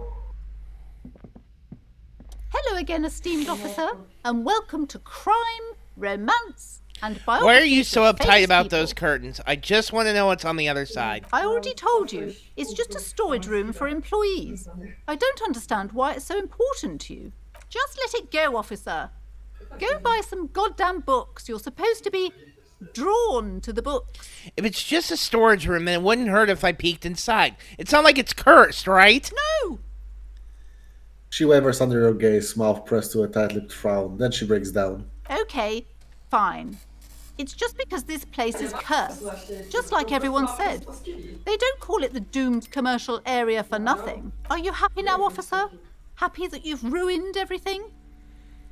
Hello again, esteemed officer, and welcome to Crime, Romance, and Biography. Why are you so of uptight Famous about People. those curtains? I just want to know what's on the other side. I already told you, it's just a storage room for employees. I don't understand why it's so important to you. Just let it go, officer. Go and buy some goddamn books. You're supposed to be drawn to the books. If it's just a storage room, then it wouldn't hurt if I peeked inside. It's not like it's cursed, right? No! She wavers under your gaze, mouth pressed to a tight-lipped frown. Then she breaks down. Okay, fine. It's just because this place is cursed, just like everyone said. They don't call it the doomed commercial area for nothing. Are you happy now, officer? Happy that you've ruined everything?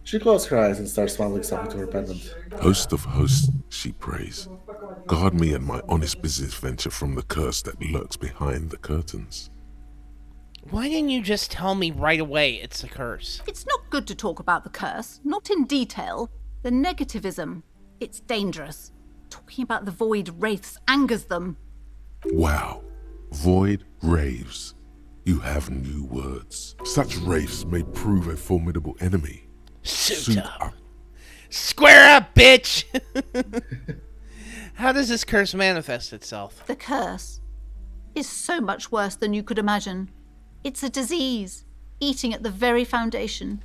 She closes her eyes and starts mumbling something to her pendant. Host of hosts, she prays. Guard me and my honest business venture from the curse that lurks behind the curtains. Why didn't you just tell me right away it's a curse? It's not good to talk about the curse, not in detail. The negativism. It's dangerous. Talking about the void wraiths angers them. Wow. Void raves. You have new words. Such wraiths may prove a formidable enemy. Suit up. Square up, bitch! How does this curse manifest itself? The curse is so much worse than you could imagine. It's a disease, eating at the very foundation.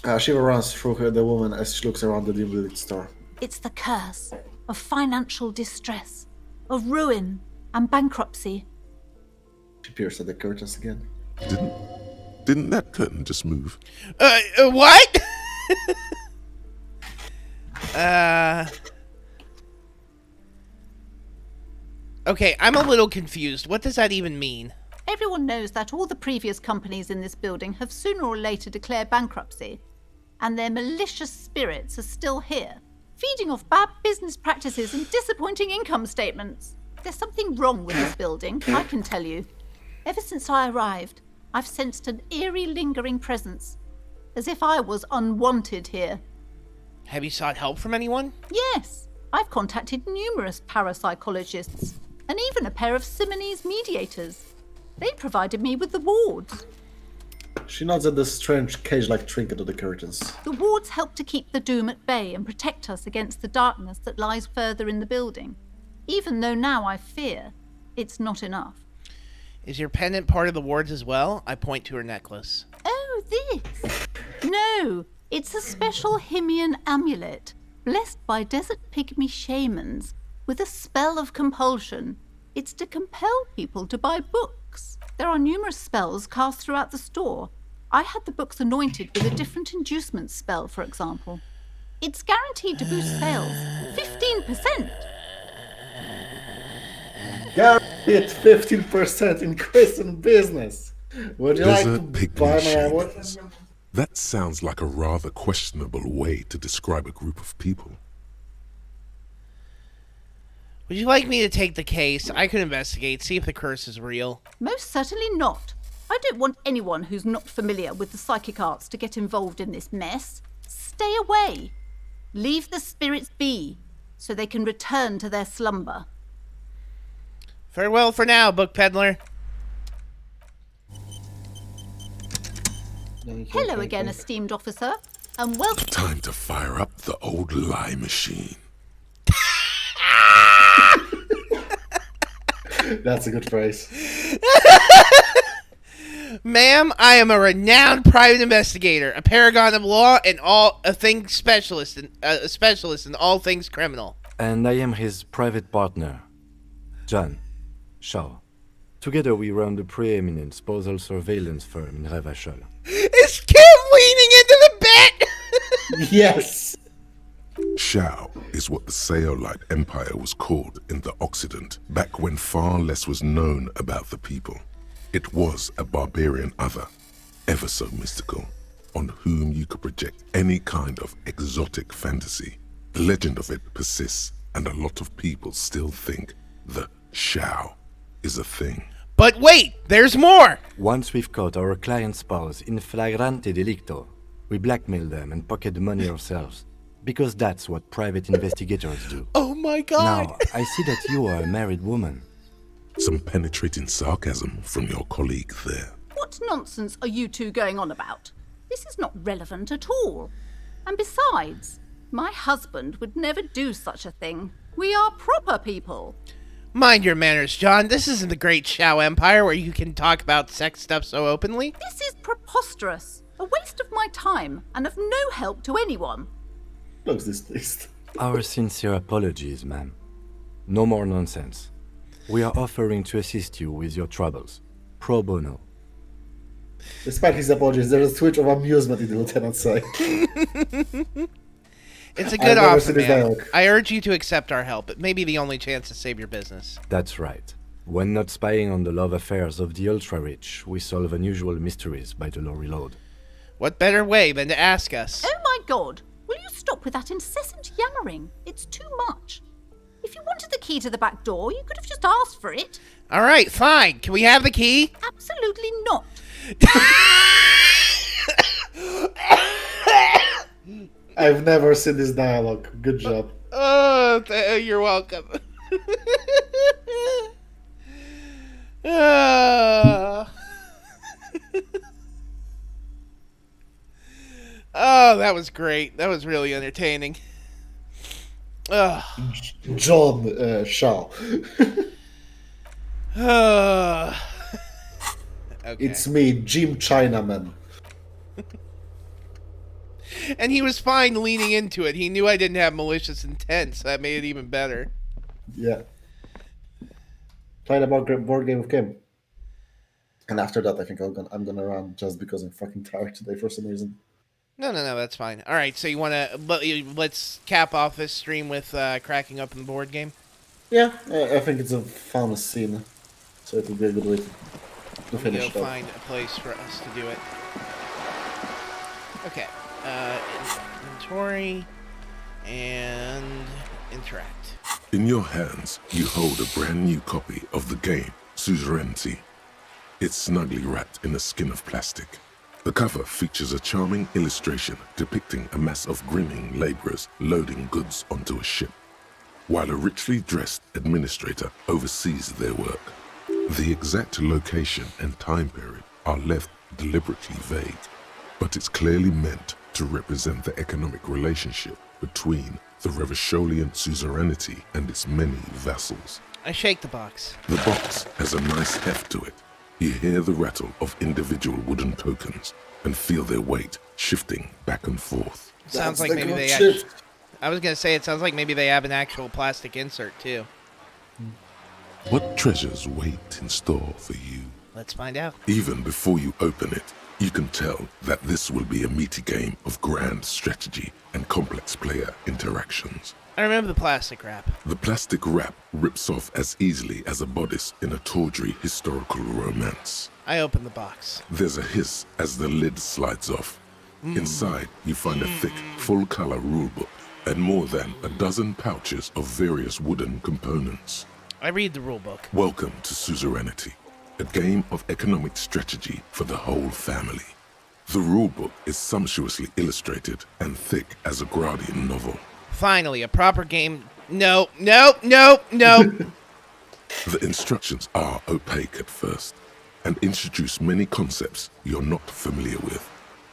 A shiver runs through her, the woman as she looks around the dimly lit store. It's the curse of financial distress, of ruin and bankruptcy. She peers at the curtains again. Didn't that curtain just move? What? Okay, I'm a little confused. What does that even mean? Everyone knows that all the previous companies in this building have sooner or later declared bankruptcy, and their malicious spirits are still here, feeding off bad business practices and disappointing income statements. There's something wrong with this building, I can tell you. Ever since I arrived, I've sensed an eerie, lingering presence, as if I was unwanted here. Have you sought help from anyone? Yes, I've contacted numerous parapsychologists, and even a pair of Simonese mediators. They provided me with the wards. She nods at the strange cage-like trinket of the curtains. The wards help to keep the doom at bay and protect us against the darkness that lies further in the building. Even though now I fear, it's not enough. Is your pendant part of the wards as well? I point to her necklace. Oh, this? No, it's a special Himian amulet, blessed by desert pygmy shamans, with a spell of compulsion. It's to compel people to buy books. There are numerous spells cast throughout the store. I had the books anointed with a different inducement spell, for example. It's guaranteed to boost sales 15%. Guaranteed 15% increase in business. Would you like to Desert buy my pygmy amulet? shamans. That sounds like a rather questionable way to describe a group of people. Would you like me to take the case? I could investigate, see if the curse is real. Most certainly not. I don't want anyone who's not familiar with the psychic arts to get involved in this mess. Stay away. Leave the spirits be, so they can return to their slumber. Farewell for now, book peddler. Hello again, esteemed officer, and welcome. Time to fire up the old lie machine. That's a good phrase. Ma'am, I am a renowned private investigator, a paragon of law, and a specialist in all things criminal. And I am his private partner, John Shaw. Together we run the preeminent postal surveillance firm in Revachol. Is Kim leaning into the bed? Yes! Shao is what the Saolite Empire was called in the Occident, back when far less was known about the people. It was a barbarian other, ever so mystical, on whom you could project any kind of exotic fantasy. The legend of it persists and a lot of people still think the Shao is a thing. But wait, there's more! Once we've caught our client's spouse in flagrante delicto, we blackmail them and pocket the money ourselves. Because that's what private investigators do. Oh my god! Now, I see that you are a married woman. Some penetrating sarcasm from your colleague there. What nonsense are you two going on about? This is not relevant at all. And besides, my husband would never do such a thing. We are proper people. Mind your manners, John. This isn't the Great Shao Empire where you can talk about sex stuff so openly. This is preposterous. A waste of my time and of no help to anyone. Close this, please. Our sincere apologies, ma'am. No more nonsense. We are offering to assist you with your troubles. Pro bono. Despite his apologies, there's a twitch of amusement in the lieutenant's eye. It's a good I've never offer, seen his man. dialogue. I urge you to accept our help. It may be the only chance to save your business. That's right. When not spying on the love affairs of the ultra-rich, we solve unusual mysteries by the low reload. What better way than to ask us? Oh my god! Will you stop with that incessant yammering? It's too much. If you wanted the key to the back door, you could have just asked for it. All right, fine. Can we have the key? Absolutely not. I've never seen this dialogue. Good job. Oh, you're welcome. Oh, that was great. That was really entertaining. John Shaw. Okay. It's me, Jim Chinaman. And he was fine leaning into it. He knew I didn't have malicious intent, so that made it even better. Yeah. Playing a board game with Kim. And after that, I think I'm gonna run just because I'm fucking tired today for some reason. No, that's fine. All right, so you want to let's cap off this stream with cracking up in the board game? Yeah, I think it's a fun scene, so it will be a good way to finish it Go off. find a place for us to do it. Okay. Inventory and interact. In your hands, you hold a brand new copy of the game, Suzerainty. It's snugly wrapped in a skin of plastic. The cover features a charming illustration depicting a mass of grinning laborers loading goods onto a ship, while a richly dressed administrator oversees their work. The exact location and time period are left deliberately vague, but it's clearly meant to represent the economic relationship between the Revacholian suzerainty and its many vassals. I shake the box. The box has a nice heft to it. You hear the rattle of individual wooden tokens and feel their weight shifting back and forth. Sounds like maybe they I was going to say, it sounds like maybe they have an actual plastic insert, too. What treasures wait in store for you? Let's find out. Even before you open it, you can tell that this will be a meaty game of grand strategy and complex player interactions. I remember the plastic wrap. The plastic wrap rips off as easily as a bodice in a tawdry historical romance. I open the box. There's a hiss as the lid slides off. Inside, you find a thick, full-color rulebook and more than a dozen pouches of various wooden components. I read the rulebook. Welcome to Suzerainty, a game of economic strategy for the whole family. The rulebook is sumptuously illustrated and thick as a Gradian novel. Finally, a proper game. No. The instructions are opaque at first and introduce many concepts you're not familiar with.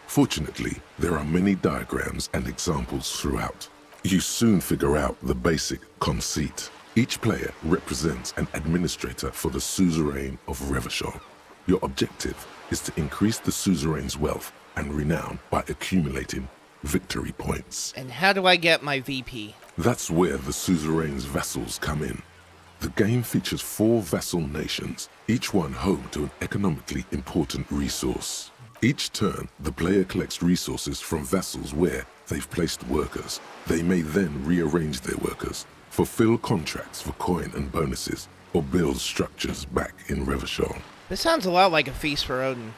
Fortunately, there are many diagrams and examples throughout. You soon figure out the basic conceit. Each player represents an administrator for the suzerain of Revachol. Your objective is to increase the suzerain's wealth and renown by accumulating victory points. And how do I get my VP? That's where the suzerain's vassals come in. The game features 4 vassal nations, each one home to an economically important resource. Each turn, the player collects resources from vassals where they've placed workers. They may then rearrange their workers, fulfill contracts for coin and bonuses, or build structures back in Revachol. This sounds a lot like a Feast for Odin.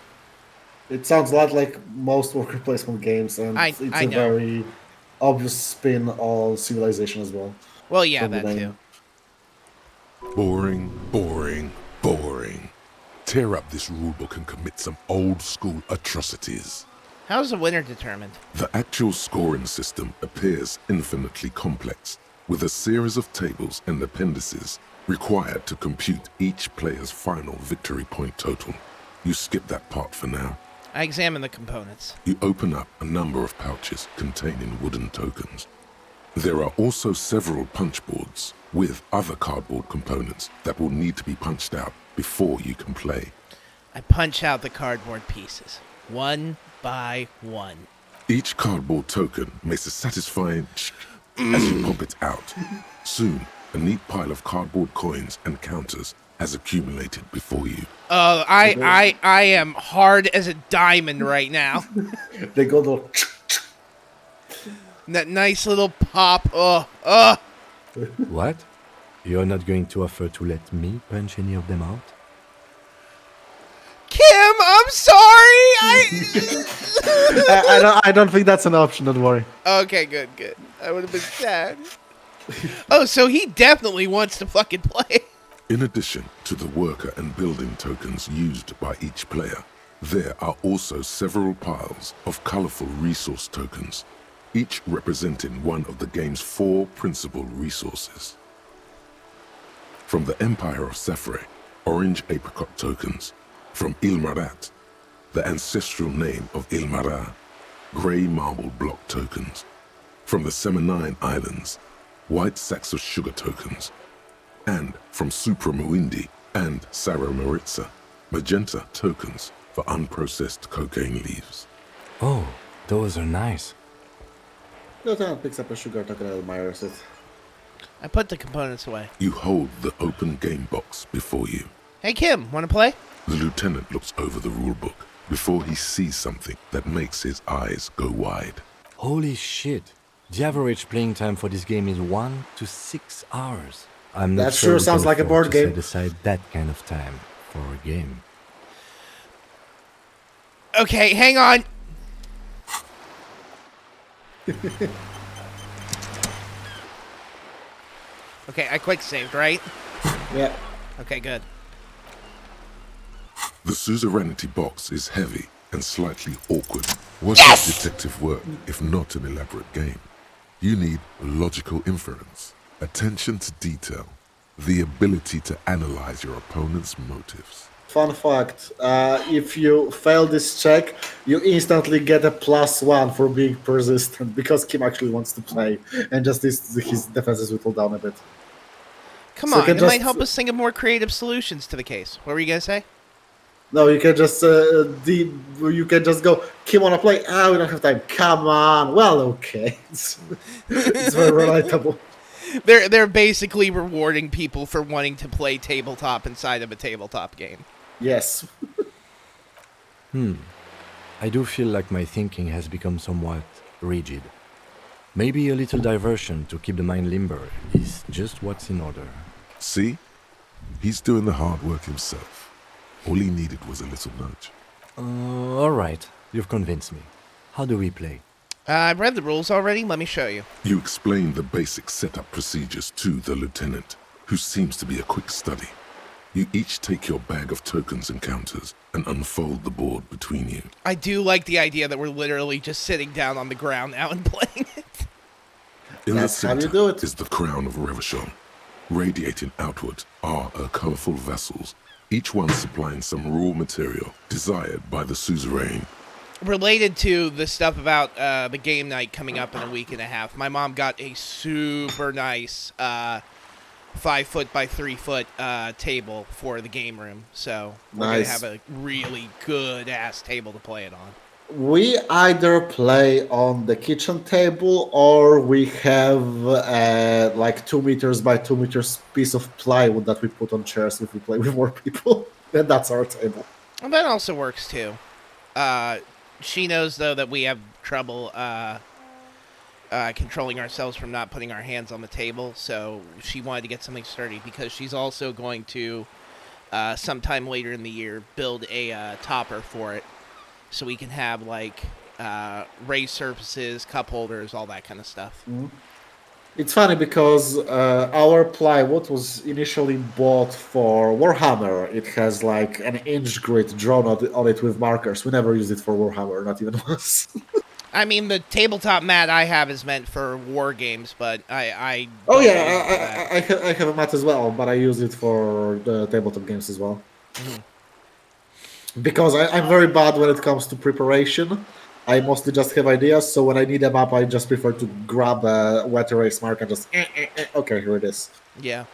It sounds a lot like most worker placement games, and it's a very obvious spin on Civilization as well. Well, yeah, from the that name. too. Boring, boring, boring. Tear up this rulebook and commit some old-school atrocities. How's the winner determined? The actual scoring system appears infinitely complex, with a series of tables and appendices required to compute each player's final victory point total. You skip that part for now. I examine the components. You open up a number of pouches containing wooden tokens. There are also several punch boards with other cardboard components that will need to be punched out before you can play. I punch out the cardboard pieces, one by one. Each cardboard token makes a satisfying as you pop it out. Soon, a neat pile of cardboard coins and counters has accumulated before you. Oh, I am hard as a diamond right now. They go the. That nice little pop. What? You're not going to offer to let me punch any of them out? Kim, I'm sorry. I don't think that's an option. Don't worry. Okay, good. I would have been sad. Oh, so he definitely wants to fucking play. In addition to the worker and building tokens used by each player, there are also several piles of colorful resource tokens, each representing one of the game's 4 principal resources. From the Empire of Sefre, orange apricot tokens. From Ilmarat, the ancestral name of Ilmara, grey marble block tokens. From the Semenine Islands, white sacks of sugar tokens. And from Supramuindi and Sarah Maritza, magenta tokens for unprocessed cocaine leaves. Oh, those are nice. Lieutenant picks up a sugar token and admires it. I put the components away. You hold the open game box before you. Hey, Kim, want to play? The lieutenant looks over the rulebook before he sees something that makes his eyes go wide. Holy shit. The average playing time for this game is 1 to 6 hours. I'm not That sure sure we sounds can like a afford board to game. set aside that kind of time for a game. Okay, hang on. Okay, I quick saved, right? Yeah. Okay, good. The suzerainty box is heavy and slightly awkward. What is detective work if not an elaborate game? You need logical inference, attention to detail, the ability to analyze your opponent's motives. Fun fact, if you fail this check, you instantly get a +1 for being persistent, because Kim actually wants to play, and just his defenses whittle down a bit. Come So you on, can it might just- help us think of more creative solutions to the case. What were you gonna say? No, you can just you can just go, Kim, wanna play? We don't have time. Come on. Well, okay. It's very relatable. They're basically rewarding people for wanting to play tabletop inside of a tabletop game. Yes. I do feel like my thinking has become somewhat rigid. Maybe a little diversion to keep the mind limber is just what's in order. See? He's doing the hard work himself. All he needed was a little nudge. Alright, you've convinced me. How do we play? I've read the rules already. Let me show you. You explain the basic setup procedures to the lieutenant, who seems to be a quick study. You each take your bag of tokens and counters and unfold the board between you. I do like the idea that we're literally just sitting down on the ground now and playing it. In the That's how you center do it. is the crown of Revachon. Radiating outward are her colorful vessels, each one supplying some raw material desired by the suzerain. Related to the stuff about the game night coming up in a week and a half, my mom got a super nice 5 foot by 3 foot table for the game room. So we're going to Nice. have a really good ass table to play it on. We either play on the kitchen table or we have like 2 meters by 2 meters piece of plywood that we put on chairs if we play with more people. And that's our table. And that also works too. She knows though that we have trouble controlling ourselves from not putting our hands on the table, so she wanted to get something sturdy because she's also going to sometime later in the year build a topper for it, so we can have like raised surfaces, cup holders, all that kind of stuff. It's funny because our plywood was initially bought for Warhammer. It has like an inch grid drawn on it with markers. We never used it for Warhammer, not even once. I mean, the tabletop mat I have is meant for war games, but I Oh don't use yeah, it for that. I have a mat as well, but I use it for the tabletop games as well. Because I'm very bad when it comes to preparation. I mostly just have ideas, so when I need a map, I just prefer to grab a wet erase mark and just okay, here it is. Yeah.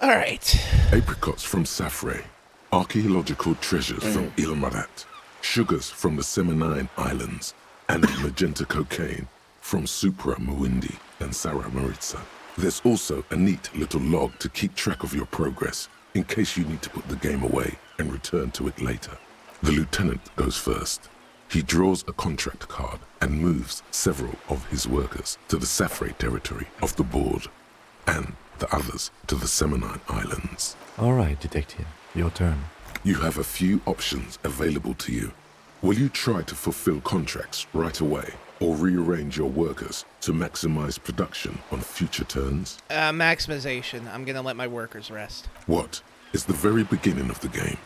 All right. Apricots from Safre, archaeological treasures from Ilmarat, sugars from the Seminine Islands, and magenta cocaine from Supra Muindi and Sara Maritza. There's also a neat little log to keep track of your progress in case you need to put the game away and return to it later. The lieutenant goes first. He draws a contract card and moves several of his workers to the Safre territory of the board, and the others to the Seminine Islands. All right, Detective, your turn. You have a few options available to you. Will you try to fulfill contracts right away, or rearrange your workers to maximize production on future turns? Maximization. I'm gonna let my workers rest. What? It's the very beginning of the game.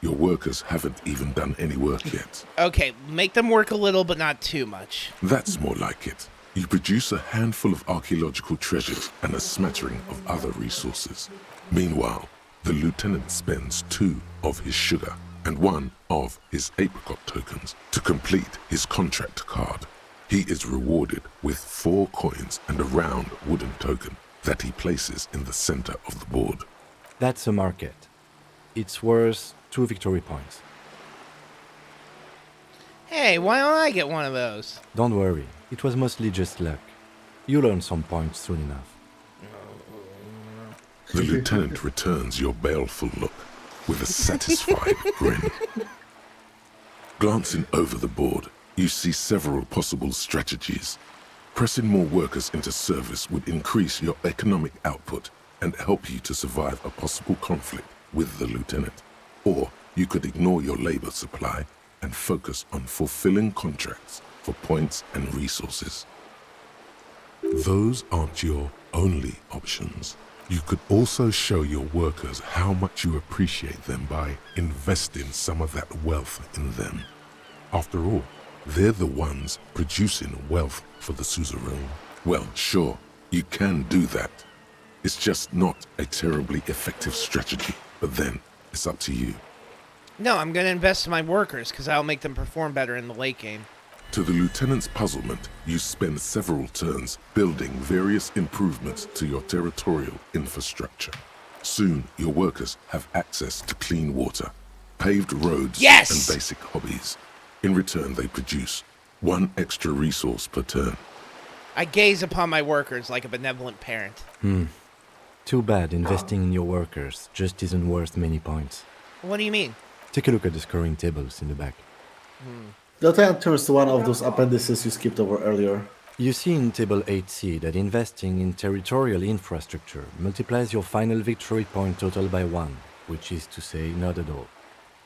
Your workers haven't even done any work yet. Okay, make them work a little, but not too much. That's more like it. You produce a handful of archaeological treasures and a smattering of other resources. Meanwhile, the lieutenant spends 2 of his sugar and 1 of his apricot tokens to complete his contract card. He is rewarded with 4 coins and a round wooden token that he places in the center of the board. That's a market. It's worth 2 victory points. Hey, why don't I get one of those? Don't worry, it was mostly just luck. You'll earn some points soon enough. The lieutenant returns your baleful look with a satisfied grin. Glancing over the board, you see several possible strategies. Pressing more workers into service would increase your economic output and help you to survive a possible conflict with the lieutenant. Or you could ignore your labor supply and focus on fulfilling contracts for points and resources. Those aren't your only options. You could also show your workers how much you appreciate them by investing some of that wealth in them. After all, they're the ones producing wealth for the suzerain. Well, sure, you can do that. It's just not a terribly effective strategy, but then it's up to you. No, I'm gonna invest in my workers, because I'll make them perform better in the late game. To the lieutenant's puzzlement, you spend several turns building various improvements to your territorial infrastructure. Soon, your workers have access to clean water, paved roads, Yes! and basic hobbies. In return, they produce 1 extra resource per turn. I gaze upon my workers like a benevolent parent. Too bad investing in your workers just isn't worth many points. What do you mean? Take a look at the scoring tables in the back. The lieutenant turns to one of those appendices you skipped over earlier. You see in Table 8C that investing in territorial infrastructure multiplies your final victory point total by 1, which is to say not at all.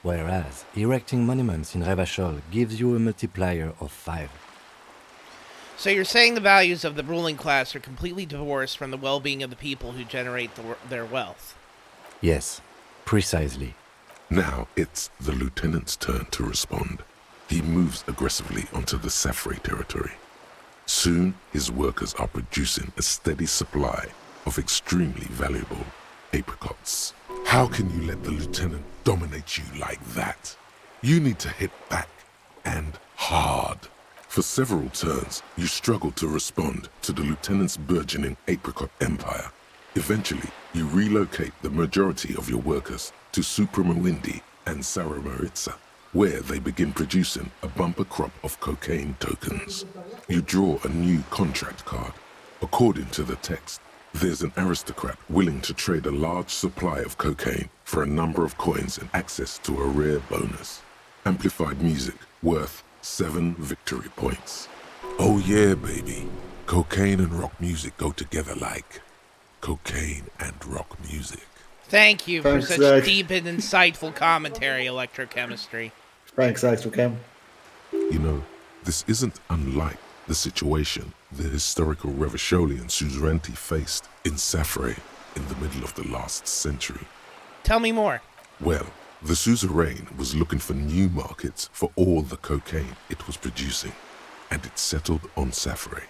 Whereas erecting monuments in Revachol gives you a multiplier of 5. So you're saying the values of the ruling class are completely divorced from the well-being of the people who generate their wealth? Yes, precisely. Now it's the lieutenant's turn to respond. He moves aggressively onto the Safre territory. Soon, his workers are producing a steady supply of extremely valuable apricots. How can you let the lieutenant dominate you like that? You need to hit back, and hard. For several turns, you struggle to respond to the lieutenant's burgeoning apricot empire. Eventually, you relocate the majority of your workers to Supremawindi and Sara Maritza, where they begin producing a bumper crop of cocaine tokens. You draw a new contract card. According to the text, there's an aristocrat willing to trade a large supply of cocaine for a number of coins and access to a rare bonus. Amplified music worth 7 victory points. Oh yeah, baby. Cocaine and rock music go together like cocaine and rock music. Thank you Thanks, for such Zach. deep and insightful commentary, Electrochemistry. Thanks, Extracam. You know, this isn't unlike the situation the historical Revacholian suzerainty faced in Safre in the middle of the last century. Tell me more. Well, the suzerain was looking for new markets for all the cocaine it was producing, and it settled on Safre.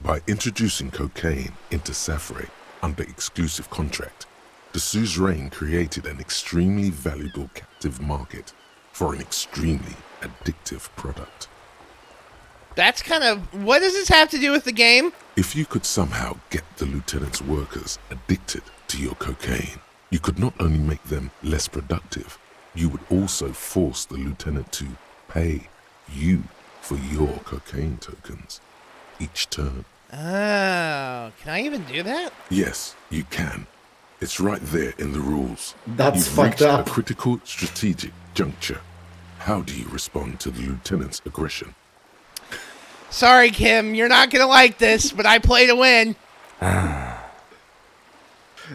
By introducing cocaine into Safre under exclusive contract, the suzerain created an extremely valuable captive market for an extremely addictive product. That's kind of... What does this have to do with the game? If you could somehow get the lieutenant's workers addicted to your cocaine, you could not only make them less productive, you would also force the lieutenant to pay you for your cocaine tokens each turn. Oh, can I even do that? Yes, you can. It's right there in the rules. That's You've fucked reached up. a critical strategic juncture. How do you respond to the lieutenant's aggression? Sorry, Kim, you're not gonna like this, but I play to win. The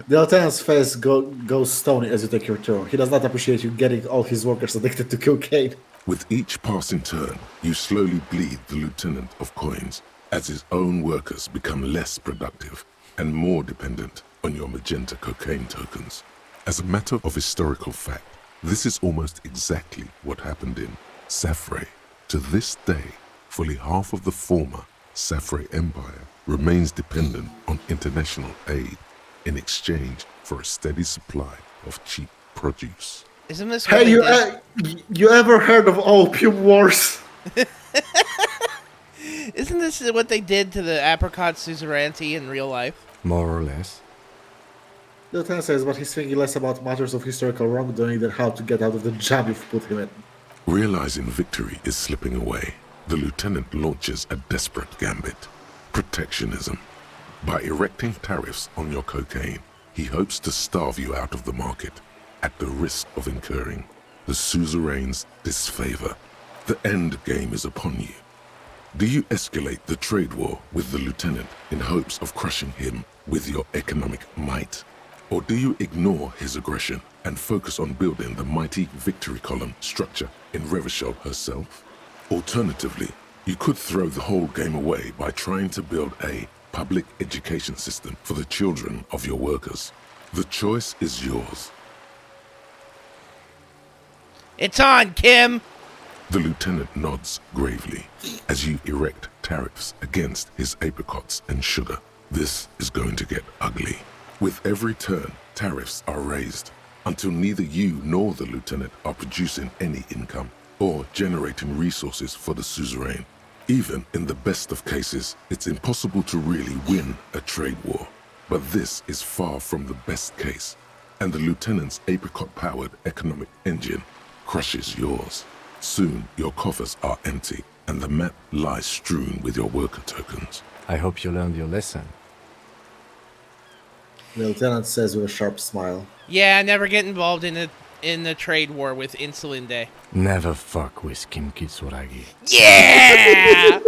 lieutenant's face goes stony as you take your turn. He does not appreciate you getting all his workers addicted to cocaine. With each passing turn, you slowly bleed the lieutenant of coins as his own workers become less productive and more dependent on your magenta cocaine tokens. As a matter of historical fact, this is almost exactly what happened in Safre. To this day, fully half of the former Safre Empire remains dependent on international aid in exchange for a steady supply of cheap produce. Isn't this what Hey, they you ever heard of opium wars? Isn't this what they did to the apricot suzerainty in real life? More or less. The lieutenant says, but he's thinking less about matters of historical wrongdoing than how to get out of the jam you've put him in. Realizing victory is slipping away, the lieutenant launches a desperate gambit: protectionism. By erecting tariffs on your cocaine, he hopes to starve you out of the market at the risk of incurring the suzerain's disfavor. The end game is upon you. Do you escalate the trade war with the lieutenant in hopes of crushing him with your economic might? Or do you ignore his aggression and focus on building the mighty victory column structure in Revachol herself? Alternatively, you could throw the whole game away by trying to build a public education system for the children of your workers. The choice is yours. It's on, Kim! The lieutenant nods gravely as you erect tariffs against his apricots and sugar. This is going to get ugly. With every turn, tariffs are raised until neither you nor the lieutenant are producing any income or generating resources for the suzerain. Even in the best of cases, it's impossible to really win a trade war. But this is far from the best case, and the lieutenant's apricot-powered economic engine crushes yours. Soon, your coffers are empty, and the map lies strewn with your worker tokens. I hope you learned your lesson. The lieutenant says with a sharp smile. Yeah, never get involved in the trade war with Insulin Day. Never fuck with Kim Kitsuragi. Yeah!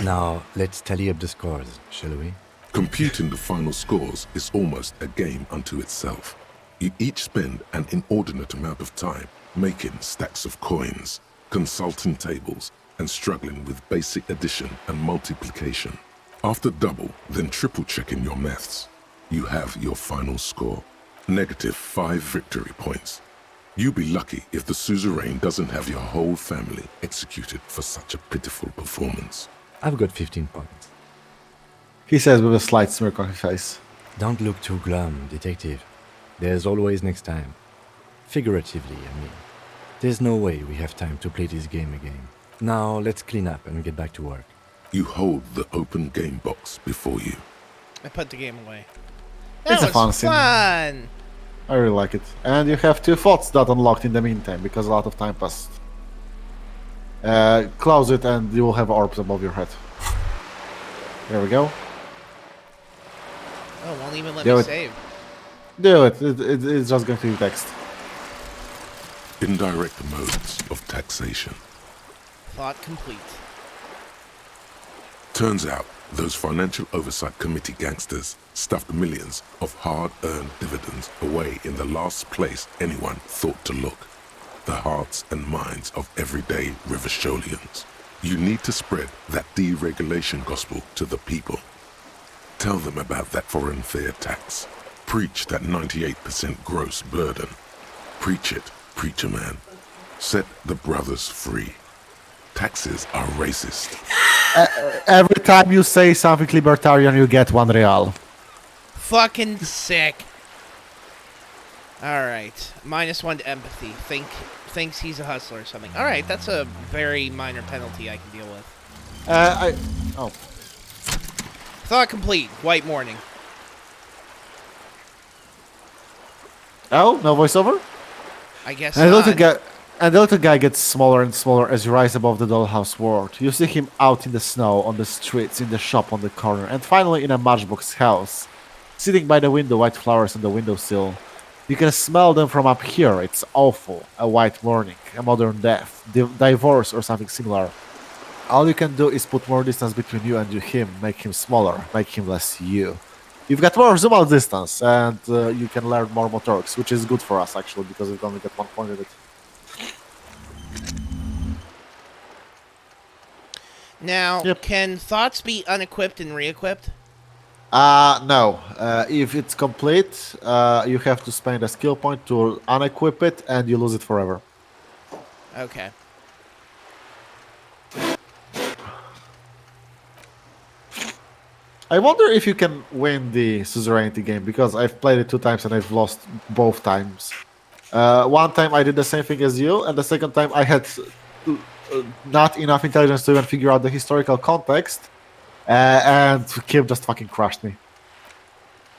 Now, let's tally up the scores, shall we? Computing the final scores is almost a game unto itself. You each spend an inordinate amount of time making stacks of coins, consulting tables, and struggling with basic addition and multiplication. After double, then triple checking your maths, you have your final score. -5 victory points. You'll be lucky if the suzerain doesn't have your whole family executed for such a pitiful performance. I've got 15 points. He says with a slight smirk on his face. Don't look too glum, detective. There's always next time. Figuratively, I mean. There's no way we have time to play this game again. Now, let's clean up and get back to work. You hold the open game box before you. I put the game away. It's That a fun was scene. fun! I really like it. And you have 2 thoughts that unlocked in the meantime, because a lot of time passed. Close it and you will have orbs above your head. There we go. Oh, won't even let Do me it. save. Do it. It's just going to be text. Indirect modes of taxation. Thought complete. Turns out, those Financial Oversight Committee gangsters stuffed millions of hard-earned dividends away in the last place anyone thought to look: the hearts and minds of everyday Revacholians. You need to spread that deregulation gospel to the people. Tell them about that foreign fair tax. Preach that 98% gross burden. Preach it, preacher man. Set the brothers free. Taxes are racist. Every time you say something libertarian, you get 1 real. Fucking sick. Alright. -1 to empathy. Thinks he's a hustler or something. Alright, that's a very minor penalty I can deal with. Thought complete. White morning. Oh, no voiceover? I guess And not. the little guy gets smaller and smaller as you rise above the dollhouse world. You see him out in the snow, on the streets, in the shop on the corner, and finally in a matchbox house. Sitting by the window, white flowers on the windowsill. You can smell them from up here. It's awful. A white morning, a modern death, divorce or something similar. All you can do is put more distance between you and him, make him smaller, make him less you. You've got more zoom out distance, and you can learn more motorics, which is good for us actually, because we've only got 1 point in it. Now, can thoughts be unequipped and re-equipped? No. If it's complete, you have to spend a skill point to unequip it, and you lose it forever. Okay. I wonder if you can win the suzerainty game, because I've played it 2 times and I've lost both times. 1 time I did the same thing as you, and the second time I had not enough intelligence to even figure out the historical context, and Kim just fucking crushed me.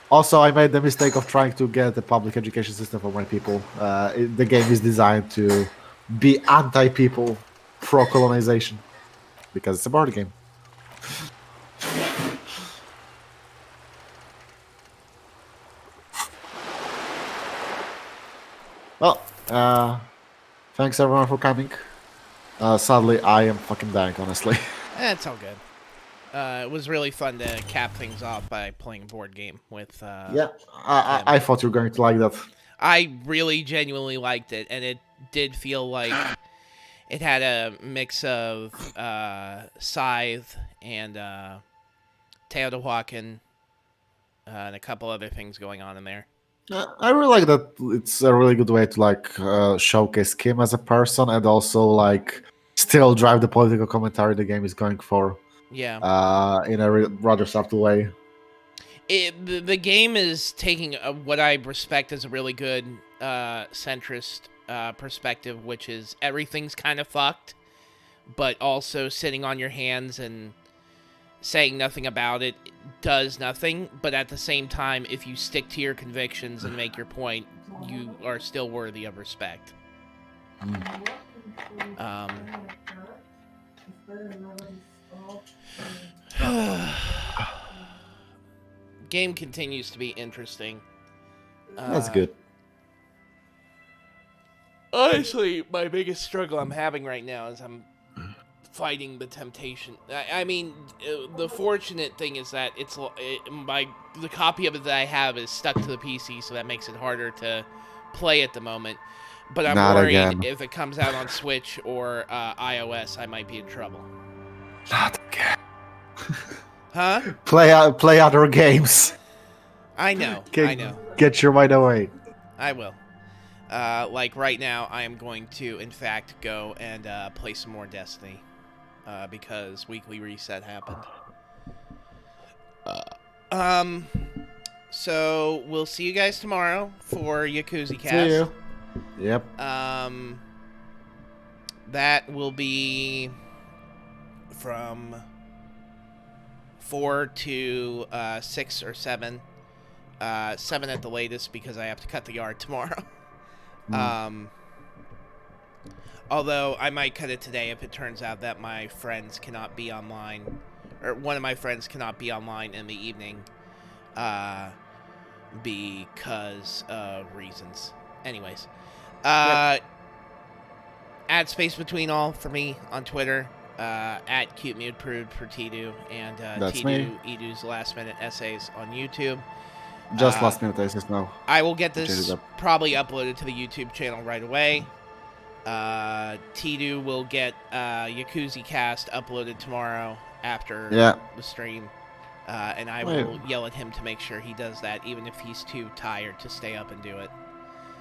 Also, I made the mistake of trying to get the public education system for my people. The game is designed to be anti-people, pro-colonization, because it's a board game. Well, thanks everyone for coming. Sadly, I am fucking dying, honestly. It's all good. It was really fun to cap things off by playing a board game with. Yeah, I thought you were going to like that. I really genuinely liked it, and it did feel like it had a mix of Scythe and Teotihuacan and a couple other things going on in there. I really like that. It's a really good way to like showcase Kim as a person, and also like still drive the political commentary the game is going for. Yeah. In a rather subtle way. The game is taking what I respect as a really good centrist perspective, which is everything's kind of fucked, but also sitting on your hands and saying nothing about it does nothing. But at the same time, if you stick to your convictions and make your point, you are still worthy of respect. Game continues to be interesting. That's good. Honestly, my biggest struggle I'm having right now is I'm fighting the temptation. I mean, the fortunate thing is that the copy of it that I have is stuck to the PC, so that makes it harder to play at the moment. But I'm Not worried again. if it comes out on Switch or iOS, I might be in trouble. Not again. Huh? Play other games. I know. Get your mind away. I will. Like right now, I am going to, in fact, go and play some more Destiny, because Weekly Reset happened. So we'll see you guys tomorrow for Yakuza Cast. See you. Yep. That will be from 4 to 6 or 7. 7 at the latest, because I have to cut the yard tomorrow. Although I might cut it today if it turns out that my friends cannot be online, or one of my friends cannot be online in the evening, because of reasons. Anyways, add space between all for me on Twitter, at CuteMutePrude for Tidu, and That's me. Edu's Last Minute Essays on YouTube. Just last minute essays now. I will get Change this it up. probably uploaded to the YouTube channel right away. Tidu will get Yakuza Cast uploaded tomorrow after Yeah. the stream. And I Wait. will yell at him to make sure he does that, even if he's too tired to stay up and do it.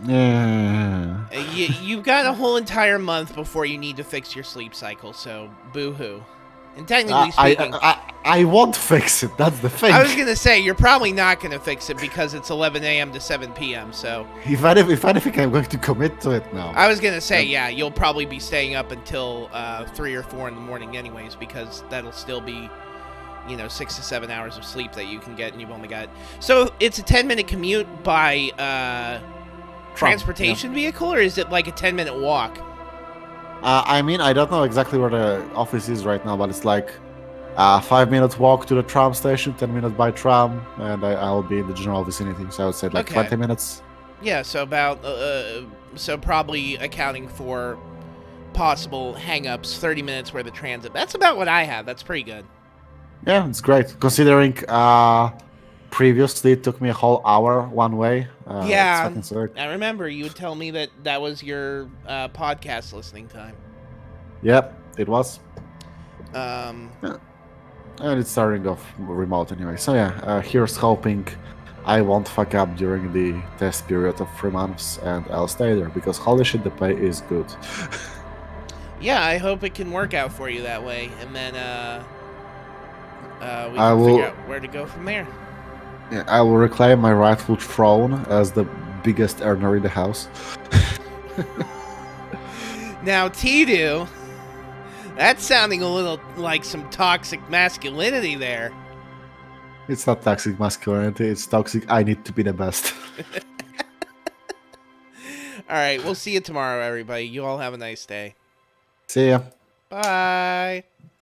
Yeah. You've got a whole entire month before you need to fix your sleep cycle, so boo-hoo. And technically speaking... I won't fix it, that's the thing. I was going to say, you're probably not going to fix it because it's 11 a.m. to 7 p.m., so... If anything, I'm going to commit to it now. I was going to say, yeah, you'll probably be staying up until 3 or 4 in the morning anyways, because that'll still be, 6 to 7 hours of sleep that you can get, and you've only got... So, it's a 10-minute commute by transportation vehicle, or is it like a 10-minute walk? I don't know exactly where the office is right now, but it's like a 5-minute walk to the tram station, 10 minutes by tram, and I'll be in the general vicinity, so I would say like 20 minutes. Yeah, so about, so probably accounting for possible hang-ups, 30 minutes worth of transit. That's about what I have. That's pretty good. Yeah, it's great, considering previously it took me a whole hour one way. Yeah, it's fucking I remember you would tell me that was your podcast listening time. Yep, it was. Yeah. And it's starting off remote anyway. So yeah, here's hoping I won't fuck up during the test period of 3 months, and I'll stay there because holy shit, the pay is good. Yeah, I hope it can work out for you that way, and then we I can will- figure out where to go from there. Yeah, I will reclaim my rightful throne as the biggest earner in the house. Now, Tidu, that's sounding a little like some toxic masculinity there. It's not toxic masculinity, it's toxic I need to be the best. All right, we'll see you tomorrow, everybody. You all have a nice day. See ya. Bye.